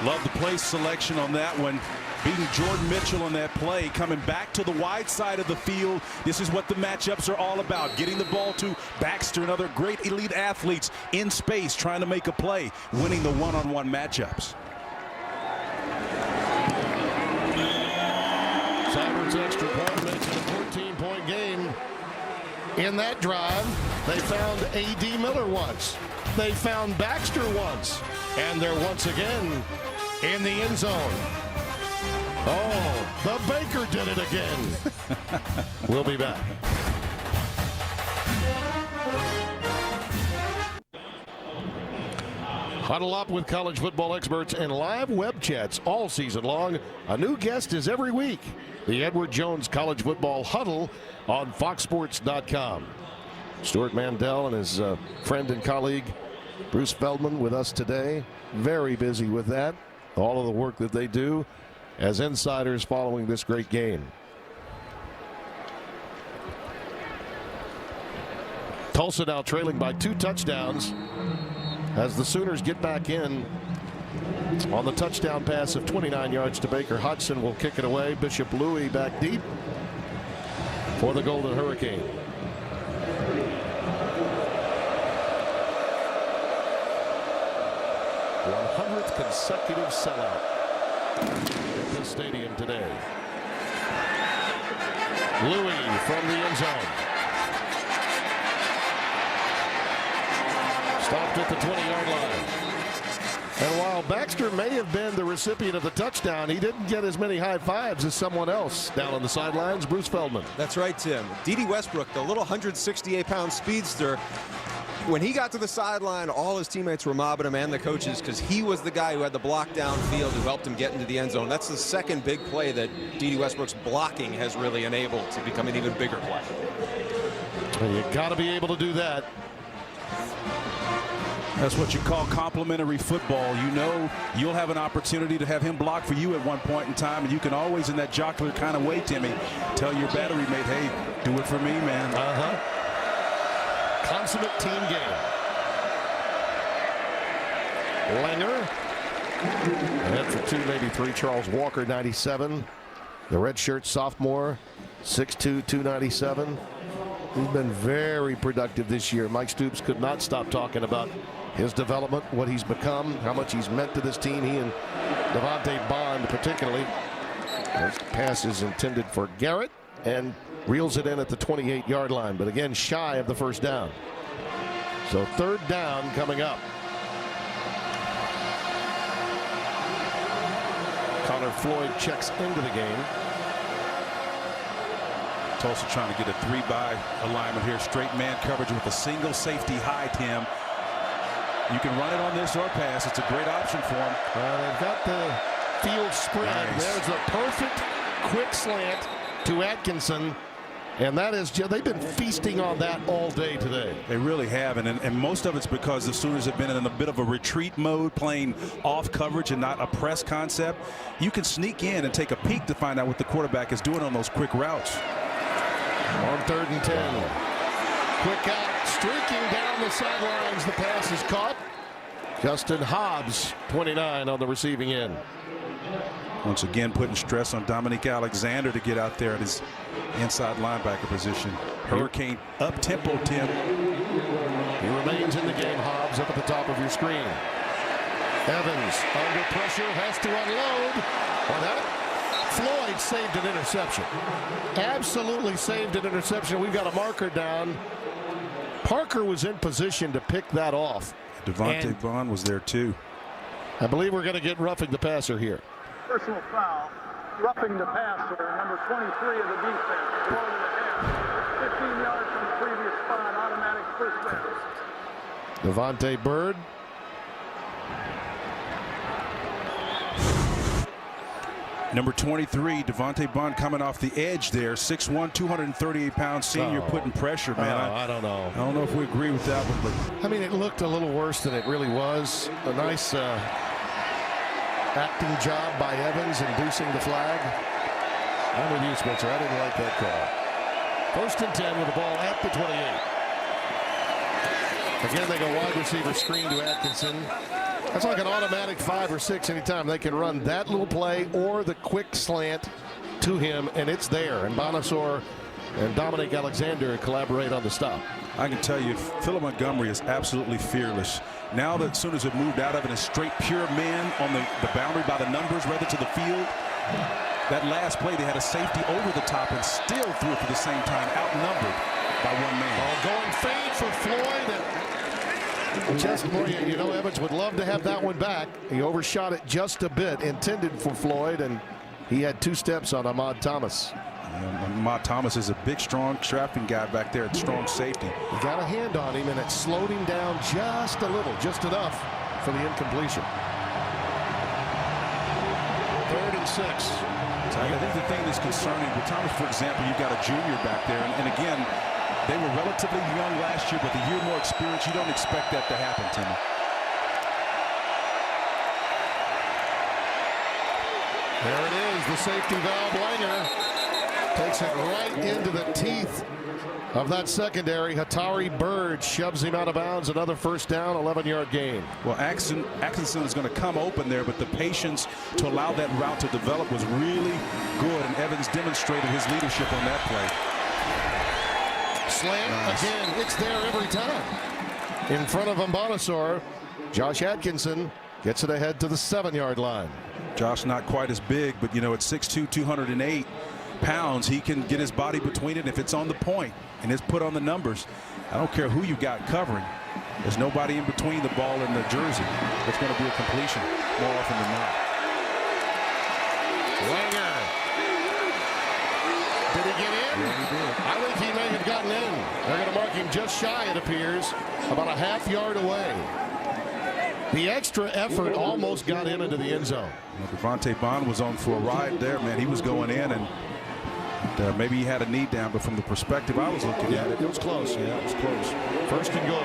B: Love the place selection on that one. Beating Jordan Mitchell on that play, coming back to the wide side of the field. This is what the matchups are all about. Getting the ball to Baxter and other great elite athletes in space, trying to make a play, winning the one-on-one matchups.
G: Seibert's extra point makes it a 14-point game. In that drive, they found A.D. Miller once. They found Baxter once. And they're once again in the end zone. Oh, the Baker did it again. We'll be back. Huddle up with college football experts and live web chats all season long. A new guest is every week. The Edward Jones College Football Huddle on foxsports.com. Stuart Mandel and his friend and colleague Bruce Feldman with us today. Very busy with that. All of the work that they do as insiders following this great game. Tulsa now trailing by 2 touchdowns as the Sooners get back in on the touchdown pass of 29 yards to Baker. Hudson will kick it away. Bishop Louis back deep for the Golden Hurricane. 100th consecutive sellout at this stadium today. Louis from the end zone. Stopped at the 20-yard line. And while Baxter may have been the recipient of the touchdown, he didn't get as many high fives as someone else down on the sidelines. Bruce Feldman.
C: That's right, Tim. D.D. Westbrook, the little 168-pound speedster, when he got to the sideline, all his teammates were mobbing him and the coaches because he was the guy who had the block downfield who helped him get into the end zone. That's the second big play that D.D. Westbrook's blocking has really enabled to become an even bigger play.
G: And you got to be able to do that.
B: That's what you call complimentary football. You know you'll have an opportunity to have him block for you at one point in time, and you can always, in that jocular kind of way, Timmy, tell your battery mate, hey, do it for me, man.
G: Consummate team game. Langer. Head for 2, maybe 3. Charles Walker, 97. The redshirt sophomore, 6'2", 297. He's been very productive this year. Mike Stoops could not stop talking about his development, what he's become, how much he's meant to this team. He and Devontae Bond particularly. This pass is intended for Garrett and reels it in at the 28-yard line, but again shy of the first down. So 3rd down coming up. Connor Floyd checks into the game.
B: Tulsa trying to get a 3-by alignment here. Straight man coverage with a single safety high, Tim. You can run it on this or pass. It's a great option for him.
G: They've got the field spread. Nice. There's a perfect quick slant to Atkinson. And that is, they've been feasting on that all day today.
B: They really have, and most of it's because the Sooners have been in a bit of a retreat mode, playing off coverage and not a press concept. You can sneak in and take a peek to find out what the quarterback is doing on those quick routes.
G: On 3rd and 10. Quick out, streaking down the sidelines. The pass is caught. Justin Hobbs, 29 on the receiving end.
B: Once again, putting stress on Dominique Alexander to get out there at his inside linebacker position. Hurricane up-tempo, Tim.
G: He remains in the game. Hobbs up at the top of your screen. Evans under pressure, has to unload. On that Floyd saved an interception. Absolutely saved an interception. We've got a marker down. Parker was in position to pick that off.
B: Devontae Bond was there too.
G: I believe we're going to get roughing the passer here.
I: Personal foul, roughing the passer, number 23 of the defense, below to the head, 15 yards from the previous spot, automatic first down.
G: Devontae Byrd.
B: Number 23, Devontae Bond coming off the edge there. 6'1", 238-pound senior putting pressure, man.
G: I don't know.
B: I don't know if we agree with that one, but
G: I mean, it looked a little worse than it really was. A nice acting job by Evans inducing the flag. I'm with you, Spencer. I didn't like that call. 1st and 10 with the ball at the 28. Again, they go wide receiver screen to Atkinson. That's like an automatic 5 or 6 anytime. They can run that little play or the quick slant to him, and it's there. And Bonassor and Dominic Alexander collaborate on the stop.
B: I can tell you, Philip Montgomery is absolutely fearless. Now that as soon as it moved out of it, a straight pure man on the boundary by the numbers rather to the field. That last play, they had a safety over the top and still threw it for the same time, outnumbered by one man.
G: Going fade for Floyd. Just more, you know, Evans would love to have that one back. He overshot it just a bit, intended for Floyd, and he had 2 steps on Ahmad Thomas.
B: Ahmad Thomas is a big, strong, strapping guy back there at strong safety.
G: He got a hand on him, and it slowed him down just a little, just enough for the incompletion. 3rd and 6.
B: I think the thing that's concerning with Thomas, for example, you've got a junior back there, and again, they were relatively young last year, but the year more experience, you don't expect that to happen, Timmy.
G: There it is, the safety valve. Langer takes it right into the teeth of that secondary. Hatari Byrd shoves him out of bounds. Another first down, 11-yard gain.
B: Well, Atkinson is going to come open there, but the patience to allow that route to develop was really good, and Evans demonstrated his leadership on that play.
G: Slant again. It's there every time. In front of Bonassor, Josh Atkinson gets it ahead to the 7-yard line.
B: Josh not quite as big, but you know, at 6'2", 208 pounds, he can get his body between it. And if it's on the point and it's put on the numbers, I don't care who you got covering. There's nobody in between the ball and the jersey. It's going to be a completion more often than not.
G: Langer. Did he get in?
B: Yeah, he did.
G: I think he may have gotten in. They're going to mark him just shy, it appears, about a half-yard away. The extra effort almost got him into the end zone.
B: Well, Devontae Bond was on for a ride there, man. He was going in, and maybe he had a knee down, but from the perspective I was looking at it,
G: it was close. Yeah, it was close. 1st and goal.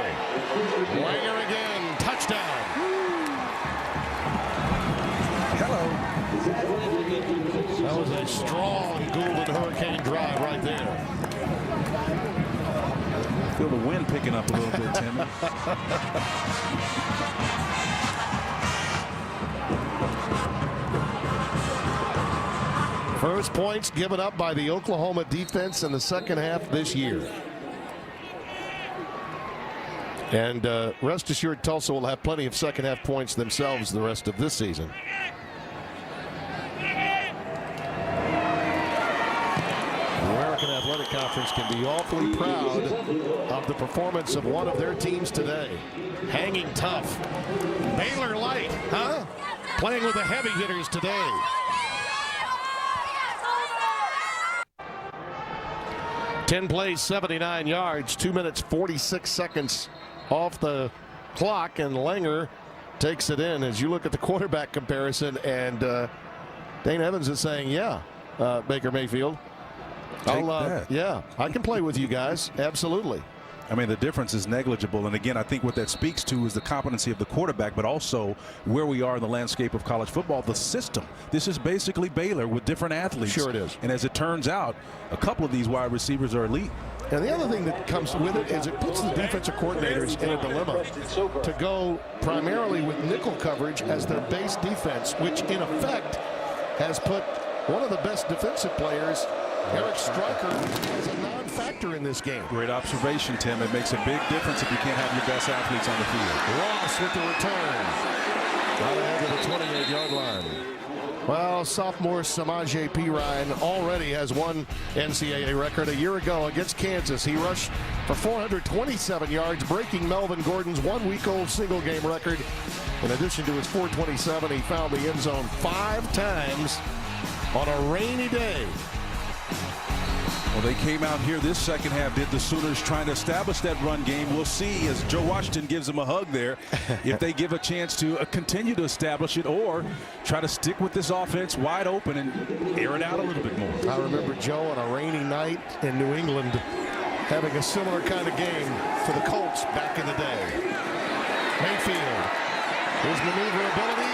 G: Langer again. Touchdown.
B: Hello.
G: That was a strong Golden Hurricane drive right there.
B: I feel the wind picking up a little bit, Timmy.
G: First points given up by the Oklahoma defense in the second half this year. And rest assured, Tulsa will have plenty of second half points themselves the rest of this season. The American Athletic Conference can be awfully proud of the performance of one of their teams today. Hanging tough. Baylor Light, huh? Playing with the heavy hitters today. 10 plays, 79 yards, 2 minutes, 46 seconds off the clock, and Langer takes it in. As you look at the quarterback comparison, and Dane Evans is saying, yeah, Baker Mayfield, yeah, I can play with you guys. Absolutely.
B: I mean, the difference is negligible. And again, I think what that speaks to is the competency of the quarterback, but also where we are in the landscape of college football, the system. This is basically Baylor with different athletes.
G: Sure it is.
B: And as it turns out, a couple of these wide receivers are elite.
G: And the other thing that comes with it is it puts the defensive coordinators in a dilemma to go primarily with nickel coverage as their base defense, which in effect has put one of the best defensive players, Eric Stryker, as a non-factor in this game.
B: Great observation, Tim. It makes a big difference if you can't have your best athletes on the field.
G: Ross with the return. Right ahead to the 28-yard line. Well, sophomore Samaje Perine already has one NCAA record. A year ago against Kansas, he rushed for 427 yards, breaking Melvin Gordon's one-week-old single-game record. In addition to his 427, he found the end zone 5 times on a rainy day.
B: Well, they came out here this second half, did the Sooners, trying to establish that run game. We'll see as Joe Washington gives them a hug there if they give a chance to continue to establish it or try to stick with this offense wide open and air it out a little bit more.
G: I remember Joe on a rainy night in New England having a similar kind of game for the Colts back in the day. Mayfield, his maneuverability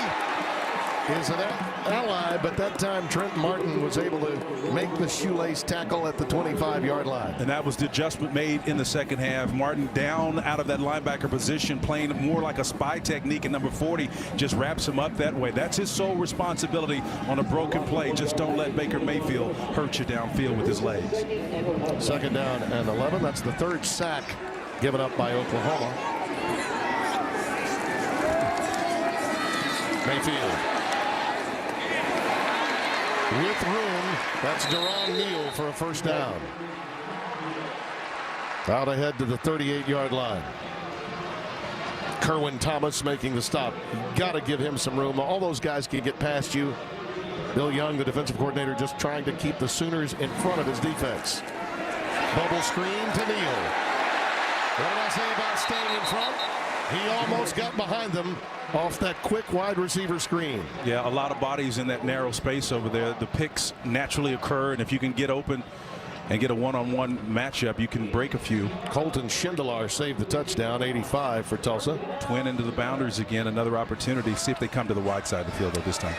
G: is an ally, but that time Trent Martin was able to make the shoelace tackle at the 25-yard line.
B: And that was the adjustment made in the second half. Martin down out of that linebacker position, playing more like a spy technique, and number 40 just wraps him up that way. That's his sole responsibility on a broken play. Just don't let Baker Mayfield hurt you downfield with his legs.
G: Second down and 11. That's the third sack given up by Oklahoma. Mayfield. With room, that's Deron Neal for a first down. Out ahead to the 38-yard line. Kerwin Thomas making the stop. Got to give him some room. All those guys can get past you. Bill Young, the defensive coordinator, just trying to keep the Sooners in front of his defense. Bubble screen to Neal. What did I say about staying in front? He almost got behind them off that quick wide receiver screen.
B: Yeah, a lot of bodies in that narrow space over there. The picks naturally occur, and if you can get open and get a one-on-one matchup, you can break a few.
G: Colton Schindler saved the touchdown, 85 for Tulsa.
B: Twin into the boundaries again, another opportunity. See if they come to the wide side of the field though this time.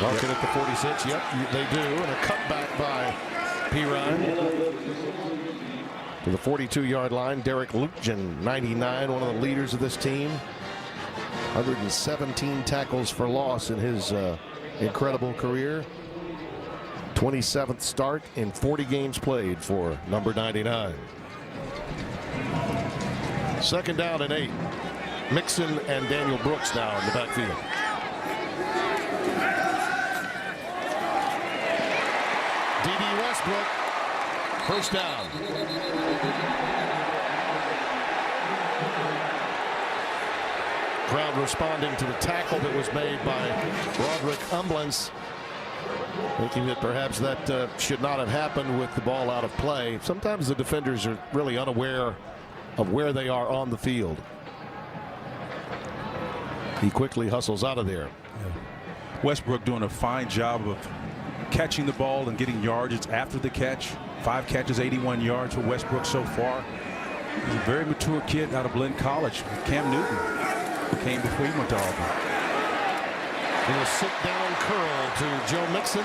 G: Looking at the 46, yep, they do, and a cutback by Perine. To the 42-yard line, Derek Lutjen, 99, one of the leaders of this team. 117 tackles for loss in his incredible career. 27th start in 40 games played for number 99. Second down and 8. Mixon and Daniel Brooks now in the backfield. D.D. Westbrook, first down. Crowd responding to the tackle that was made by Broderick Umblance, thinking that perhaps that should not have happened with the ball out of play. Sometimes the defenders are really unaware of where they are on the field. He quickly hustles out of there.
B: Westbrook doing a fine job of catching the ball and getting yardage after the catch. 5 catches, 81 yards for Westbrook so far. He's a very mature kid out of Blinn College with Cam Newton. Came before he went to Auburn.
G: A sit-down curl to Joe Mixon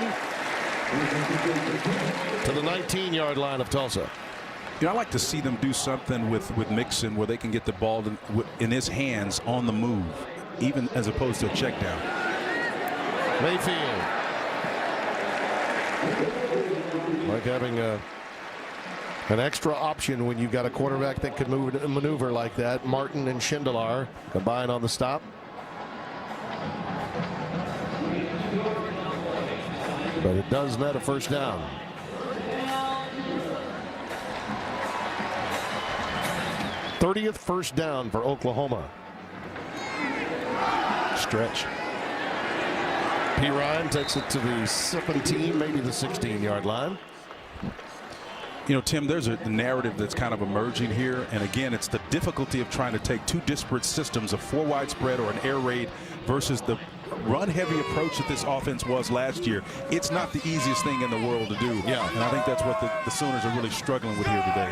G: to the 19-yard line of Tulsa.
B: You know, I like to see them do something with Mixon where they can get the ball in his hands on the move, even as opposed to a check down.
G: Mayfield. Like having an extra option when you've got a quarterback that can maneuver like that. Martin and Schindler combine on the stop. But it does net a first down. '30th first down for Oklahoma. Stretch. Perine takes it to the 17, maybe the 16-yard line.
B: You know, Tim, there's a narrative that's kind of emerging here. And again, it's the difficulty of trying to take two disparate systems, a 4-wide spread or an air raid, versus the run-heavy approach that this offense was last year. It's not the easiest thing in the world to do.
G: Yeah.
B: And I think that's what the Sooners are really struggling with here today.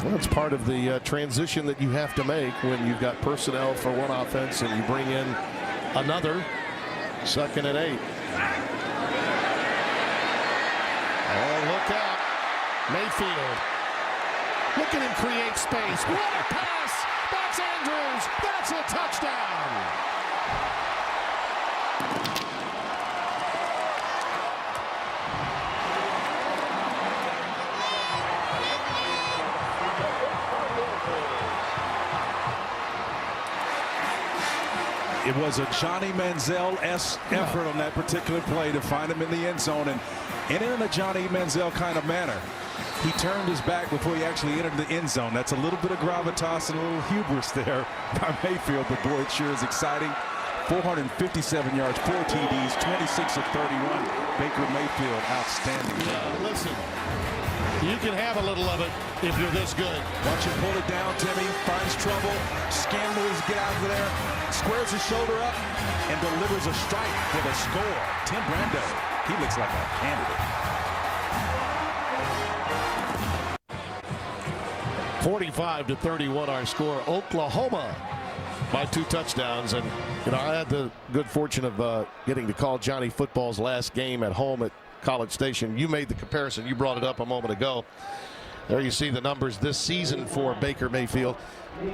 G: Well, it's part of the transition that you have to make when you've got personnel for one offense and you bring in another. 2nd and 8. Oh, look out. Mayfield. Look at him create space. What a pass. That's Andrews. That's a touchdown.
B: It was a Johnny Manziel-esque effort on that particular play to find him in the end zone, and in a Johnny Manziel kind of manner. He turned his back before he actually entered the end zone. That's a little bit of gravitas and a little hubris there by Mayfield, but boy, it sure is exciting. 457 yards, 4 TDs, 26 of 31. Baker Mayfield, outstanding.
A: Yeah, listen, you can have a little of it if you're this good.
B: Watch him pull it down, Timmy. Finds trouble. Scan moves, get out of there. Squares his shoulder up and delivers a strike for the score. Tim Brando, he looks like a candidate.
G: 45-31 our score. Oklahoma by 2 touchdowns. And you know, I had the good fortune of getting to call Johnny Football's last game at home at College Station. You made the comparison. You brought it up a moment ago. There you see the numbers this season for Baker Mayfield.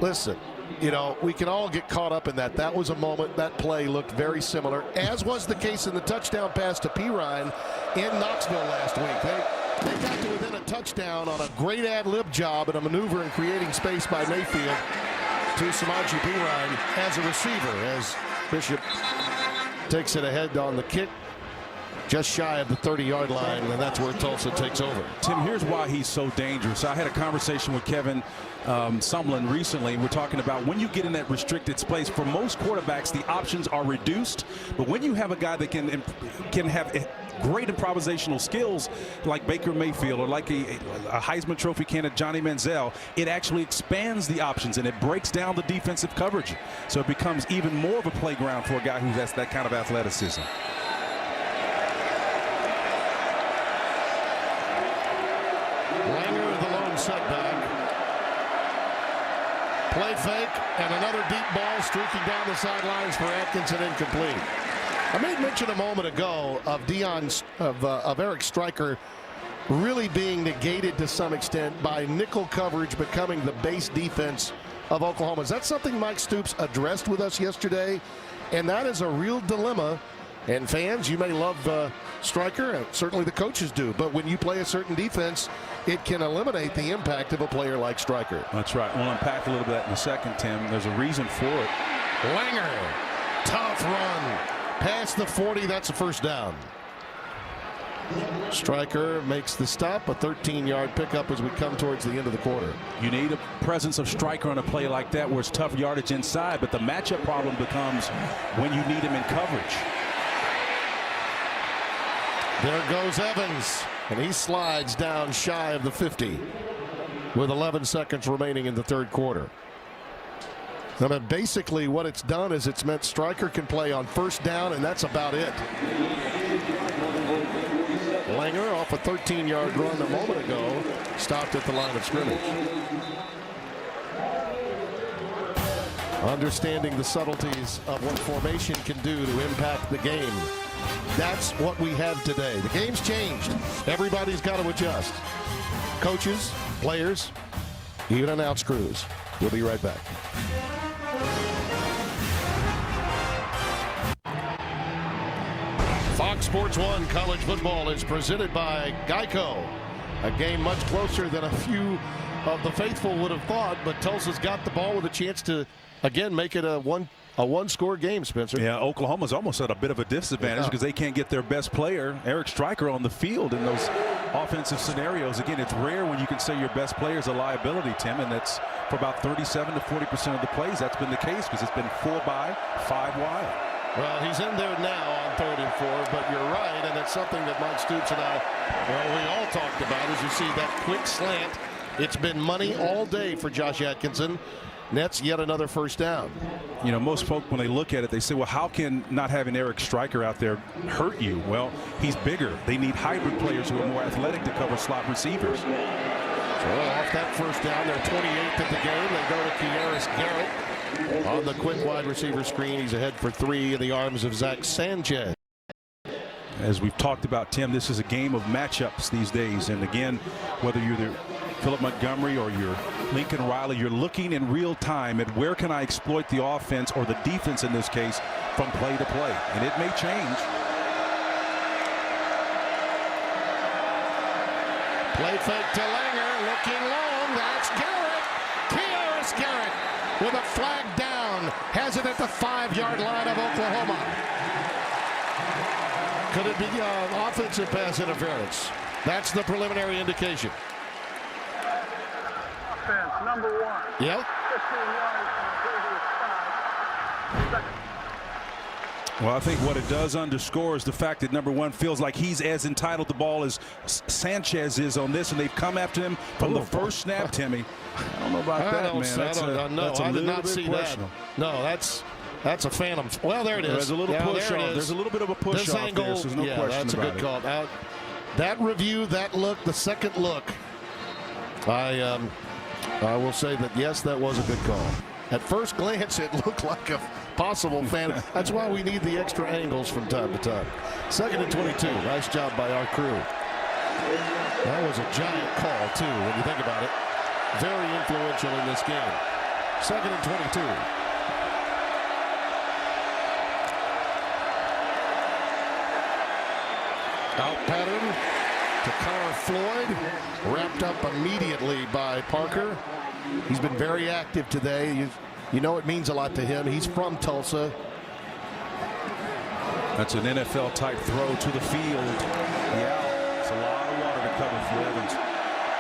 G: Listen, you know, we can all get caught up in that. That was a moment. That play looked very similar, as was the case in the touchdown pass to P. Ryan in Knoxville last week. They got to within a touchdown on a great ad-lib job and a maneuver in creating space by Mayfield to Samaje Perine as a receiver, as Bishop takes it ahead on the kick, just shy of the 30-yard line, and that's where Tulsa takes over.
B: Tim, here's why he's so dangerous. I had a conversation with Kevin Sumlin recently. We're talking about when you get in that restricted space, for most quarterbacks, the options are reduced. But when you have a guy that can have great improvisational skills like Baker Mayfield or like a Heisman Trophy candidate Johnny Manziel, it actually expands the options and it breaks down the defensive coverage. So it becomes even more of a playground for a guy who has that kind of athleticism.
G: Langer, the lone setback. Play fake and another deep ball streaking down the sidelines for Atkinson, incomplete. I made mention a moment ago of Eric Stryker really being negated to some extent by nickel coverage becoming the base defense of Oklahoma. Is that something Mike Stoops addressed with us yesterday? And that is a real dilemma. And fans, you may love Stryker, and certainly the coaches do, but when you play a certain defense, it can eliminate the impact of a player like Stryker.
B: That's right. We'll unpack a little bit of that in a second, Tim. There's a reason for it.
G: Langer, tough run. Past the 40, that's a first down. Stryker makes the stop, a 13-yard pickup as we come towards the end of the quarter.
B: You need a presence of Stryker on a play like that where it's tough yardage inside, but the matchup problem becomes when you need him in coverage.
G: There goes Evans, and he slides down shy of the 50 with 11 seconds remaining in the third quarter. I mean, basically what it's done is it's meant Stryker can play on first down, and that's about it. Langer off a 13-yard run a moment ago, stopped at the line of scrimmage. Understanding the subtleties of what formation can do to impact the game. That's what we have today. The game's changed. Everybody's got to adjust. Coaches, players, even announce crews. We'll be right back. Fox Sports 1 College Football is presented by Geico. A game much closer than a few of the faithful would have thought, but Tulsa's got the ball with a chance to, again, make it a one-score game, Spencer.
B: Yeah, Oklahoma's almost at a bit of a disadvantage because they can't get their best player, Eric Stryker, on the field in those offensive scenarios. Again, it's rare when you can say your best player is a liability, Tim, and that's for about 37 to 40% of the plays. That's been the case because it's been 4 by, 5 wide.
G: Well, he's in there now on 3rd and 4, but you're right, and it's something that Mike Stoops and I, well, we all talked about, as you see that quick slant. It's been money all day for Josh Atkinson. Nets yet another first down.
B: You know, most folk, when they look at it, they say, well, how can not having Eric Stryker out there hurt you? Well, he's bigger. They need hybrid players who are more athletic to cover slot receivers.
G: So off that first down, they're 28th of the game. They go to Kearis Garrett. On the quick wide receiver screen, he's ahead for 3 in the arms of Zach Sanchez.
B: As we've talked about, Tim, this is a game of matchups these days. And again, whether you're the Philip Montgomery or you're Lincoln Riley, you're looking in real time at where can I exploit the offense or the defense in this case from play to play. And it may change.
G: Play fake to Langer, looking long. That's Garrett. Kearis Garrett with a flag down. Has it at the 5-yard line of Oklahoma. Could it be offensive pass interference? That's the preliminary indication.
I: Offense, number 1.
G: Yep.
I: 15 yards from the previous spot.
B: Well, I think what it does underscore is the fact that number 1 feels like he's as entitled to the ball as Sanchez is on this, and they've come after him from the first snap, Timmy. I don't know about that, man.
G: I did not see that. No, that's a phantom. Well, there it is.
B: There's a little push off. There's a little bit of a push off
G: angle,
B: there, so there's no question
G: that's a
B: about
G: good
B: it.
G: call. Now, that review, that look, the second look, I will say that, yes, that was a good call. At first glance, it looked like a possible fan. That's why we need the extra angles from time to time. 2nd and 22. Nice job by our crew. That was a giant call, too, when you think about it. Very influential in this game. 2nd and 22. Out pattern to Connor Floyd. Wrapped up immediately by Parker. He's been very active today. You know it means a lot to him. He's from Tulsa.
B: That's an NFL-type throw to the field. Yeah, it's a lot of water to cover for Evans.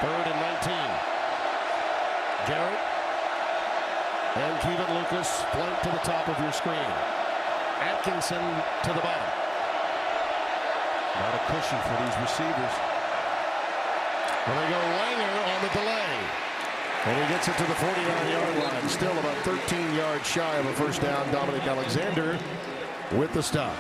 G: 3rd and 19. Garrett and Kevin Lucas flank to the top of your screen. Atkinson to the bottom.
B: A lot of cushion for these receivers.
G: Well, they go Langer on the delay. And he gets it to the 49-yard line. Still about 13 yards shy of a first down. Dominic Alexander with the stop.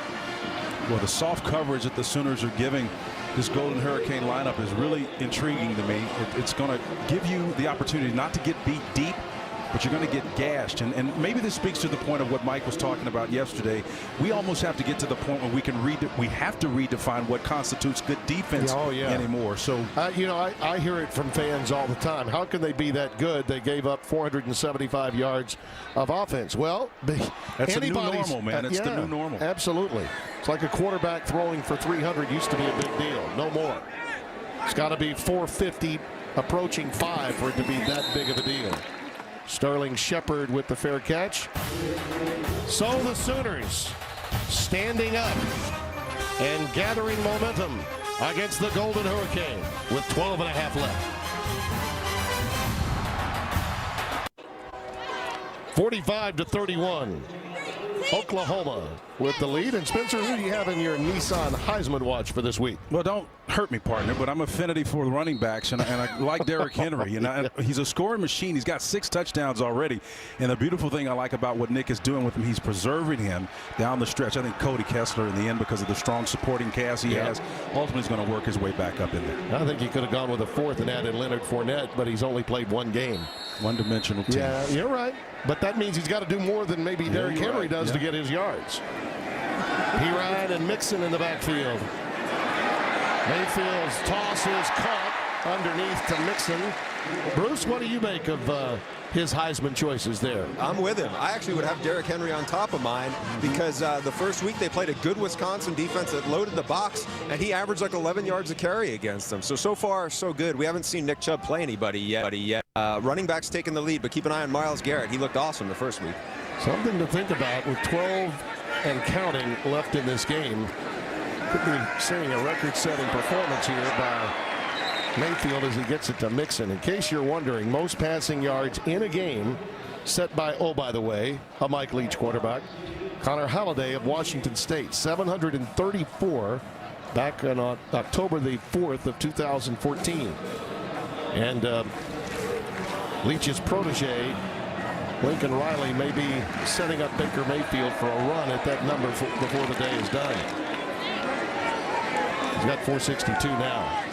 B: Well, the soft coverage that the Sooners are giving this Golden Hurricane lineup is really intriguing to me. It's going to give you the opportunity not to get beat deep, but you're going to get gashed. And maybe this speaks to the point of what Mike was talking about yesterday. We almost have to get to the point where we have to redefine what constitutes good defense anymore. So,
G: I hear it from fans all the time. How can they be that good? They gave up 475 yards of offense. Well,
B: that's the new normal, man. It's the new normal.
G: Absolutely. It's like a quarterback throwing for 300 used to be a big deal. No more. It's got to be 450, approaching 5 for it to be that big of a deal. Sterling Shepard with the fair catch. So the Sooners standing up and gathering momentum against the Golden Hurricane with 12.5 left. 45-31. Oklahoma with the lead. And Spencer, who do you have in your Nissan Heisman watch for this week?
B: Well, don't hurt me, partner, but I'm affinity for the running backs, and I like Derrick Henry. And he's a scoring machine. He's got 6 touchdowns already. And the beautiful thing I like about what Nick is doing with him, he's preserving him down the stretch. I think Cody Kessler in the end, because of the strong supporting cast he has, ultimately is going to work his way back up in there.
G: I think he could have gone with a 4th and added Leonard Fournette, but he's only played 1 game.
B: One-dimensional team.
G: Yeah, you're right. But that means he's got to do more than maybe Derrick Henry does to get his yards. P-Ryan and Mixon in the backfield. Mayfield's toss is caught underneath to Mixon. Bruce, what do you make of his Heisman choices there?
C: I'm with him. I actually would have Derrick Henry on top of mine because the first week they played a good Wisconsin defense that loaded the box, and he averaged like 11 yards a carry against them. So far, so good. We haven't seen Nick Chubb play anybody yet. Running backs taking the lead, but keep an eye on Myles Garrett. He looked awesome the first week.
G: Something to think about with 12 and counting left in this game. Could be seeing a record-setting performance here by Mayfield as he gets it to Mixon. In case you're wondering, most passing yards in a game set by, oh, by the way, a Mike Leach quarterback, Connor Halliday of Washington State, 734 back on October the 4th of 2014. And Leach's protege, Lincoln Riley, may be setting up Baker Mayfield for a run at that number before the day is done. He's got 462 now.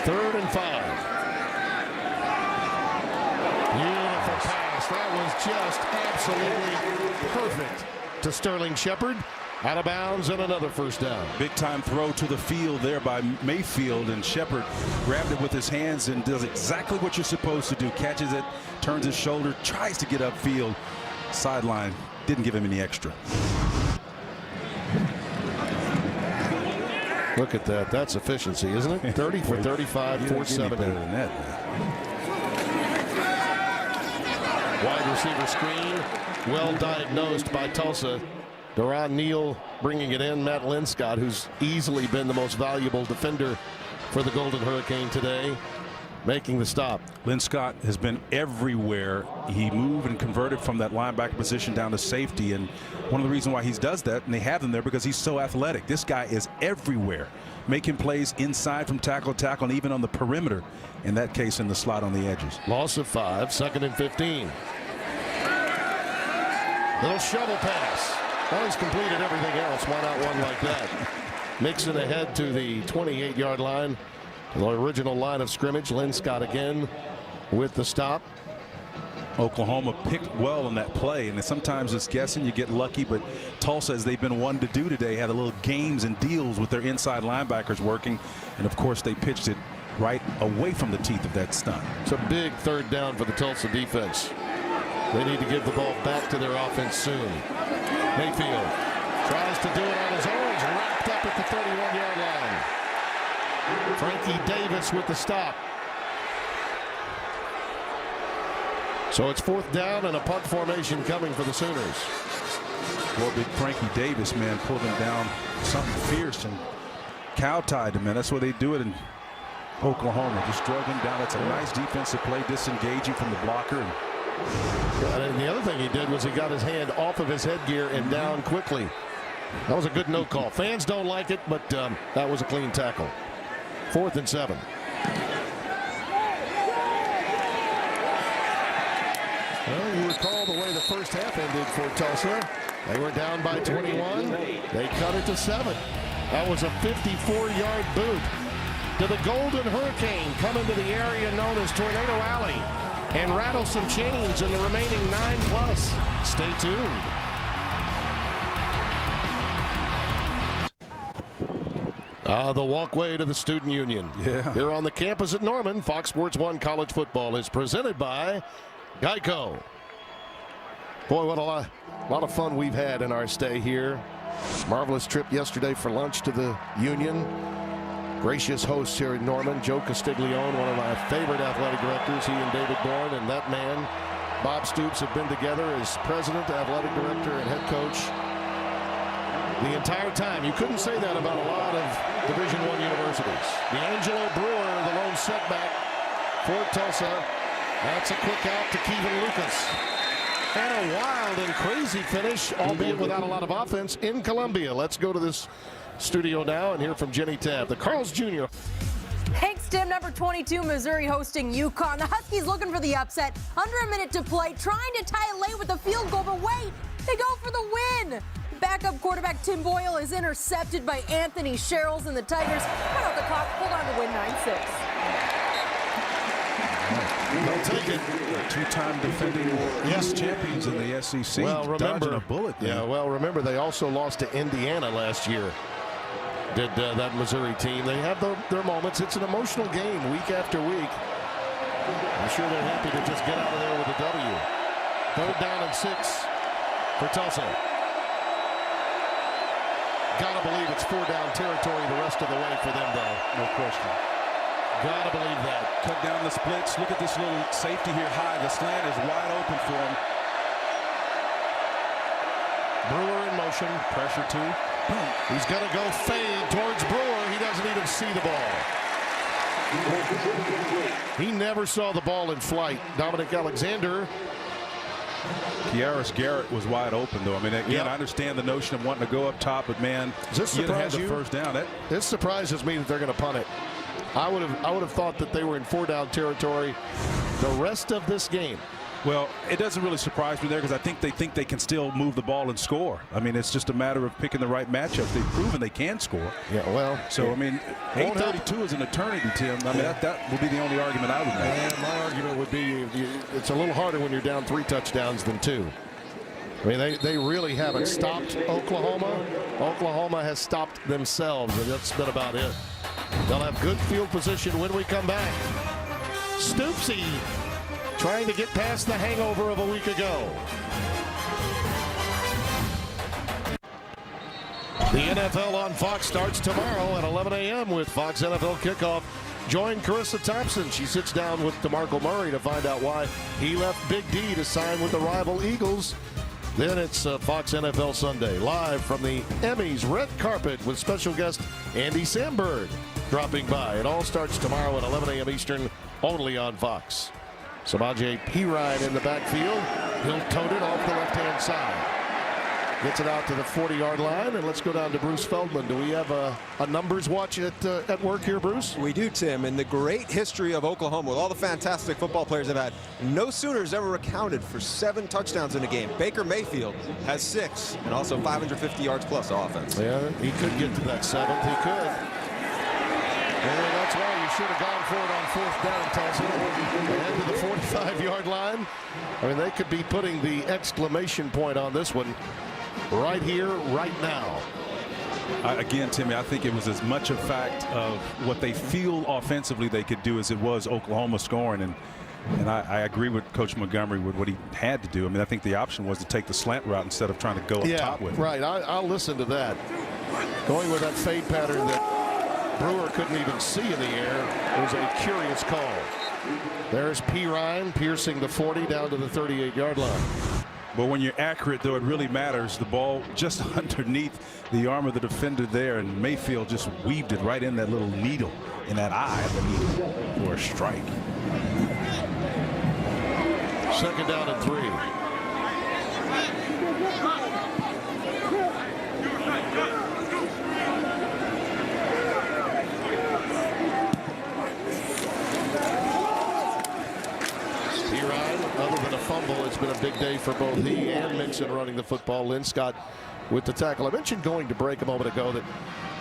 G: Third and 5. Beautiful pass. That was just absolutely perfect to Sterling Shepard. Out of bounds and another first down.
B: Big time throw to the field there by Mayfield, and Shepard grabbed it with his hands and does exactly what you're supposed to do. Catches it, turns his shoulder, tries to get upfield. Sideline didn't give him any extra.
G: Look at that. That's efficiency, isn't it? 30 for 35, 470.
B: Better than that, man.
G: Wide receiver screen. Well diagnosed by Tulsa. Deron Neal bringing it in. Matt Linscott, who's easily been the most valuable defender for the Golden Hurricane today, making the stop.
B: Linscott has been everywhere. He moved and converted from that linebacker position down to safety, and one of the reasons why he does that, and they have him there, because he's so athletic. This guy is everywhere, making plays inside from tackle to tackle, and even on the perimeter, in that case in the slot on the edges.
G: Loss of 5, 2nd and 15. Little shovel pass. Well, he's completed everything else. Why not one like that? Mixon ahead to the 28-yard line. The original line of scrimmage. Linscott again with the stop.
B: Oklahoma picked well on that play, and sometimes it's guessing, you get lucky, but Tulsa, as they've been one to do today, had a little games and deals with their inside linebackers working, and of course they pitched it right away from the teeth of that stunt.
G: It's a big 3rd down for the Tulsa defense. They need to give the ball back to their offense soon. Mayfield tries to do it on his own. He's wrapped up at the 31-yard line. Frankie Davis with the stop. So it's 4th down and a punt formation coming for the Sooners.
B: Well, big Frankie Davis, man, pulled him down something fierce and cow-tied him, man. That's where they do it in Oklahoma. Just drug him down. That's a nice defensive play, disengaging from the blocker.
G: And the other thing he did was he got his hand off of his headgear and down quickly. That was a good no call. Fans don't like it, but that was a clean tackle. 4th and 7. Well, you recall the way the first half ended for Tulsa. They were down by 21. They cut it to 7. That was a 54-yard boot to the Golden Hurricane, coming to the area known as Tornado Alley, and rattle some chains in the remaining 9+. Stay tuned. The walkway to the Student Union.
B: Yeah.
G: Here on the campus at Norman, Fox Sports 1 College Football is presented by Geico. Boy, what a lot of fun we've had in our stay here. Marvelous trip yesterday for lunch to the Union. Gracious hosts here in Norman. Joe Castiglione, one of my favorite athletic directors. He and David Bourne and that man, Bob Stoops, have been together as president, athletic director, and head coach the entire time. You couldn't say that about a lot of Division I universities. D'Angelo Brewer, the lone setback for Tulsa. That's a quick out to Kevin Lucas. And a wild and crazy finish, albeit without a lot of offense, in Columbia. Let's go to this studio now and hear from Jenny Tabb, the Carl's Jr.
F: Thanks, Tim. Number 22, Missouri hosting UConn. The Huskies looking for the upset. Under a minute to play, trying to tie it late with a field goal, but wait, they go for the win. Backup quarterback Tim Boyle is intercepted by Anthony Sherrills, and the Tigers cut out the clock, hold on to win 9-6.
G: They'll take it.
B: Two-time defending champions in the SEC.
G: Well, remember,
B: a bullet there.
G: Yeah, well, remember they also lost to Indiana last year. Did that Missouri team. They have their moments. It's an emotional game week after week. I'm sure they're happy to just get out of there with a W. 3rd down and 6 for Tulsa. Gotta believe it's 4-down territory the rest of the way for them, though. No question. Gotta believe that.
B: Cut down the splits. Look at this little safety here high. The slant is wide open for him.
G: Brewer in motion.
B: Pressure two.
G: He's going to go fade towards Brewer. He doesn't even see the ball. He never saw the ball in flight. Dominic Alexander.
B: Kiaris Garrett was wide open, though. I mean, again, I understand the notion of wanting to go up top, but man,
G: does this surprise you?
B: First down.
G: This surprises me that they're going to punt it. I would have thought that they were in 4-down territory the rest of this game.
B: Well, it doesn't really surprise me there because I think they can still move the ball and score. I mean, it's just a matter of picking the right matchup. They've proven they can score.
G: Yeah, well.
B: So, I mean, 8:32 is an eternity, Tim. I mean, that would be the only argument I would make.
G: And my argument would be it's a little harder when you're down 3 touchdowns than 2. I mean, they really haven't stopped Oklahoma. Oklahoma has stopped themselves, and that's been about it. They'll have good field position when we come back. Stoopsy trying to get past the hangover of a week ago. The NFL on Fox starts tomorrow at 11 a.m. with Fox NFL Kickoff. Join Carissa Thompson. She sits down with DeMarco Murray to find out why he left Big D to sign with the rival Eagles. Then it's Fox NFL Sunday, live from the Emmys red carpet with special guest Andy Samberg dropping by. It all starts tomorrow at 11 a.m. Eastern, only on Fox. Samaje Perine in the backfield. He'll tote it off the left-hand side. Gets it out to the 40-yard line, and let's go down to Bruce Feldman. Do we have a numbers watch at work here, Bruce?
C: We do, Tim. In the great history of Oklahoma, with all the fantastic football players they've had, no Sooners ever accounted for 7 touchdowns in a game. Baker Mayfield has 6, and also 550 yards plus offense.
G: Yeah, he could get to that 7th. He could. And that's why you should have gone for it on 4th down, Tulsa. And to the 45-yard line. I mean, they could be putting the exclamation point on this one right here, right now.
B: Again, Timmy, I think it was as much a fact of what they feel offensively they could do as it was Oklahoma scoring. And I agree with Coach Montgomery with what he had to do. I mean, I think the option was to take the slant route instead of trying to go up top with it.
G: Right. I'll listen to that. Going with that fade pattern that Brewer couldn't even see in the air was a curious call. There's Perine piercing the 40 down to the 38-yard line.
B: But when you're accurate, though, it really matters. The ball just underneath the arm of the defender there, and Mayfield just weaved it right in that little needle, in that eye of the needle for a strike.
G: 2nd down and 3. Other than a fumble, it's been a big day for both he and Mixon running the football. Lynn Scott with the tackle. I mentioned going to break a moment ago that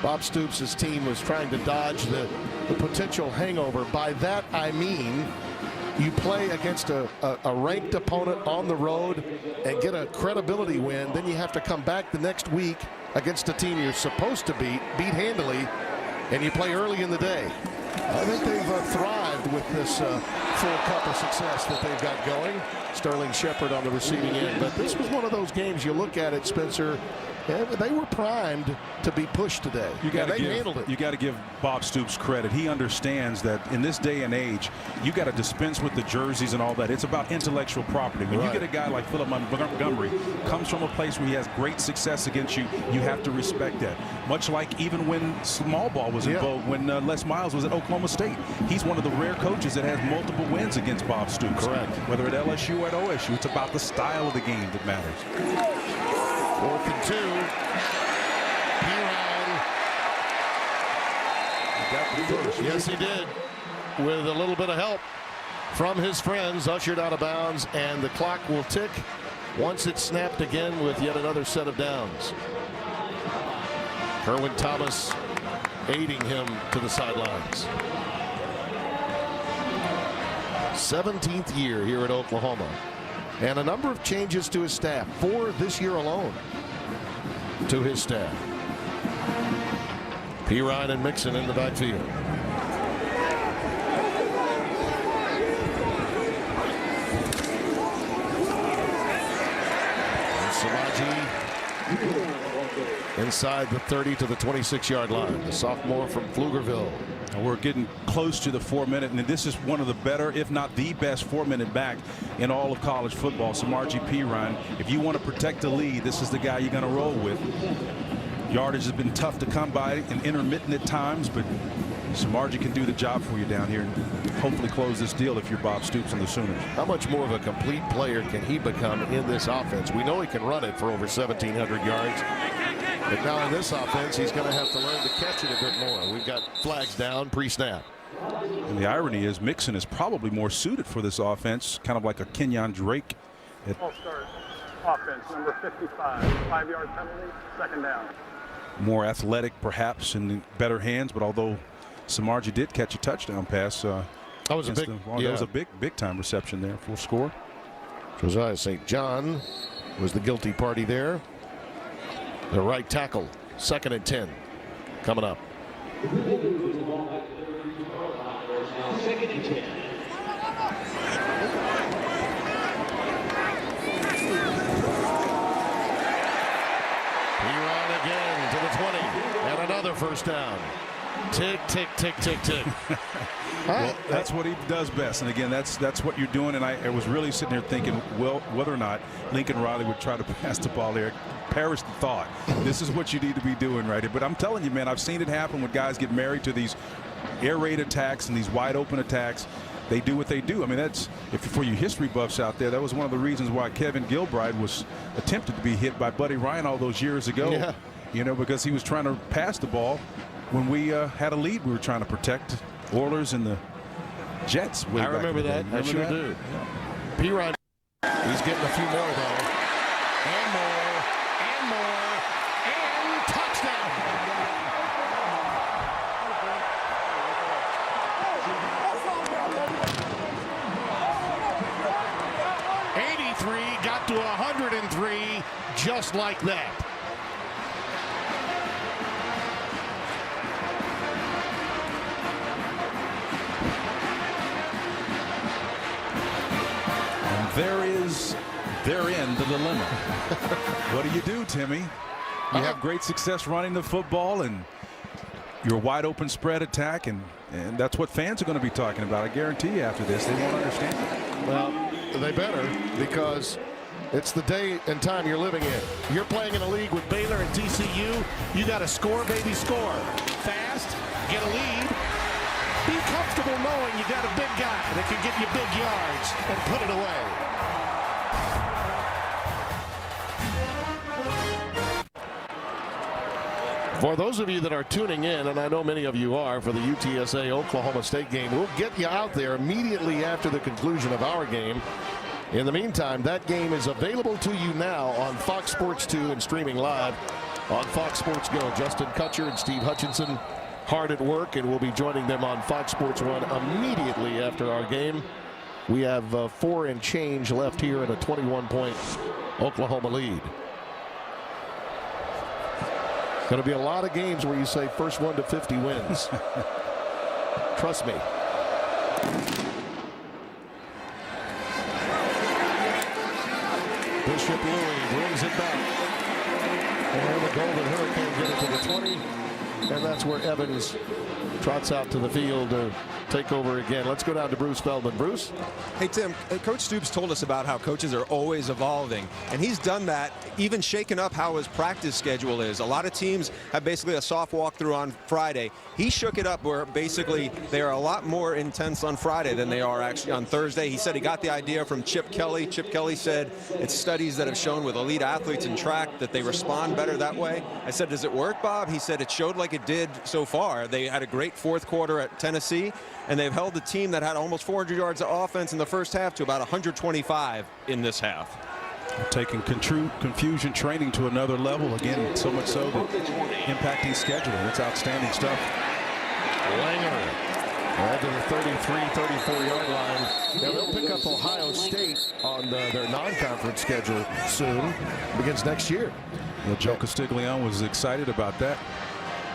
G: Bob Stoops' team was trying to dodge the potential hangover. By that, I mean you play against a ranked opponent on the road and get a credibility win. Then you have to come back the next week against a team you're supposed to beat handily, and you play early in the day. I think they've thrived with this full cup of success that they've got going. Sterling Shepard on the receiving end. But this was one of those games you look at it, Spencer. They were primed to be pushed today. They handled it.
B: You got to give Bob Stoops credit. He understands that in this day and age, you got to dispense with the jerseys and all that. It's about intellectual property. When you get a guy like Philip Montgomery, comes from a place where he has great success against you, you have to respect that. Much like even when small ball was in vogue, when Les Miles was at Oklahoma State. He's one of the rare coaches that has multiple wins against Bob Stoops.
G: Correct.
B: Whether at LSU or at OSU, it's about the style of the game that matters.
G: 4th and 2. He got the first. Yes, he did. With a little bit of help from his friends, ushered out of bounds, and the clock will tick once it's snapped again with yet another set of downs. Kerwin Thomas aiding him to the sidelines. 17th year here at Oklahoma. And a number of changes to his staff, 4 this year alone to his staff. Perine and Mixon in the backfield. And Samaje inside the 30 to the 26-yard line. The sophomore from Pflugerville.
B: We're getting close to the 4-minute, and this is one of the better, if not the best, 4-minute back in all of college football. Samaje Perine. If you want to protect the lead, this is the guy you're going to roll with. Yardage has been tough to come by and intermittent at times, but Samaje can do the job for you down here and hopefully close this deal if you're Bob Stoops and the Sooners.
G: How much more of a complete player can he become in this offense? We know he can run it for over 1,700 yards. But now in this offense, he's going to have to learn to catch it a bit more. We've got flags down pre-snap.
B: And the irony is Mixon is probably more suited for this offense, kind of like a Kenyon Drake.
I: Ball start. Offense, number 55. 5-yard penalty, 2nd down.
B: More athletic, perhaps, in better hands. But although Samaje did catch a touchdown pass, that was a big time reception there for a score.
G: Josiah St. John was the guilty party there. The right tackle, 2nd and 10, coming up.
J: 2nd and 10.
G: He ran again to the 20. first down. Tick, tick, tick, tick, tick.
B: Well, that's what he does best. And again, that's what you're doing. And I was really sitting here thinking, well, whether or not Lincoln Riley would try to pass the ball there. Perished the thought. This is what you need to be doing right here. But I'm telling you, man, I've seen it happen when guys get married to these air raid attacks and these wide open attacks. They do what they do. I mean, that's, if for you history buffs out there, that was one of the reasons why Kevin Gilbride was attempted to be hit by Buddy Ryan all those years ago.
G: Yeah.
B: You know, because he was trying to pass the ball when we had a lead. We were trying to protect Oilers and the Jets.
G: I remember that. I sure do.
B: Yeah.
G: P-Rod, he's getting a few more, though. And more, and touchdown. Got to 103 just like that.
B: And therein the dilemma. What do you do, Timmy? You have great success running the football and your wide open spread attack, and that's what fans are going to be talking about. I guarantee you after this, they won't understand it.
G: Well, they better, because it's the day and time you're living in. You're playing in a league with Baylor and TCU. You got to score, baby, score. Fast, get a lead. Be comfortable knowing you got a big guy that can get you big yards and put it away. For those of you that are tuning in, and I know many of you are, for the UTSA Oklahoma State game, we'll get you out there immediately after the conclusion of our game. In the meantime, that game is available to you now on Fox Sports 2 and streaming live on Fox Sports Go. Justin Kutcher and Steve Hutchinson hard at work, and we'll be joining them on Fox Sports 1 immediately after our game. We have 4 and change left here in a 21-point Oklahoma lead. Going to be a lot of games where you say first 1 to 50 wins. Trust me. Bishop Louis brings it back. And the Golden Hurricane get it to the 20. And that's where Evans trots out to the field to take over again. Let's go down to Bruce Feldman. Bruce?
C: Hey, Tim, Coach Stoops told us about how coaches are always evolving, and he's done that, even shaking up how his practice schedule is. A lot of teams have basically a soft walkthrough on Friday. He shook it up where basically they are a lot more intense on Friday than they are actually on Thursday. He said he got the idea from Chip Kelly. Chip Kelly said it's studies that have shown with elite athletes in track that they respond better that way. I said, does it work, Bob? He said it showed like it did so far. They had a great fourth quarter at Tennessee, and they've held the team that had almost 400 yards of offense in the first half to about 125 in this half.
B: Taking confusion training to another level again, so much so that impacting scheduling. That's outstanding stuff.
G: Langer right to the 33-34 yard line. Now they'll pick up Ohio State on their non-conference schedule soon. Begins next year.
B: Well, Joe Castiglione was excited about that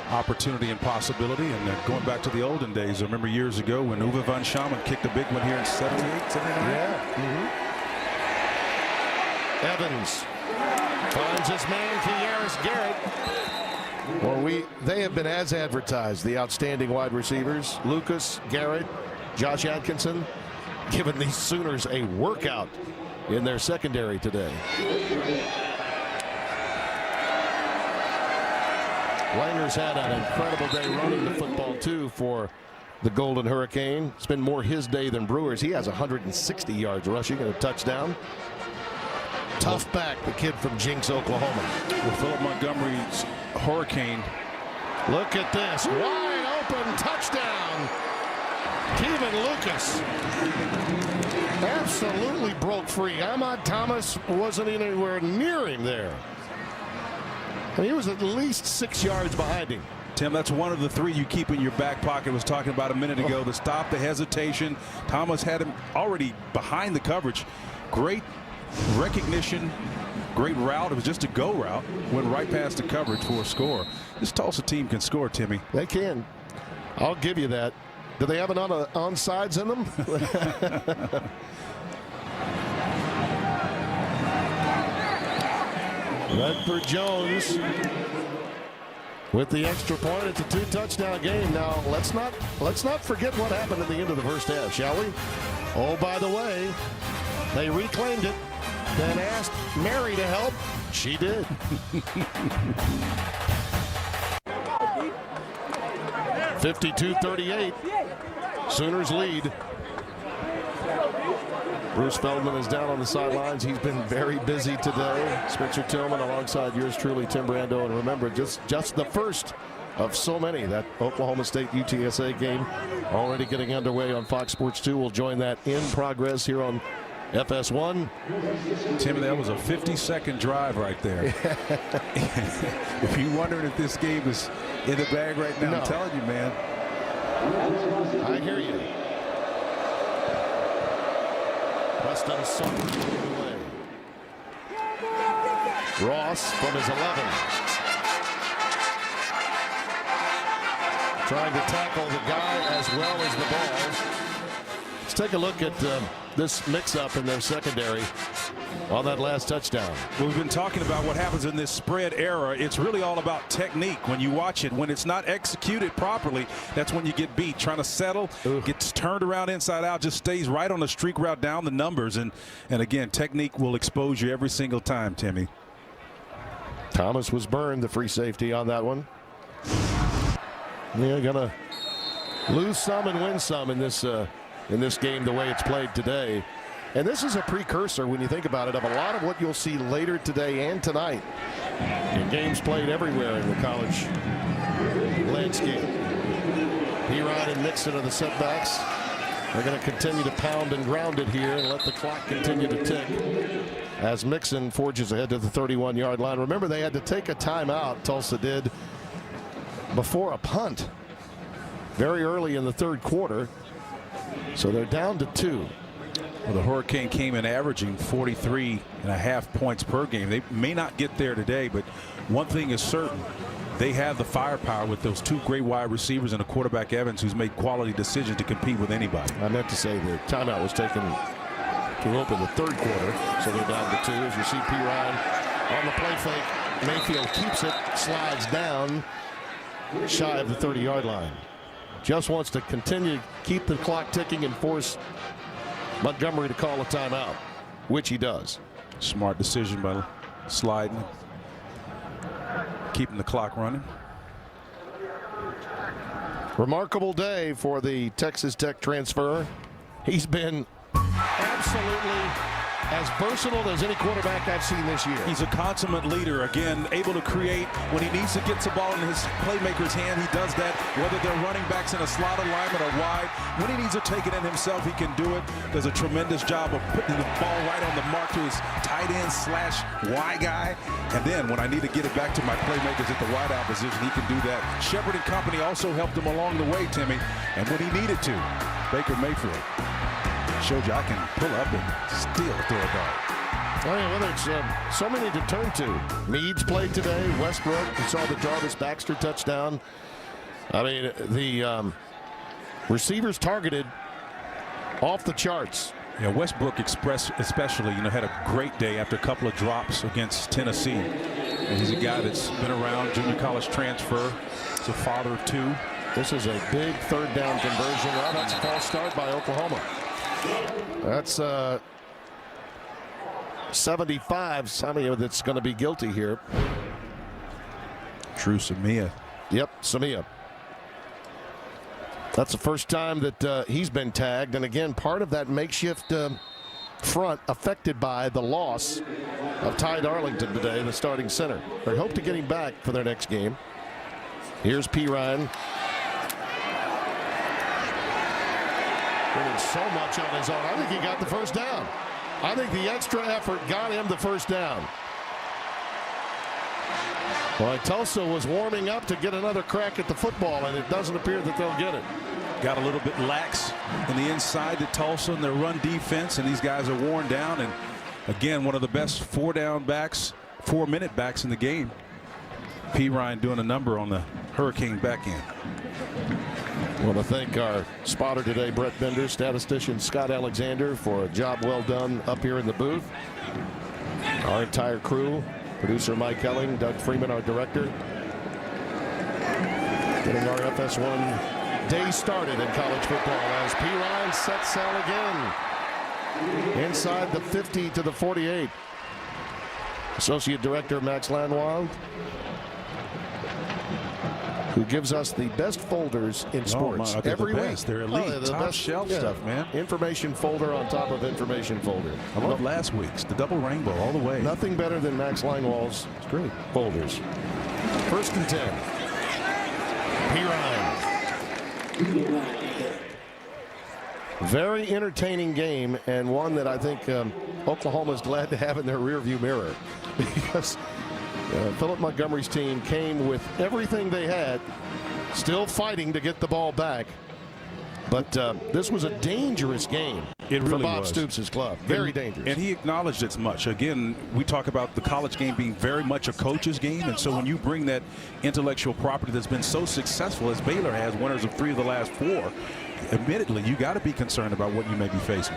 B: opportunity and possibility, and going back to the olden days. I remember years ago when Uwe von Schamann kicked a big one here in 78, 79.
G: Yeah. Evans finds his man, Kearis Garrett. Well, they have been as advertised, the outstanding wide receivers. Lucas, Garrett, Josh Atkinson, giving these Sooners a workout in their secondary today. Langer's had an incredible day running the football, too, for the Golden Hurricane. It's been more his day than Brewer's. He has 160 yards rushing and a touchdown. Tough back, the kid from Jinx, Oklahoma.
B: Well, Philip Montgomery's Hurricane.
G: Look at this. Wide open touchdown. Kevin Lucas absolutely broke free. Ahmad Thomas wasn't anywhere near him there. And he was at least 6 yards behind him.
B: Tim, that's one of the 3 you keep in your back pocket. I was talking about a minute ago. The stop, the hesitation. Thomas had him already behind the coverage. Great recognition, great route. It was just a go route. Went right past the coverage for a score. This Tulsa team can score, Timmy.
G: They can. I'll give you that. Do they have an onside in them? Redford Jones With the extra point, it's a 2-touchdown game. Now, let's not forget what happened at the end of the first half, shall we? Oh, by the way, they reclaimed it, then asked Mary to help. She did. 52-38. Sooners lead. Bruce Feldman is down on the sidelines. He's been very busy today. Spencer Tillman alongside yours truly, Tim Brando. And remember, just the first of so many. That Oklahoma State UTSA game already getting underway on Fox Sports 2. We'll join that in progress here on FS1.
B: Tim, that was a 50-second drive right there. If you're wondering if this game is in the bag right now, I'm telling you, man.
G: I hear you. Preston Summer away. Ross from his 11. Trying to tackle the guy as well as the ball. Let's take a look at this mix-up in their secondary on that last touchdown.
B: Well, we've been talking about what happens in this spread era. It's really all about technique. When you watch it, when it's not executed properly, that's when you get beat. Trying to settle, gets turned around inside out, just stays right on the streak route down the numbers. And again, technique will expose you every single time, Timmy.
G: Thomas was burned, the free safety on that one. Yeah, gonna lose some and win some in this game the way it's played today. And this is a precursor, when you think about it, of a lot of what you'll see later today and tonight in games played everywhere in the college landscape. P-Ryan and Mixon are the setbacks. They're going to continue to pound and ground it here and let the clock continue to tick as Mixon forges ahead to the 31-yard line. Remember, they had to take a timeout, Tulsa did, before a punt very early in the third quarter. So they're down to 2.
B: Well, the Hurricane came in averaging 43.5 points per game. They may not get there today, but one thing is certain. They have the firepower with those 2 great wide receivers and a quarterback, Evans, who's made quality decisions to compete with anybody.
G: I meant to say the timeout was taken to open the third quarter, so they're down to 2. As you see P-Ryan on the play fake. Mayfield keeps it, slides down, shy of the 30-yard line. Just wants to continue to keep the clock ticking and force Montgomery to call a timeout, which he does.
B: Smart decision by sliding, keeping the clock running.
G: Remarkable day for the Texas Tech transfer. He's been absolutely as versatile as any quarterback I've seen this year.
B: He's a consummate leader, again, able to create when he needs to get the ball in his playmaker's hand. He does that, whether they're running backs in a slot alignment or wide. When he needs to take it in himself, he can do it. Does a tremendous job of putting the ball right on the mark to his tight end / Y guy. And then when I need to get it back to my playmakers at the wide out position, he can do that. Shepard and company also helped him along the way, Timmy. And when he needed to, Baker Mayfield showed you I can pull up and still throw a dart.
G: Oh, yeah, well, there's so many to turn to. Meads played today. Westbrook, you saw the Jarvis Baxter touchdown. I mean, the receivers targeted off the charts.
B: Yeah, Westbrook especially, had a great day after a couple of drops against Tennessee. And he's a guy that's been around, junior college transfer. He's a father of 2.
G: This is a big third down conversion. Well, that's a false start by Oklahoma. That's 75. Samia that's going to be guilty here.
B: True Samia.
G: Yep, Samia. That's the first time that he's been tagged. And again, part of that makeshift front affected by the loss of Ty Darlington today, the starting center. They hope to get him back for their next game. Here's P-Ryan. Winning so much on his own. I think he got the first down. I think the extra effort got him the first down. Well, Tulsa was warming up to get another crack at the football, and it doesn't appear that they'll get it.
B: Got a little bit lax in the inside to Tulsa in their run defense, and these guys are worn down. And again, one of the best 4-down backs, 4-minute backs in the game. P-Ryan doing a number on the Hurricane back end.
G: I want to thank our spotter today, Brett Bender, statistician Scott Alexander, for a job well done up here in the booth. Our entire crew, producer Mike Helling, Doug Freeman, our director. Getting our FS1 day started in college football as P. Ryan sets sail again. Inside the 50 to the 48. Associate Director Max Lanois, who gives us the best folders in sports every week.
B: They're elite,
G: the
B: top
G: best
B: shelf stuff, man.
G: Information folder on top of information folder.
B: I love last week's, the double rainbow all the way.
G: Nothing better than Max Lanois' great folders. 1st and 10. P. Ryan. Very entertaining game, and one that I think Oklahoma's glad to have in their rearview mirror, because Philip Montgomery's team came with everything they had, still fighting to get the ball back. But this was a dangerous game for Bob Stoops' club. Very dangerous.
B: And he acknowledged as much. Again, we talk about the college game being very much a coach's game. And so when you bring that intellectual property that's been so successful as Baylor has, winners of 3 of the last 4, admittedly, you got to be concerned about what you may be facing.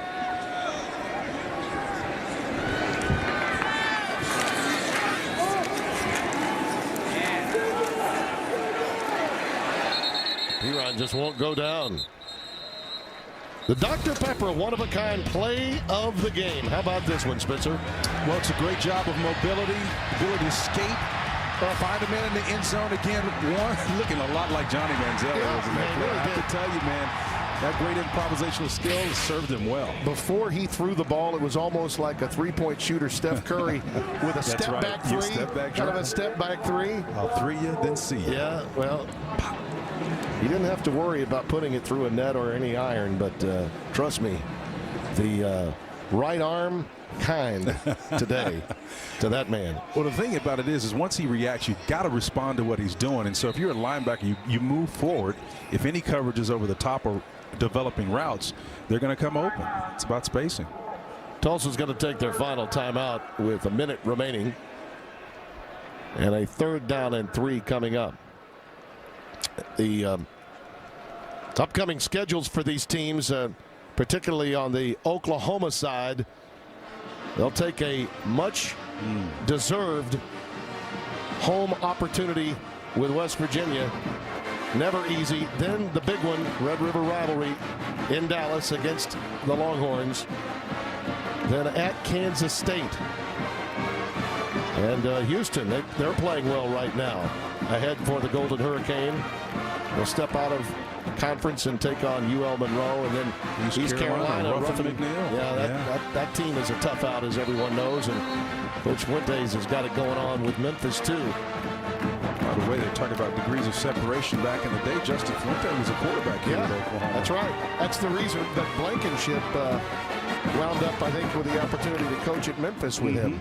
G: P-Ron just won't go down. The Dr. Pepper one-of-a-kind play of the game. How about this one, Spencer?
B: Well, it's a great job of mobility, ability to skate. Find a man in the end zone again. One looking a lot like Johnny Manziel. I have to tell you, man, that great improvisational skill has served him well.
G: Before he threw the ball, it was almost like a three-point shooter, Steph Curry, with a step-back three. Kind of a step-back three.
B: I'll three you, then see you.
G: Yeah, well, he didn't have to worry about putting it through a net or any iron, but trust me, the right arm kind today to that man.
B: Well, the thing about it is once he reacts, you've got to respond to what he's doing. And so if you're a linebacker, you move forward. If any coverage is over the top or developing routes, they're going to come open. It's about spacing.
G: Tulsa's going to take their final timeout with a minute remaining and a 3rd down and 3 coming up. The upcoming schedules for these teams, particularly on the Oklahoma side, they'll take a much deserved home opportunity with West Virginia. Never easy. Then the big one, Red River rivalry in Dallas against the Longhorns. Then at Kansas State. And Houston, they're playing well right now. Ahead for the Golden Hurricane. They'll step out of conference and take on UL Monroe, and then East Carolina. That team is a tough out, as everyone knows, and Coach Fuentes has got it going on with Memphis too.
B: By the way, they talk about degrees of separation back in the day. Justin Fuente was a quarterback here at Oklahoma.
G: That's right. That's the reason that Blankenship wound up, I think, with the opportunity to coach at Memphis with him.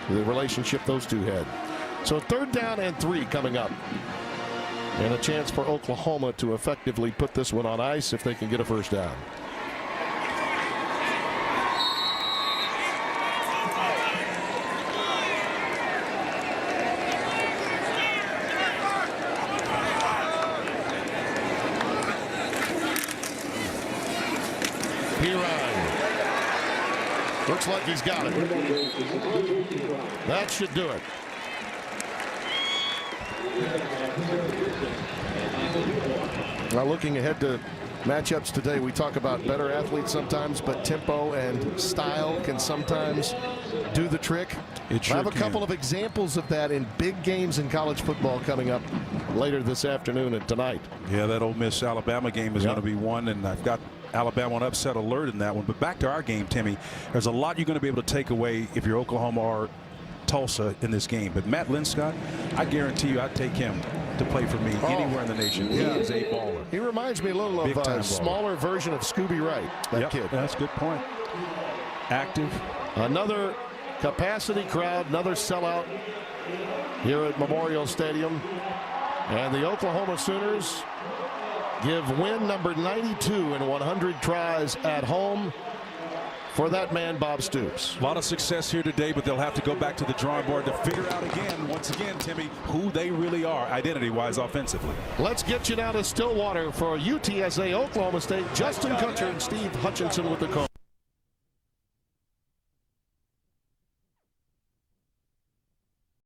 G: The relationship those two had. So 3rd down and 3 coming up. And a chance for Oklahoma to effectively put this one on ice if they can get a 1st down. Looks like he's got it. That should do it. Now looking ahead to matchups today, we talk about better athletes sometimes, but tempo and style can sometimes do the trick.
B: It sure
G: I have a
B: can.
G: couple of examples of that in big games in college football coming up later this afternoon and tonight.
B: Yeah, that Ole Miss Alabama game is going to be one, and I've got Alabama on upset alert in that one. But back to our game, Timmy, there's a lot you're going to be able to take away if you're Oklahoma or Tulsa in this game. But Matt Linscott, I guarantee you I'd take him to play for me anywhere in the nation. He is a baller.
G: He reminds me a little of a smaller version of Scooby Wright, that kid.
B: That's a good point. Active.
G: Another capacity crowd, another sellout here at Memorial Stadium. And the Oklahoma Sooners give win number 92 in 100 tries at home for that man, Bob Stoops.
B: A lot of success here today, but they'll have to go back to the drawing board to figure out again, once again, Timmy, who they really are identity-wise offensively.
G: Let's get you down to Stillwater for UTSA Oklahoma State. Justin Kutcher and Steve Hutchinson with the call.